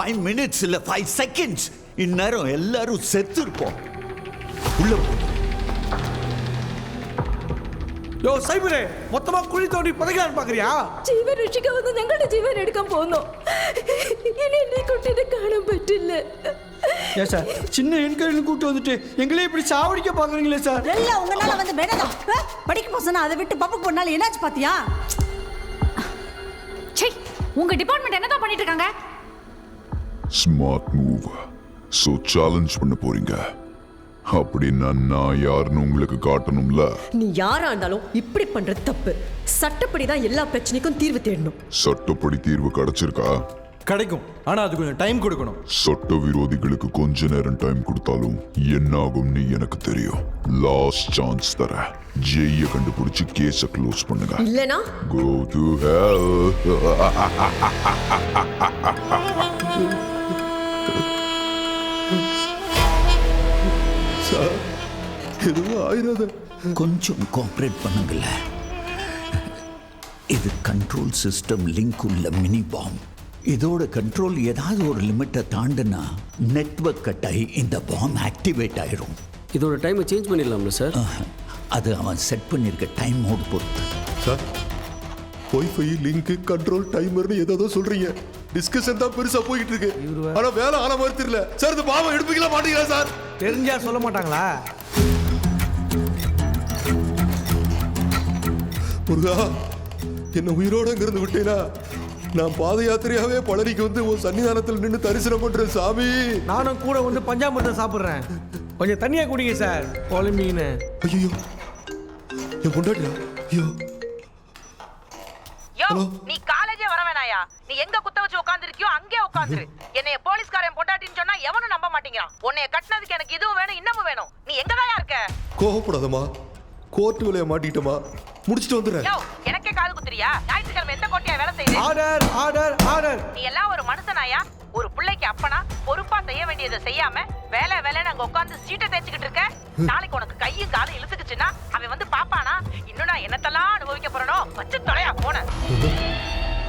5 minutes இல்ல 5 seconds. இந்நேரம் எல்லாரும் செத்து இருப்போம். உள்ள யோ சைபரே, மொத்தமா குழி தோண்டி புதைக்கலான்னு பாக்குறியா? ജീവൻ രക്ഷിക്കാൻ വന്ന് ഞങ്ങളുടെ ജീവൻ എടുക്കാൻ പോന്നു. ഇനി എന്നെ കുട്ടീനെ കാണാൻ പറ്റില്ല. ஏன் சார் சின்ன என்கொயரி கூட்டு வந்துட்டு எங்களே இப்படி சாவடிக்க பாக்குறீங்களே சார்? எல்லாம் உங்களால வந்து வேணாதா? படிக்க போசனா அதை விட்டு பப்புக்கு போனால என்னாச்சு பாத்தியா? சே, உங்க டிபார்ட்மெண்ட் என்னதான் பண்ணிட்டு இருக்காங்க? Smart move. So challenge பண்ண போறீங்க. அப்படின்னா நான் யாருன்னு உங்களுக்கு காட்டணும்ல. நீ யாரா இருந்தாலும் இப்படி பண்றது தப்பு. சட்டப்படி தான் எல்லா பிரச்சனைக்கும் தீர்வு தேடணும். சட்டப்படி தீர்வு கிடைச்சிருக்கா? கிடைக்கும் ஆனால் அது கொஞ்சம் டைம் கொடுக்கணும். சட்டவிரோதிகளுக்கு கொஞ்ச நேரம் டைம் கொடுத்தாலும் என்ன ஆகும் நீ எனக்கு தெரியும். லாஸ்ட் சான்ஸ் தர. ஜெய்ய கண்டுபிடிச்சு கேஸை க்ளோஸ் பண்ணுங்க. இல்லனா Go to hell. சார் எதுவும் ஆயிராத. கொஞ்சம் கோஆப்ரேட் பண்ணுங்கல்ல. இது கண்ட்ரோல் சிஸ்டம் லிங்க் உள்ள மினி பாம். இதோட கண்ட்ரோல் ஏதாவது ஒரு லிமிட்டை தாண்டுனா நெட்வொர்க் கட் ஆகி இந்த பாம் ஆக்டிவேட் ஆயிரும். இதோட டைமை சேஞ்ச் பண்ணிடலாம்ல சார்? அது அவன் செட் பண்ணியிருக்க டைம் மோட் பொறுத்து. சார் ஒய்ஃபை லிங்க் கண்ட்ரோல் டைமர்னு ஏதோ சொல்றீங்க. டிஸ்கஷன் தான் பெருசா போயிட்டு இருக்கு. ஆனா வேலை ஆன மாதிரி தெரியல சார். இந்த பாவம் எடுப்பீங்களா மாட்டீங்களா சார்? தெரிஞ்சா சொல்ல மாட்டாங்களா? முருகா என்ன உயிரோட இருந்து விட்டேனா? நான் பாத யாத்திரையாவே பழனிக்கு வந்து உன் சன்னிதானத்தில் நின்று தரிசனம் பண்றேன் சாமி. நானும் கூட வந்து பஞ்சாமிர்தம் சாப்பிட்றேன். கொஞ்சம் தண்ணியா குடிங்க சார். கோழி மீன். ஐயோ என் பொண்டாட்டியா? ஐயோ யோ நீ காலேஜே வர வேணாயா? நீ எங்க குத்த வச்சு உட்கார்ந்திருக்கியோ அங்கே உட்கார்ந்துரு. என்னைய போலீஸ்காரன் பொண்டாட்டின்னு சொன்னா எவனும் நம்ப மாட்டேங்கிறான். உன்னைய கட்டினதுக்கு எனக்கு இதுவும் வேணும் இன்னமும் வேணும். நீ எங்கதான் இருக்க? கோவப்படாதம்மா. கோர்ட் வேலையை மாட்டிட்டோமா? முடிச்சிட்டு வந்துடுறேன். யோ எனக்கே காது குத்துறியா? ஞாயிற்றுக்கிழமை எந்த கோட்டையா வேலை செய்யுது? Order order order. நீ எல்லாம் ஒரு மனுஷனாயா? ஒரு பிள்ளைக்கு அப்பனா பொறுப்பா செய்ய வேண்டியதை செய்யாம வேலை வேலைன்னு அங்க உட்கார்ந்து சீட்டை தேய்ச்சிக்கிட்டு இருக்க. நாளைக்கு உனக்கு கையும் காலும் இழுத்துக்குச்சுன்னா அவன் வந்து பாப்பானா? இன்னும் நான் என்னத்தெல்லாம் அனுபவிக்க போறனோ வச்சு தொலையா போன.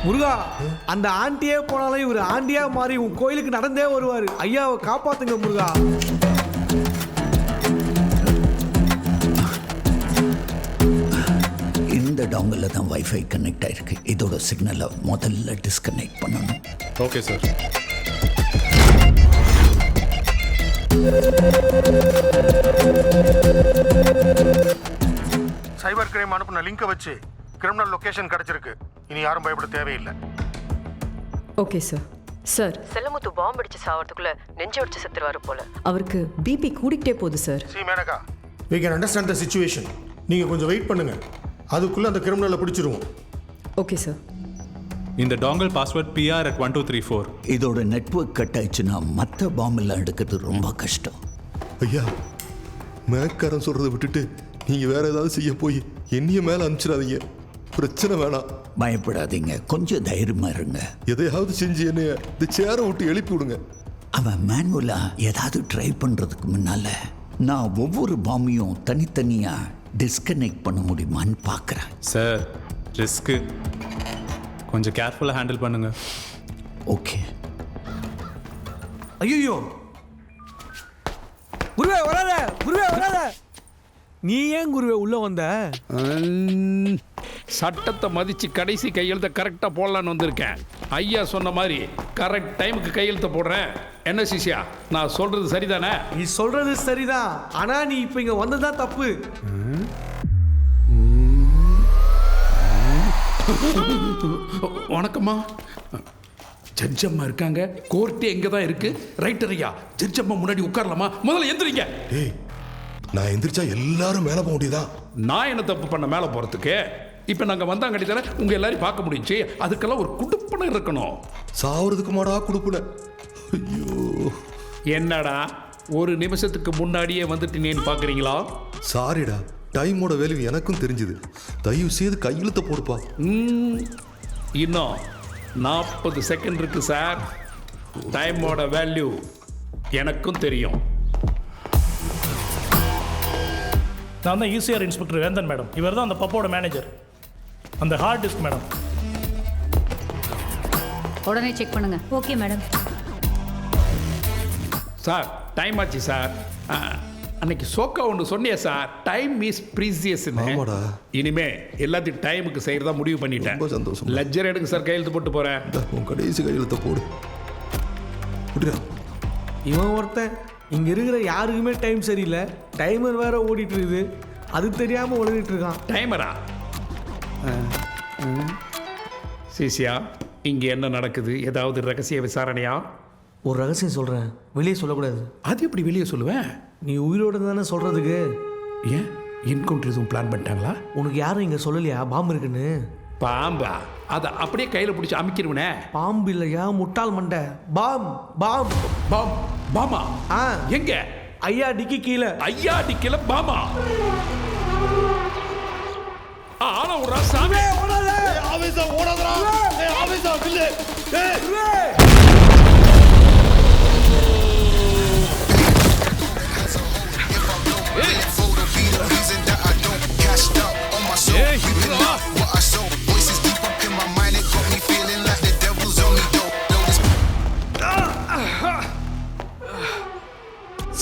முருகா அந்த ஆண்டியே போனாலும் இவர் ஆண்டியா மாறி உன் கோயிலுக்கு நடந்தே வருவாரு. ஐயாவை காப்பாத்துங்க முருகா. இந்த டாங்கில் தான் வைஃபை கனெக்ட் ஆயிருக்கு. இதோட சிக்னலை முதல்ல டிஸ்கனெக்ட் பண்ணணும். Okay sir. சைபர் கிரைம் அனுப்புன லிங்கை வச்சு கிரிமினல் லொகேஷன் கிடைச்சிருக்கு. இனி யாரும் பயப்பட தேவையில்லை. Okay sir. சார் செல்லமுத்து பாம்பு அடிச்சு சாவறதுக்குள்ள நெஞ்சு அடிச்சு செத்துருவாரு போல. அவருக்கு பிபி கூடிக்கிட்டே போகுது சார். See Menaka, we can understand the situation. நீங்க கொஞ்சம் வெயிட் பண்ணுங்க. அதுக்குள்ள அந்த கிரிமினலை பிடிச்சிருவோம். Okay sir. இந்த டாங்கல் பாஸ்வேர்ட் PR@1234. இதோட நெட்வொர்க் கட் ஆயிடுச்சுன்னா மற்ற பாம்பெல்லாம் எடுக்கிறது ரொம்ப கஷ்டம். ஐயா மேக்காரன் சொல்றதை விட்டுட்டு நீங்க வேற ஏதாவது செய்ய போய் என்னைய மேல அனுப்பிச்சிடாதீங்க. பிரச்சனை வேணாம். பயப்படாதீங்க, கொஞ்சம் தைரியமா இருங்க. எதையாவது செஞ்சு என்னைய இந்த சேரை விட்டு எழுப்பி விடுங்க. அவன் மேனுவலா ஏதாவது ட்ரை பண்றதுக்கு முன்னால நான் ஒவ்வொரு பாம்பையும் தனித்தனியா டிஸ்கனெக்ட் பண்ண முடியுமான்னு பார்க்குறேன். சார் ரிஸ்க்கு கொஞ்சம் கேர்ஃபுல்லாக ஹேண்டில் பண்ணுங்க. ஓகே. ஐயோ குருவே வராத, குருவே வராத. நீ ஏன் குருவே உள்ள வந்த? சட்டத்தை மதிச்சு கடைசி கையெழுத்த கரெக்டாக போடலான்னு வந்திருக்கேன். ஐயா சொன்ன மாதிரி கரெக்ட் டைமுக்கு கையெழுத்த போடுறேன். என்ன சிஷ்யா, நான் சொல்றது சரிதானே? நீ சொல்றது சரிதான். ஆனா நீ இப்ப இங்க வந்ததுதான் தப்பு. வணக்கம்மா. ஜட்ஜம்மா இருக்காங்க. கோர்ட்டே எங்க தான் இருக்கு. ரைட்டர் ஐயா, ஜட்ஜம்மா முன்னாடி உட்காரலாமா? முதல்ல எந்திரிங்க. நான் எந்திரிச்சா எல்லாரும் மேலே போக முடியுதா? நான் என்ன தப்பு பண்ண மேலே போறதுக்கு? இப்போ நாங்கள் வந்தாங்கடி தானே உங்க எல்லாரையும் பார்க்க முடிஞ்சு. அதுக்கெல்லாம் ஒரு குடுப்பனை இருக்கணும். சாவறதுக்கு மாடா குடுப்பனை. ஐயோ என்னடா ஒரு நிமிஷத்துக்கு முன்னாடியே வந்துட்டீங்கன்னு பார்க்குறீங்களா? சாரிடா, டைமோட வேல்யூ எனக்கும் தெரிஞ்சுது. தயவு செய்து கையெழுத்த போடுப்பா. இன்னும் 40 செகண்ட் இருக்கு சார். டைமோட வேல்யூ எனக்கும் தெரியும். நான் தான் ஈசிஆர் இன்ஸ்பெக்டர் வேந்தன் மேடம். இவர் தான் அந்த பப்போட மேனேஜர். அந்த ஹார்ட் டிஸ்க் மேடம். உடனே செக் பண்ணுங்க. Okay madam. சார் டைம் ஆச்சு சார். அன்னைக்கு சோக்கா ஒன்று சொன்னியே சார், டைம் இஸ் ப்ரீசியஸ். இனிமே எல்லாத்தையும் டைமுக்கு செய்யறதா முடிவு பண்ணிட்டேன். ரொம்ப சந்தோஷம். லெஜர் எடுங்க சார், கையெழுத்து போட்டு போறேன். உன் கடைசி கையெழுத்த போடு. இவன் ஒருத்தன் இங்க இருக்கிற யாருக்குமே டைம் சரியில்லை. டைமர் வேற ஓடிட்டு இருக்குது. அது தெரியாம ஓடிட்டு இருக்கான். டைமரா? சிசியா, இங்க என்ன நடக்குது? ஏதாவது ரகசிய விசாரணையா? ஒரு ரகசியம் சொல்றேன், வெளியே சொல்லக்கூடாது. அது எப்படி வெளியே சொல்லுவேன்? நீ உயிரோட தானே சொல்றதுக்கு. ஏன் என்கவுண்டர் எதுவும் பிளான் பண்ணிட்டாங்களா? உனக்கு யாரும் இங்க சொல்லலையா பாம்பு இருக்குன்னு? பாம்பா அதை அப்படியே கையில் பிடிச்சி அமுக்கிடுவனே. பாம்பு இல்லையா முட்டாள் மண்டை, பாம் பாம் பாம். பாமா? எங்க? ஐயா டிக்கி கீழே. ஐயா டிக்கில பாமா? ஆனா ஒரு சாமி ஆவேசா ஓடாதடா. ஆவேசா வில்லு.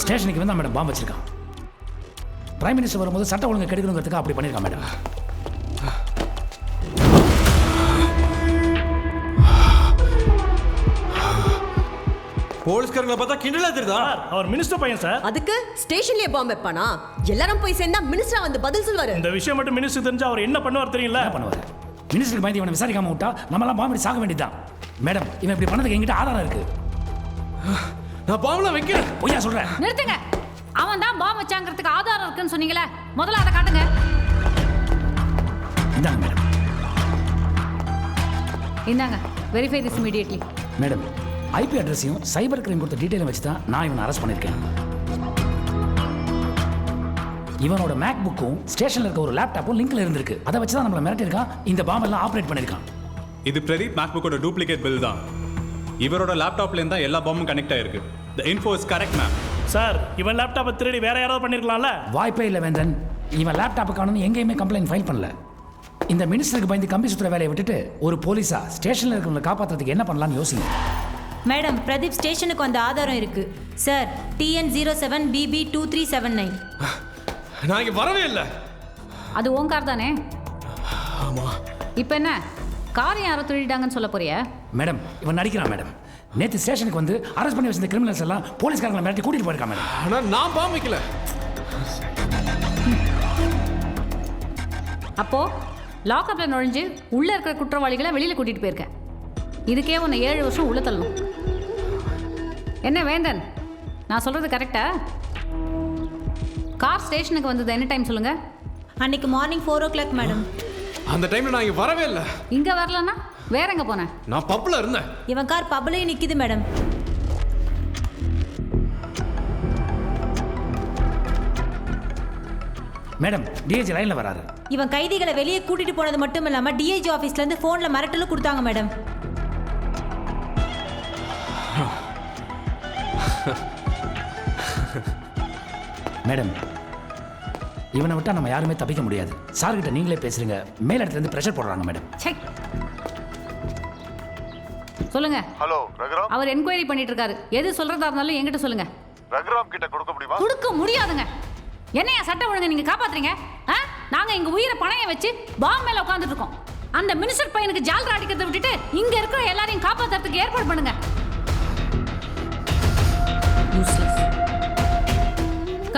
ஸ்டேஷனுக்கு வந்து மேடம் பாம்பு வச்சிருக்கான். பிரைம் மினிஸ்டர் வரும்போது சட்ட ஒழுங்கு கெடுக்கணுங்கிறதுக்கு அப்படி பண்ணியிருக்கான் மேடம். போலீஸ்காரங்களை பார்த்தா கிண்டலா தெரியுதா? அவர் மினிஸ்டர் பையன் சார். அதுக்கு ஸ்டேஷன்லயே பாம்பு வைப்பானா? எல்லாரும் போய் சேர்ந்தா மினிஸ்டர் வந்து பதில் சொல்வாரு. இந்த விஷயம் மட்டும் மினிஸ்டர் தெரிஞ்சா அவர் என்ன பண்ணுவார் தெரியல? என்ன பண்ணுவார்? மினிஸ்டருக்கு பயந்து இவனை விசாரிக்காம விட்டா நம்மளாம் பாம்பு சாக வேண்டியதுதான். மேடம் இவன் இப்படி பண்ணதுக்கு என்கிட்ட ஆதாரம் இருக்கு. நான் பாம்புல வைக்கிறேன். பொய்யா சொல்றேன்? நிறுத்துங்க. அவன் தான் பாம்பு வச்சாங்கிறதுக்கு ஆதாரம் இருக்குன்னு சொன்னீங்களே, முதல்ல அதை காட்டுங்க. இந்தாங்க மேடம். இந்தாங்க, verify this immediately. Madam IP அட்ரஸையும் சைபர் கிரைம் கொடுத்த டீட்டெயிலும் வச்சு தான் நான் இவனை அரெஸ்ட் பண்ணியிருக்கேன். இவனோட மேக் புக்கும் ஸ்டேஷன்ல இருக்க ஒரு லேப்டாப்பும் லிங்க்ல இருந்திருக்கு. அதை வச்சு தான் நம்மளை மிரட்டிருக்கான். இந்த பாம்பு எல்லாம் ஆப்ரேட் பண்ணியிருக்கான். இது பிரதீப் மேக்புக்கோட டூப்ளிகேட் பில் தான். இவரோட லேப்டாப்ல இருந்தா எல்லா பாம்பும் கனெக்ட் ஆயிருக்கு. The info is correct ma'am. Sir இவன் லேப்டாப்பை திருடி வேற யாராவது பண்ணிருக்கலாம்ல? வாய்ப்பே இல்லை வேந்தன். இவன் லேப்டாப்புக்கானு எங்கேயுமே கம்ப்ளைண்ட் ஃபைல் பண்ணல. இந்த மினிஸ்டருக்கு பயந்து கம்பி சுற்றுற வேலையை விட்டுட்டு ஒரு போலீஸா ஸ்டேஷன்ல இருக்கிறவங்களை காப்பாற்றுறதுக்கு என்ன பண்ணலாம்னு யோசிங்க. மேடம் பிரதீப் ஸ்டேஷனுக்கு வந்த ஆதாரம் இருக்கு சார். TN07BB2379. நான் இங்க வரவே இல்லை. அது உன் கார் தானே? ஆமா. இப்போ என்ன கார் யாரோ திருடிட்டாங்கன்னு சொல்ல போறியா? மேடம் இவன் நடிக்கிறான் மேடம். நேற்று ஸ்டேஷனுக்கு வந்து அரெஸ்ட் பண்ணி வச்சிருந்த கிரிமினல்ஸ் எல்லாம் போலீஸ்காரங்களை மிரட்டி கூட்டிட்டு போயிருக்கான் மேடம். ஆனால் நான் பாம்பு வைக்கல. அப்போ லாக்அப்ல நுழைஞ்சு உள்ள இருக்கிற குற்றவாளிகளை வெளியில கூட்டிட்டு போயிருக்கேன். இதுக்கே உன்னை 7 வருஷம் உள்ள தள்ளணும். என்ன வேந்தன், நான் சொல்றது கரெக்டா? கார் ஸ்டேஷனுக்கு வந்தது என்ன டைம் சொல்லுங்க? அன்னைக்கு மார்னிங் 4 o'clock மேடம். அந்த டைம்ல நான் இங்க வரவே இல்லை. இங்க வரலன்னா வேற எங்க போனேன்? நான் பப்ல இருந்தேன். இவன் கார் பப்லயே நிக்குது மேடம். மேடம் டிஐஜி லைன்ல வராரு. இவன் கைதிகளை வெளியே கூட்டிட்டு போனது மட்டும் இல்லாம டிஐஜி ஆபீஸ்ல இருந்து போன்ல மிரட்டலும் கொடுத்தாங்க மேடம். மேடம் இவனை விட்டா நம்ம யாருமே தப்பிக்க முடியாது. சார் கிட்ட நீங்களே பேசுறீங்க. மேல் இடத்துல இருந்து பிரஷர் போடுறாங்க மேடம். சொல்லுங்க. ஹலோ ரகுராம். அவர் என்கொயரி பண்ணிட்டு இருக்காரு. எது சொல்றதா இருந்தாலும் என்கிட்ட சொல்லுங்க. ரகுராம் கிட்ட கொடுக்க முடியுமா? கொடுக்க முடியாதுங்க. என்னையா சட்ட ஒழுங்கு நீங்க காப்பாத்துறீங்க? நாங்க இங்க உயிரை பணைய வச்சு பாம்பு மேல உட்கார்ந்துட்டு இருக்கோம். அந்த மினிஸ்டர் பையனுக்கு ஜால்ரா அடிக்கிறத விட்டுட்டு இங்க இருக்கிற எல்லாரையும் காப்பாத்துறதுக்கு ஏற்பாடு பண்ணுங்க.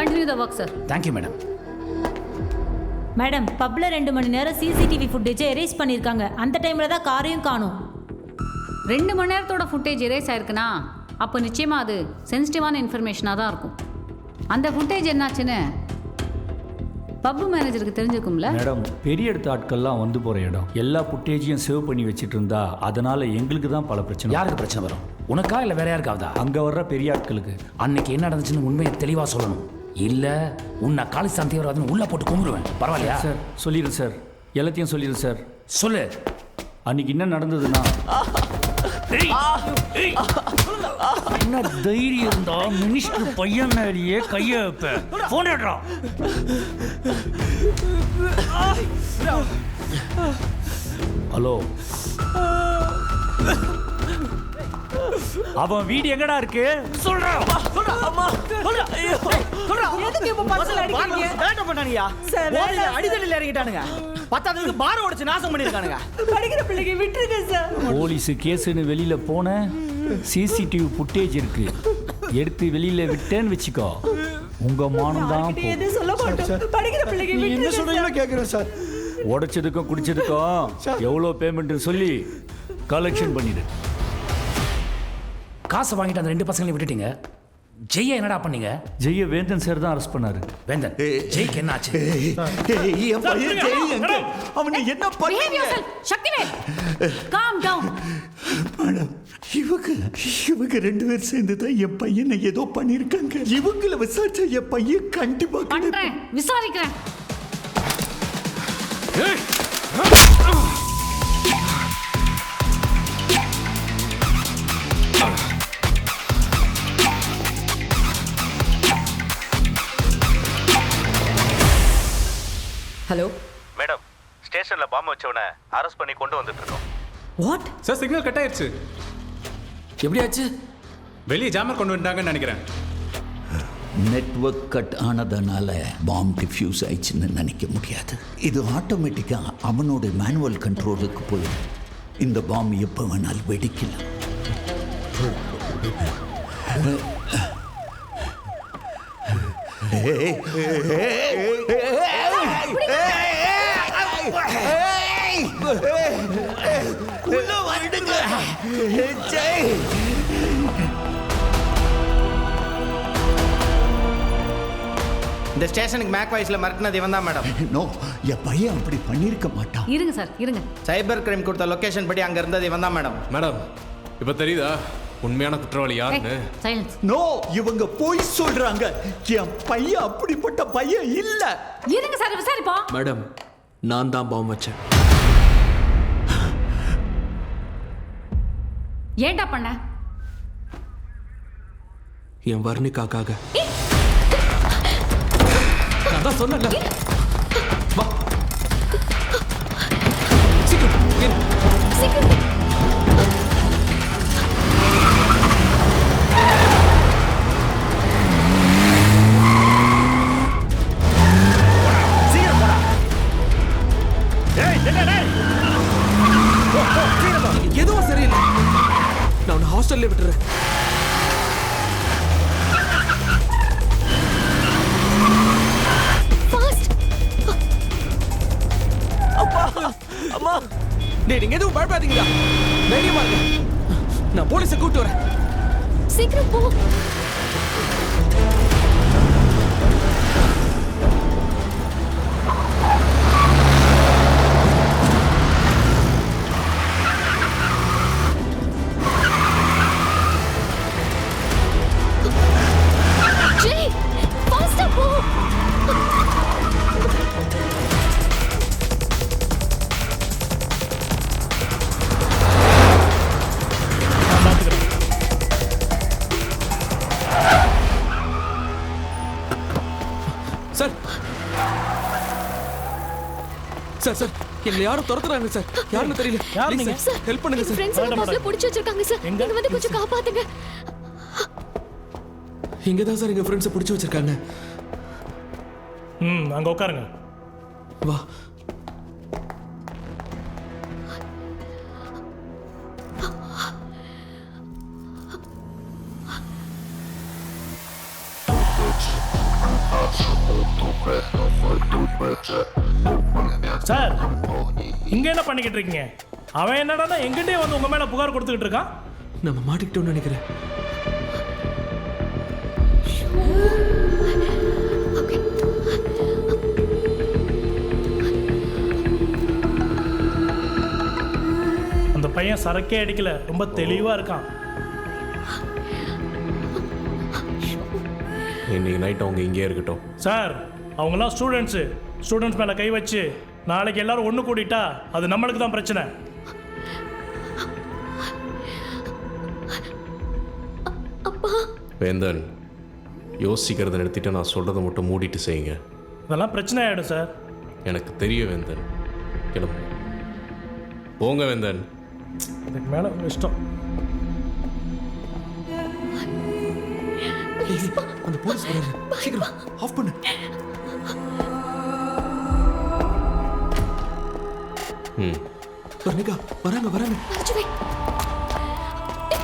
Continue the work sir. Thank you madam. Madam பப்ல 2 மணி நேரம் சிசிடிவி ஃபுட்டேஜை எரேஸ் பண்ணிருக்காங்க. அந்த டைம்ல தான் காரையும் காணோம். 2 மணி நேரத்தோட ஃபுட்டேஜ் எரேஸ் ஆயிருக்குன்னா அப்போ நிச்சயமா அது சென்சிட்டிவான இன்ஃபர்மேஷனாக தான் இருக்கும். அந்த ஃபுட்டேஜ் என்னாச்சுன்னு பப் மேனேஜருக்கு தெரிஞ்சுக்கும்ல? மேடம் பெரிய இடத்து ஆட்கள்லாம் வந்து போகிற இடம் எல்லா ஃபுட்டேஜையும் சேவ் பண்ணி வச்சுட்டு இருந்தா அதனால எங்களுக்கு தான் பல பிரச்சனை. யாருக்கு பிரச்சனை வரும்? உனக்கா இல்லை வேற யாருக்காவதா? அங்கே வர்ற பெரிய ஆட்களுக்கு. அன்னைக்கு என்ன நடந்துச்சுன்னு உண்மையை தெளிவாக சொல்லணும். இல்லை உன்னை காலிஸ்தான் தீவிரவாதம் உள்ள போட்டு கும்பிடுவேன். பரவாயில்லையா சார்? சொல்லிடுறேன் சார், எல்லாத்தையும் சொல்லிடுறேன் சார். சொல்லு. அன்னைக்கு என்ன நடந்ததுன்னா, என்ன தைரியம் இருந்தா மினிஸ்டர் பையன் மேலேயே கைய வைப்பேன். போன் எடுறா. ஹலோ, அவன் வீடு எங்கடா இருக்கு? சொல்றா. அம்மா சொல்றா. ஐயோ சொல்றா. எதுக்கு இப்ப பர்சல் அடிக்கிறீங்க? வேண்டாம் பண்ணாங்கயா. ஓடில அடிதடில இறங்கிட்டானுங்க. பத்தாததுக்கு பார உடைச்சு நாசம் பண்ணிருக்கானுங்க. படிக்கிற பிள்ளைக்கு விட்டுருங்க சார். போலீஸ் கேஸ்னு வெளியில போன சிசிடிவி ஃபுட்டேஜ் இருக்கு. எடுத்து வெளியில விட்டேன்னு வெச்சுக்கோ, உங்க மானம் தான் போ. எது சொல்ல மாட்டேன். படிக்கிற பிள்ளைக்கு விட்டுருங்க. என்ன சொல்றீங்களோ கேக்குறேன் சார். உடைச்சதுக்கும் குடிச்சதுக்கும் எவ்வளோ பேமெண்ட் சொல்லி கலெக்ஷன் பண்ணிடு. காசை வாங்கிட்டு அந்த 2 பசங்களையும் விட்டுட்டீங்க. ஜெய்யை என்னடா பண்ணீங்க? ஜெய்ய வேந்தன் சார் தான் அரெஸ்ட் பண்ணாரு. வேந்தன், ஜெய்க்கு என்ன ஆச்சு? என் பையன் ஜெய் எங்க? அவனை என்ன பண்ணீங்க? Sakthivel, calm down. மேடம், இவங்க 2 பேர் சேர்ந்து தான் என் பையனை ஏதோ பண்ணிருக்காங்க. இவங்கள விசாரிச்சா என் பையன் கண்டிப்பா பண்றேன், விசாரிக்கிறேன். ஹலோ மேடம், ஸ்டேஷன்ல பாம்பு வச்சவனை அரெஸ்ட் பண்ணி கொண்டு வந்துட்டு இருக்கோம். வாட்? சார் சிக்னல் கட் ஆயிருச்சு. எப்படியாச்சு? வெளியே ஜாமர் கொண்டு வந்துட்டாங்கன்னு நினைக்கிறேன். நெட்வொர்க் கட் ஆனதுனால பாம் டிஃப்யூஸ் ஆயிடுச்சுன்னு நினைக்க முடியாது. இது ஆட்டோமேட்டிக்காக அவனோட மேனுவல் கண்ட்ரோலுக்கு போயிடும். இந்த பாம் எப்போ வேணாலும் வெடிக்கலாம். இந்த ஸ்டேஷனுக்கு மேக் வாய்ஸ்ல மறக்கினது இவன் தான் மேடம். நோ, என் பையன் அப்படி பண்ணியிருக்க மாட்டான். இருங்க சார், இருங்க. சைபர் கிரைம் கொடுத்த லொகேஷன் படி அங்க இருந்தது இவன் தான் மேடம். மேடம், இப்போ தெரியுதா உண்மையான குற்றவாளி யாருன்னு? சைலன்ஸ். நோ, இவங்க போய் சொல்றாங்க. என் பையன் அப்படிப்பட்ட பையன் இல்ல. இருங்க சார், விசாரிப்போம். மேடம், நான் தான் பாம்பு வச்சேன். ஏன்டா பண்ண? என் வர்ணிக்காக. நான் தான் சொன்னேன்ல. வா சீக்கிரம். எதுவும் சரியில்லை. நான் உன்னை ஹாஸ்டல்ல விட்டுறேன். அம்மா, நீங்க எதுவும் பயப்படாதீங்களா? தைரியமா இருங்க. நான் போலீஸை கூப்பிட்டு வரேன். சீக்கிரம் போ. சார் சார், எங்களை யாரும் துரத்துறாங்க சார். யாருன்னு தெரியல. யார் நீங்க? ஹெல்ப் பண்ணுங்க சார். ஃப்ரெண்ட்ஸ் எல்லாம் பஸ்ல புடிச்சு வச்சிருக்காங்க சார். நீங்க வந்து கொஞ்சம் காப்பாத்துங்க. இங்க தான் சார் எங்க ஃப்ரெண்ட்ஸ் புடிச்சு வச்சிருக்காங்க. அங்க உட்காருங்க. வா. சார், இங்க என்ன பண்ணிக்கிட்டு இருக்கீங்க? அவன் என்னடா எங்கிட்டே வந்து உங்க மேல புகார் கொடுத்துக்கிட்டு இருக்கான். நம்ம மாட்டிக்கிட்டோம்னு நினைக்கிறேன். அந்த பையன் சரக்கே அடிக்கல, ரொம்ப தெளிவா இருக்கான். இன்னைக்கு நைட் அவங்க இங்கே இருக்கட்டும். சார், அவங்களாம் ஸ்டூடெண்ட்ஸ் மேல கை வச்சு நாளைக்கு எல்லாரும் ஒன்று கூடிட்டா அது நம்மளுக்கு தான் பிரச்சனை. வேந்தன், யோசிக்கிறத நிறுத்திட்டு நான் சொல்றதை மட்டும் மூடிட்டு செய்யுங்க. அதெல்லாம் பிரச்சனை ஆயிடும் சார். எனக்கு தெரியும் வேந்தன். கிளம்பு. போங்க வேந்தன். இதுக்கு மேல இஷ்டம். அந்த போலீஸ் வராங்க. சீக்கிரம் ஆஃப் பண்ணு. வர்ணிகா, வராங்க.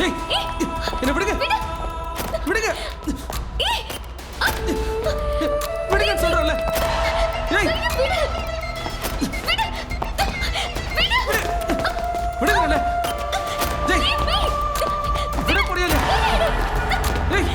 ஏய், என்ன விடுங்க. விடுங்க. விடுங்க சொல்றேன்ல. ஏய். விடுங்கல. ஜெய். விட முடியல. ஏய்.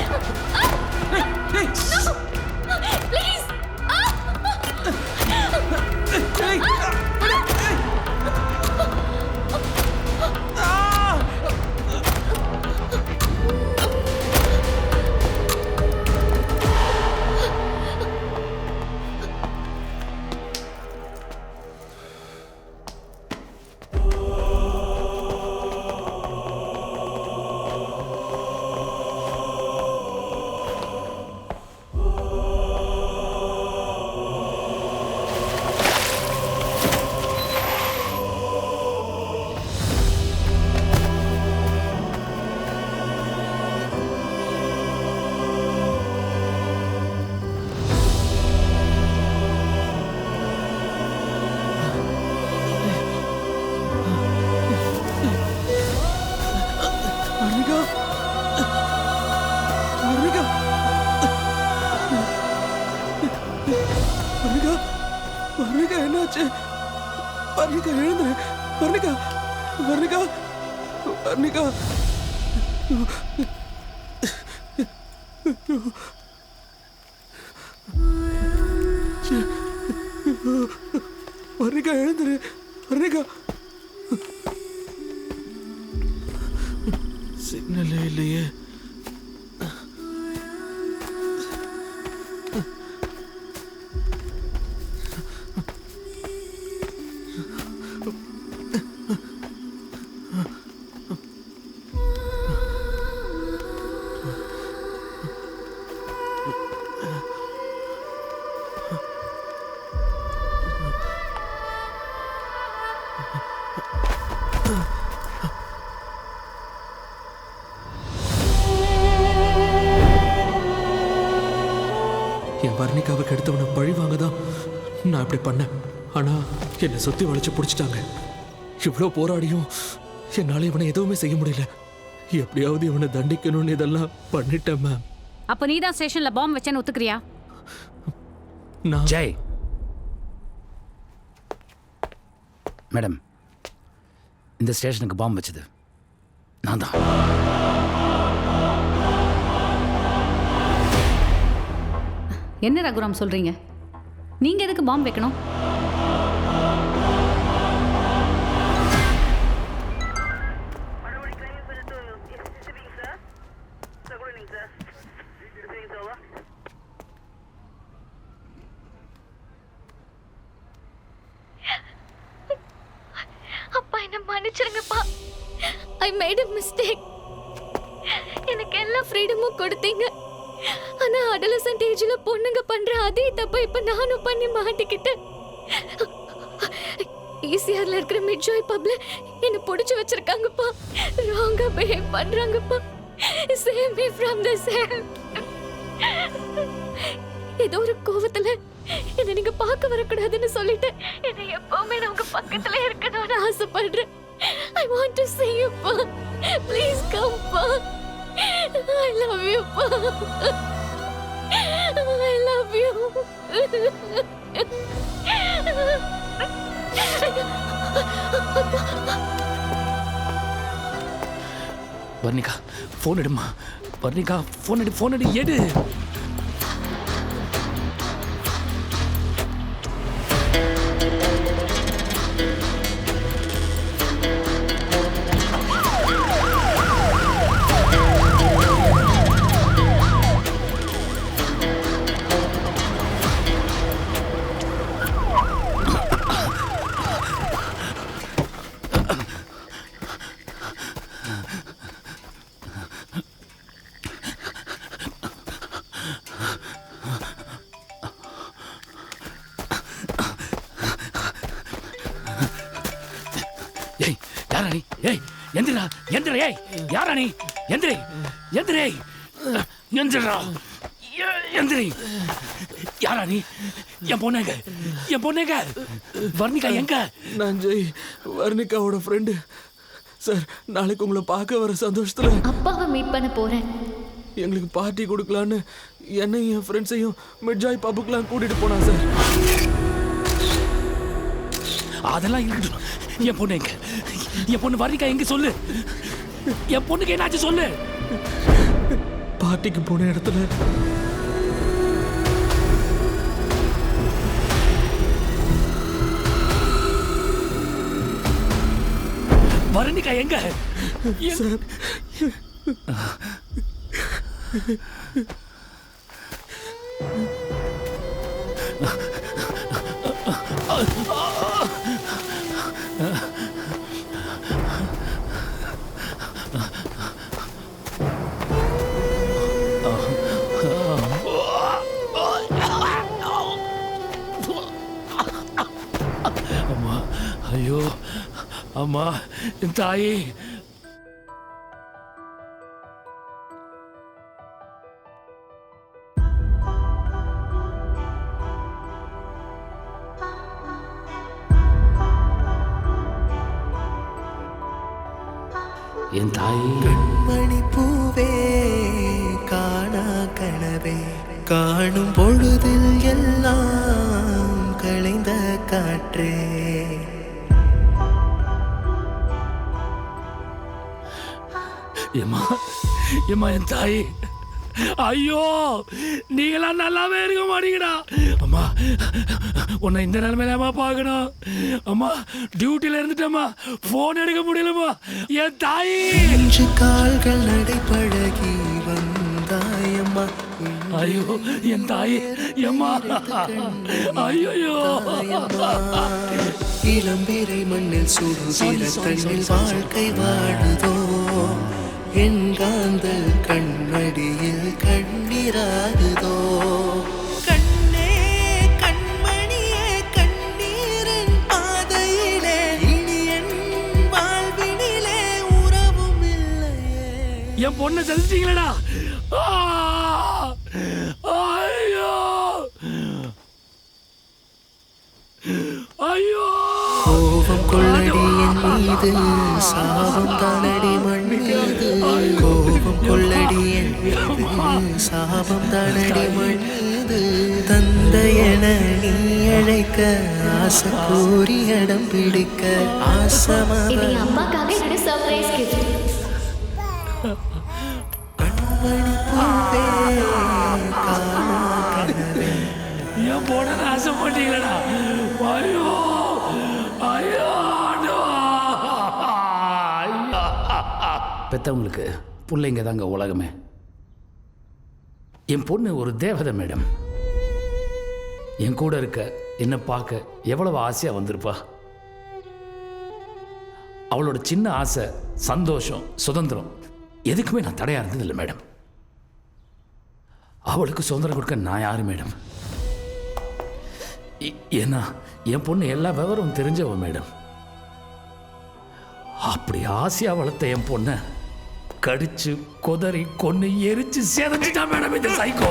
வர்ணிகா வர்ணிகா என்னாச்சு? வர்ணிகா எழுந்துரு. வர்ணிகா வர்ணிகா வர்ணிகா வர்ணிகா எழுந்துரு. வர்ணிகா சிக்னலே இல்லையே. என் வர்ணிகாவுக்கு எடுத்தவனை பழி வாங்க தான் நான் இப்படி பண்ணேன். ஆனால் என்னை சுற்றி வளைச்சு பிடிச்சிட்டாங்க. இவ்வளோ போராடியும் என்னால் இவனை எதுவுமே செய்ய முடியல. எப்படியாவது இவனை தண்டிக்கணும்னு இதெல்லாம் பண்ணிட்டேன் மேம். அப்போ நீ தான் ஸ்டேஷனில் பாம்பு வச்சேன்னு ஒத்துக்கிறியா? நான் ஜெய் மேடம், இந்த ஸ்டேஷனுக்கு பாம்பு வச்சது நான் தான். என்ன ரகுராம் சொல்றீங்க? நீங்க எதுக்கு பாம்பு வைக்கணும்? அப்பா என்ன மன்னிச்சிருங்கப்பா. I made a mistake. எனக்கு எல்லா ஃப்ரீடமும் கொடுத்தீங்க. ஆனா அடலசன்ட் ஏஜ்ல பொண்ணுங்க பண்ற அதே தப்ப இப்ப நானும் பண்ணி மாட்டிக்கிட்டேன். ஈசிஆர்ல இருக்கிற மிட்ஜாய் பப்ல என்ன புடிச்சு வச்சிருக்காங்கப்பா. ராங்கா பிஹேவ் பண்றாங்கப்பா. Save me from this hell. ஏதோ ஒரு கோவத்துல என்ன நீங்க பார்க்க வரக்கூடாதுன்னு சொல்லிட்டு என்ன எப்பவுமே நான் உங்க பக்கத்துல இருக்கணும்னு ஆசைப்படுறேன். I want to see you, pa. Please come, pa. I love you, pa. I love you. Varnika phone எடுமா. வர்ணிகா ஃபோன் எடு. ஏய் யாரா நீ? ஏய் எந்திரா. ஏய் யாரா நீ? எந்திரி. எந்திரா. எந்திரி. யாரா நீ? என் பொண்ணுங்க வர்ணிகா எங்க? நான் ஜெய், வர்ணிகாவோட ஃப்ரெண்டு சார். நாளைக்கு உங்களை பார்க்க வர சந்தோஷத்துல அப்பாவை மீட் பண்ண போறேன். எங்களுக்கு பார்ட்டி கொடுக்கலான்னு என்னையும் என் ஃப்ரெண்ட்ஸையும் மிட்ஜாய் பப்புக்கெலாம் கூட்டிட்டு போனா சார். அதெல்லாம் இருக்கட்டும். என் பொண்ணு எங்க? என் பொண்ணு வர்ணிகா எங்க சொல்லு. என் பொண்ணுக்கு என்னாச்சு சொல்லு. பார்ட்டிக்கு போன இடத்துல வர்ணிகா எங்க? சார் அம்மா, ஐயோ அம்மா, என் தாயே. என் தாயே. கண்மணி பூவே, காணா கனவே, காணும் பொழுதில் எல்லாம் அம்மா ஏம்மா என் தாய், ஐயோ நீங்களாம் நல்லாவே இருக்க மாட்டீங்கடா. அம்மா உன்னை இந்த நிலைமையிலாமா பார்க்கணும். அம்மா டியூட்டியில் இருந்துட்டம்மா, ஃபோன் எடுக்க முடியலம்மா என் தாய். கால்கள் நடைபழகி வந்தாயம்மா. ஐயோ என் தாய், எம்மா ஐயோ. இளம்பிரை மண்ணில் சுடுகிற தண்ணில் வாழ்க்கை வாழுதோ, என் காந்தல் கண்ணடியில் கண்ணீராகுதோ. கண்ணே கண்மணியே கண்ணீரின் பாதையிலே, இனி என் வாழ்வினிலே உறவும் இல்லையே. என் பொண்ணை செலுத்தீங்களடா. ஐயோ ஐயோ. கோபம் கொள்ளடி என் மீது, சாபம் தானடி மண் மீது. கோபம் கொள்ளடி என் மீது, சாபம் தானடி மண் மீது. தந்தை என நீ அழைக்க, ஆசை கூறி இடம் பிடிக்க ஆசமாக. இது என் அம்மாக்காக என்னோட சர்ப்ரைஸ் கிஃப்ட். என் போட ஆசைப்பட்டீங்களா? ஐயோ ஐயோ. பெத்தவங்களுக்கு பிள்ளைங்க தாங்க உலகமே. என் பொண்ணு ஒரு தேவதை மேடம். என் கூட இருக்க, என்ன பார்க்க எவ்வளவு ஆசையா வந்திருப்பா. அவளோட சின்ன ஆசை, சந்தோஷம், சுதந்திரம் எதுக்குமே நான் தடையா இருந்ததில்லை மேடம். அவளுக்கு சுதந்திரம் கொடுக்க நான் யாரு மேடம்? ஏன்னா என் பொண்ணு எல்லா விவரம் தெரிஞ்சவ மேடம். அப்படி ஆசையா வளர்த்த என் பொண்ணை கடிச்சு கொதறி கொன்னு எரிச்சு சேதஞ்சிட்டா மேடம் இந்த சைக்கோ.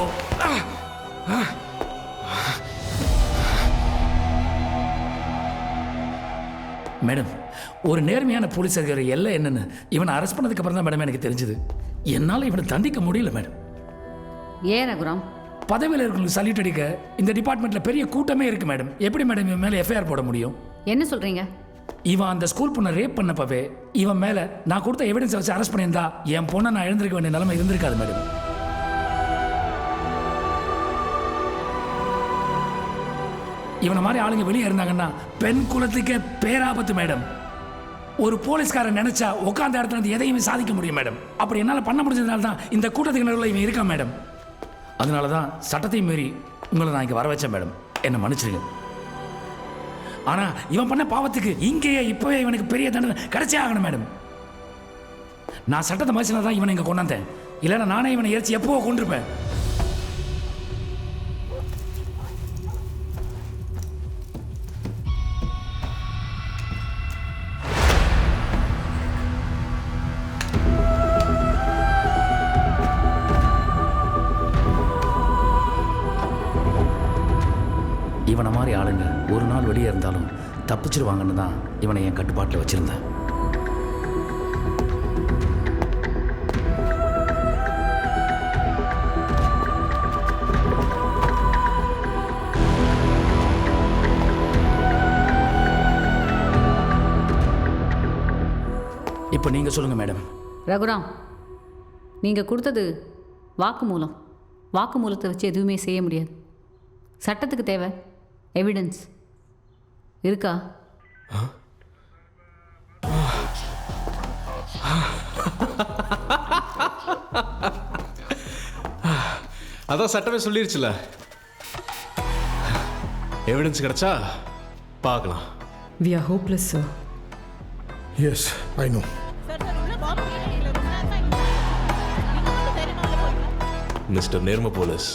மேடம், ஒரு நேர்மையான போலீஸ் அதிகாரி எல்லாம் என்னன்னு இவனை அரெஸ்ட் பண்ணதுக்கு அப்புறம் தான் மேடம் எனக்கு தெரிஞ்சது. என்னால் இவனை தண்டிக்க முடியல மேடம். ஏன் ரகுராம்? பதவியில் இருக்கிறவங்களுக்கு சல்யூட் அடிக்க இந்த டிபார்ட்மெண்ட்ல பெரிய கூட்டமே இருக்கு மேடம். எப்படி மேடம் இவன் மேலே எஃப்ஐஆர் போட முடியும்? என்ன சொல்றீங்க? இவன் அந்த ஸ்கூல் பொண்ணை ரேப் பண்ணப்பவே இவன் மேல நான் கொடுத்த எவிடன்ஸ் வச்சு அரெஸ்ட் பண்ணியிருந்தா என் பொண்ணை நான் எழுந்திருக்க வேண்டிய நிலைமை இருந்திருக்காது மேடம். இவனை மாதிரி ஆளுங்க வெளியே இருந்தாங்கன்னா பெண் குலத்துக்கே பேராபத்து மேடம். ஒரு போலீஸ்காரன் நினைச்சா உட்கார்ந்த இடத்துல இருந்து எதையுமே சாதிக்க முடியும் மேடம். அப்படி என்னால் பண்ண முடிஞ்சதுனால தான் இந்த கூட்டத்துக்கு நடுவில் இவன் இருக்கான் மேடம். அதனால தான் சட்டத்தையும் மீறி உங்களை நான் இங்கே வர வச்சேன் மேடம். என்னை மன்னிச்சிருங்க. ஆனா இவன் பண்ண பாவத்துக்கு இங்கேயே இப்பவே இவனுக்கு பெரிய தண்டனை கிடைச்சே ஆகணும் மேடம். நான் சட்டத்தை மதிச்சுனா தான் இவனை இங்கே கொண்டாந்தேன். இல்லைன்னா நானே இவனை எரிச்சு எப்போ கொண்டிருப்பேன். இவனை மாதிரி ஆளுங்க ஒரு நாள் வெளியே இருந்தாலும் தப்பிச்சிருவாங்கன்னு தான் இவனை என் கட்டுப்பாட்டில் வச்சிருந்தேன். இப்போ நீங்க சொல்லுங்க மேடம். ரகுராம், நீங்க கொடுத்தது வாக்குமூலம். வாக்குமூலத்தை வச்சு எதுவுமே செய்ய முடியாது. சட்டத்துக்கு தேவை எவிடன்ஸ். இருக்கா? அதான் சட்டமே சொல்லிருச்சுல, எவிடன்ஸ் கிடைச்சா பார்க்கலாம். We are hopeless, sir. Yes, I know. Mister நேர்ம போலீஸ்,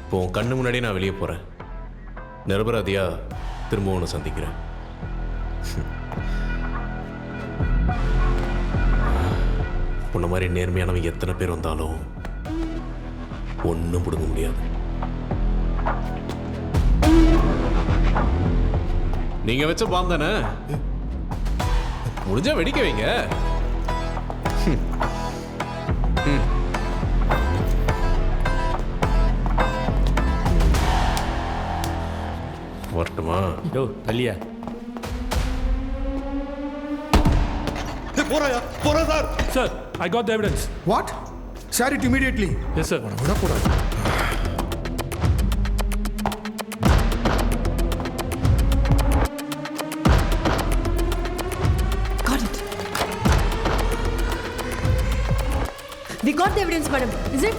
இப்போ உன் கண்ணு முன்னாடியே நான் வெளியே போகிறேன். நிரபராதியா திரும்ப உன்னை சந்திக்கிறேன். உன்ன மாதிரி நேர்மையானவங்க எத்தனை பேர் வந்தாலும் ஒன்றும் பிடுங்க முடியாது. நீங்க வச்ச பாம் தானே, முடிஞ்சா வெடிக்க வைங்க. வரட்டுமா? யோ தள்ளியா. போறாயா போறா sir. Sir I got the evidence. What? Share it immediately. Yes sir. விட போறாரு. We got the evidence, madam. Is it?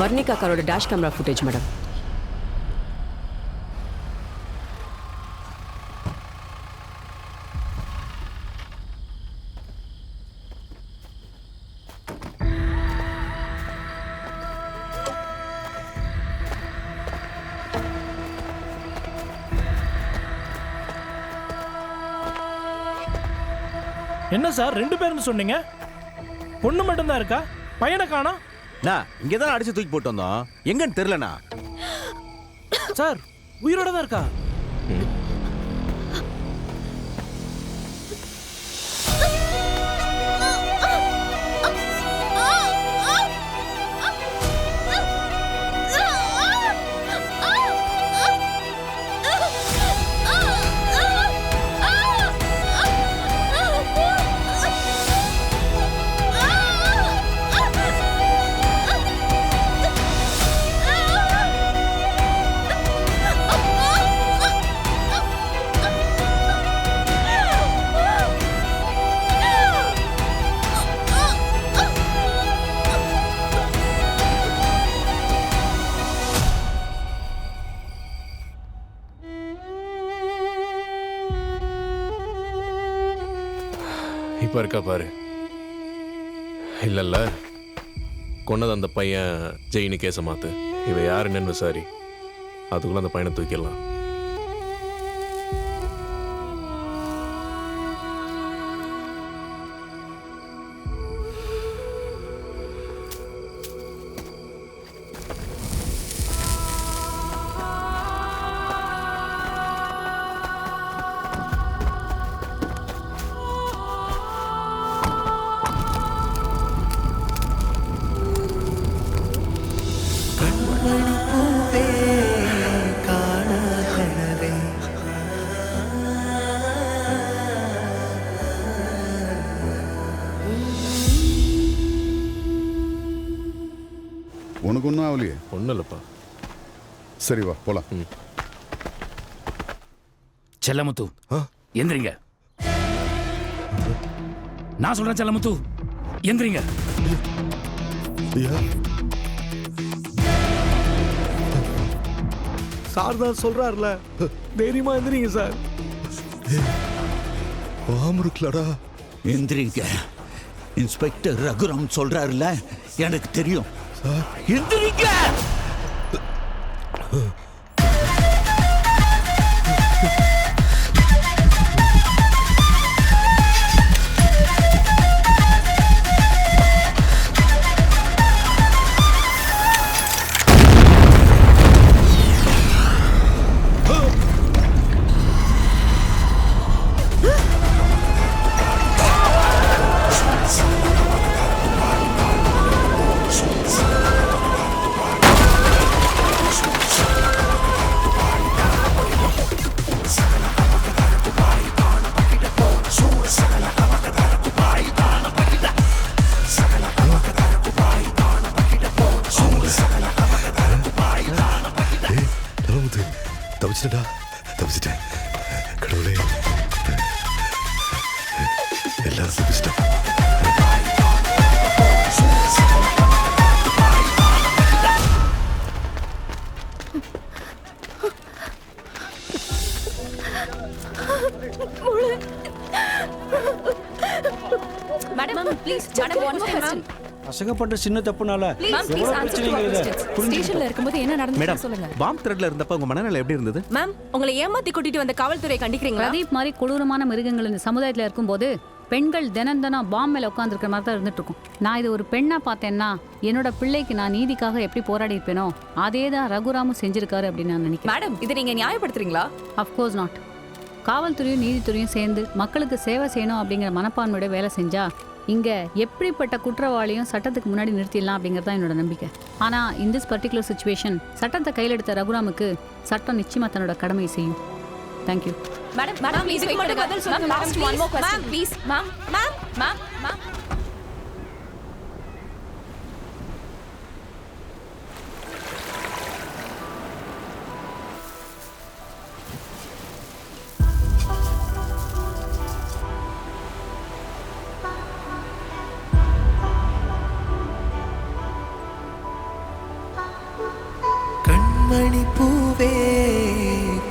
Varnika காரோட டேஷ் கேமரா ஃபுட்டேஜ் மேடம். என்ன சார் 2 பேர்னு சொன்னீங்க? பொண்ணு மட்டும் தான் இருக்கா? பையனை காணோம். நான் இங்கே தான் அடிச்சு தூக்கி போட்டு வந்தோம். எங்கன்னு தெரியலண்ணா. சார் உயிரோட தான் இருக்கா? இப்போ இருக்கா பாரு. இல்லைல்ல, கொன்னது அந்த பையன் ஜெயினு கேஸை மாற்று. இவ யார் என்னன்னு விசாரி. அதுக்குள்ளே அந்த பையனை தூக்கிடலாம். உனக்கு ஒன்றும் ஆகலையே? ஒன்றும் இல்லைப்பா. சரி வா போலாம். செல்லமுத்து எந்திரிங்க. நான் சொல்றேன் செல்லமுத்து எந்திரிங்க. சார் தான் சொல்றாருல, தைரியமா எந்திரிங்க சார். இருக்குலடா. எந்திரிங்க. இன்ஸ்பெக்டர் ரகுராம் சொல்றாருல, எனக்கு தெரியும். எந்திரிங்க. தப்பிச்சிட்டேன் கடவுளே. எல்லாரும் தப்பிச்சிட்டோம். Madam please madam one question. அசகப்பட்ட சின்ன தப்புனால எவ்வளவு பிரச்சனைகள் இருக்கு. ஸ்டேஷன்ல இருக்கும்போது என்ன நடந்துச்சு சொல்லுங்க. பாம் த்ரெட்ல இருந்தப்ப உங்க மனநிலை எப்படி இருந்தது? மேம் உங்களை ஏமாத்தி கூட்டிட்டு வந்த காவல்துறை கண்டிக்கிறீங்களா? பிரதீப் மாதிரி கொடூரமான மிருகங்கள் இந்த சமுதாயத்தில் இருக்கும்போது பெண்கள் தினம் பாம் மேல உட்காந்துருக்கிற மாதிரி தான் இருந்துட்டு இருக்கும். நான் இது ஒரு பெண்ணா பார்த்தேன்னா என்னோட பிள்ளைக்கு நான் நீதிக்காக எப்படி போராடி இருப்பேனோ அதே தான் ரகுராமும் செஞ்சிருக்காரு அப்படின்னு நான் நினைக்கிறேன். மேடம் இதை நீங்க நியாயப்படுத்துறீங்களா? Of course not. காவல்துறையும் நீதித்துறையும் சேர்ந்து மக்களுக்கு சேவை செய்யணும் அப்படிங்கிற மனப்பான்மையோட வேலை செஞ்சா இங்கே எப்படிப்பட்ட குற்றவாளியும் சட்டத்துக்கு முன்னாடி நிறுத்திடலாம் அப்படிங்கிறது தான் என்னோட நம்பிக்கை. ஆனால் இந்த பர்டிகுலர் சுச்சுவேஷன் சட்டத்தை கையில் எடுத்த ரகுராமுக்கு சட்டம் நிச்சயமாக தன்னோட கடமையை செய்யும். Thank you. Madam madam please wait பண்ணுங்க. பதில் சொல்லுங்க. Last one more question please. Ma'am ma'am ma'am ma'am கண்மணி பூவே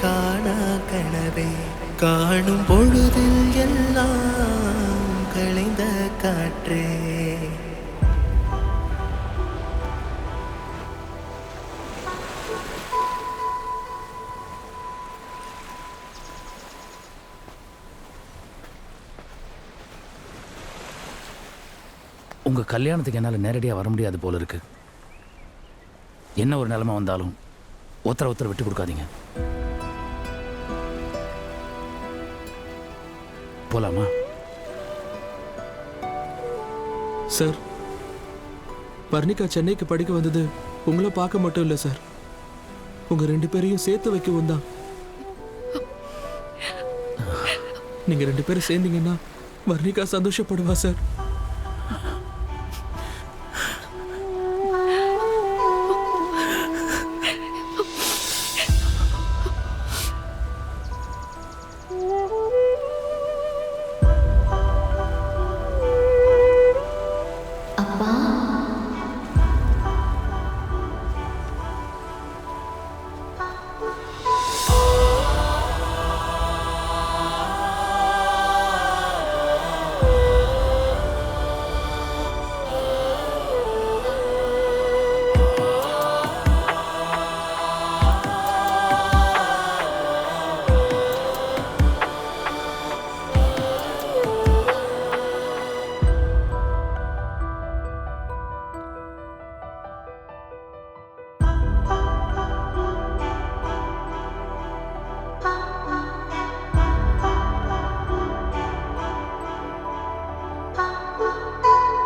காணா கனவே காணும் பொழுதில் எல்லாம் களைந்த காற்றே உங்கள் கல்யாணத்துக்கு என்னால் நேரடியாக வர முடியாது போல இருக்கு. என்ன ஒரு நிலைமை வந்தாலும் ஒருத்தரை விட்டு கொடுக்காதீங்க. போலாமா? சார், வர்ணிகா சென்னைக்கு படிக்க வந்தது உங்களை பார்க்க மட்டும் இல்லை சார், உங்க 2 பேரையும் சேர்த்து வைக்கவும் தான். நீங்க 2 பேரும் சேர்ந்தீங்கன்னா வர்ணிகா சந்தோஷப்படுவா சார்.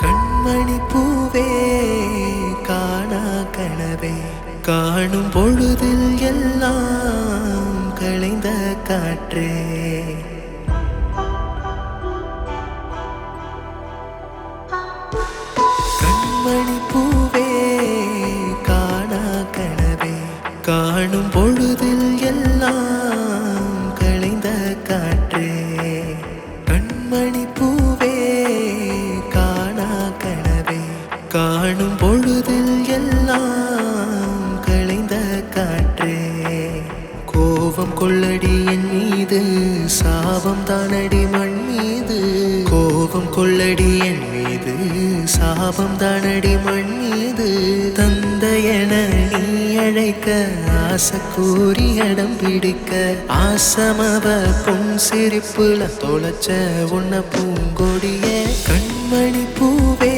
கண்மணி பூவே காணா கனவே காணும் பொழுதில் எல்லாம் களைந்த காற்றே கண்மணி பூவே காணா கனவே காணும் பொழுதில் எல்லாம் களைந்த காற்றே கண்மணி பூவே காணா கனவே காணும் பொழுதில் எல்லாம் களைந்த காற்றே கோபம் கொள்ளடி என் மீது சாபம் தானடி மண் மீது கோபம் கொள்ளடி என் மீது சாபம் தானடி மண் மீது தந்தையென நீ அழைக்க ஆசை கூறி அடம் பிடிக்க ஆசமவ பொன் சிரிப்புல தொலைச்ச உன்ன பூங்கொடிய கண்மணி பூவே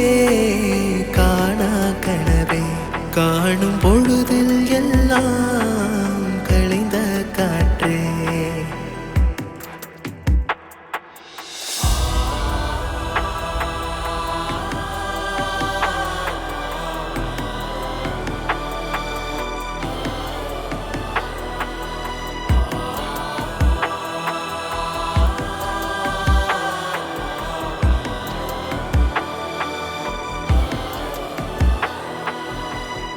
காணா கனவே காணும் பொழுதில் எல்லாம்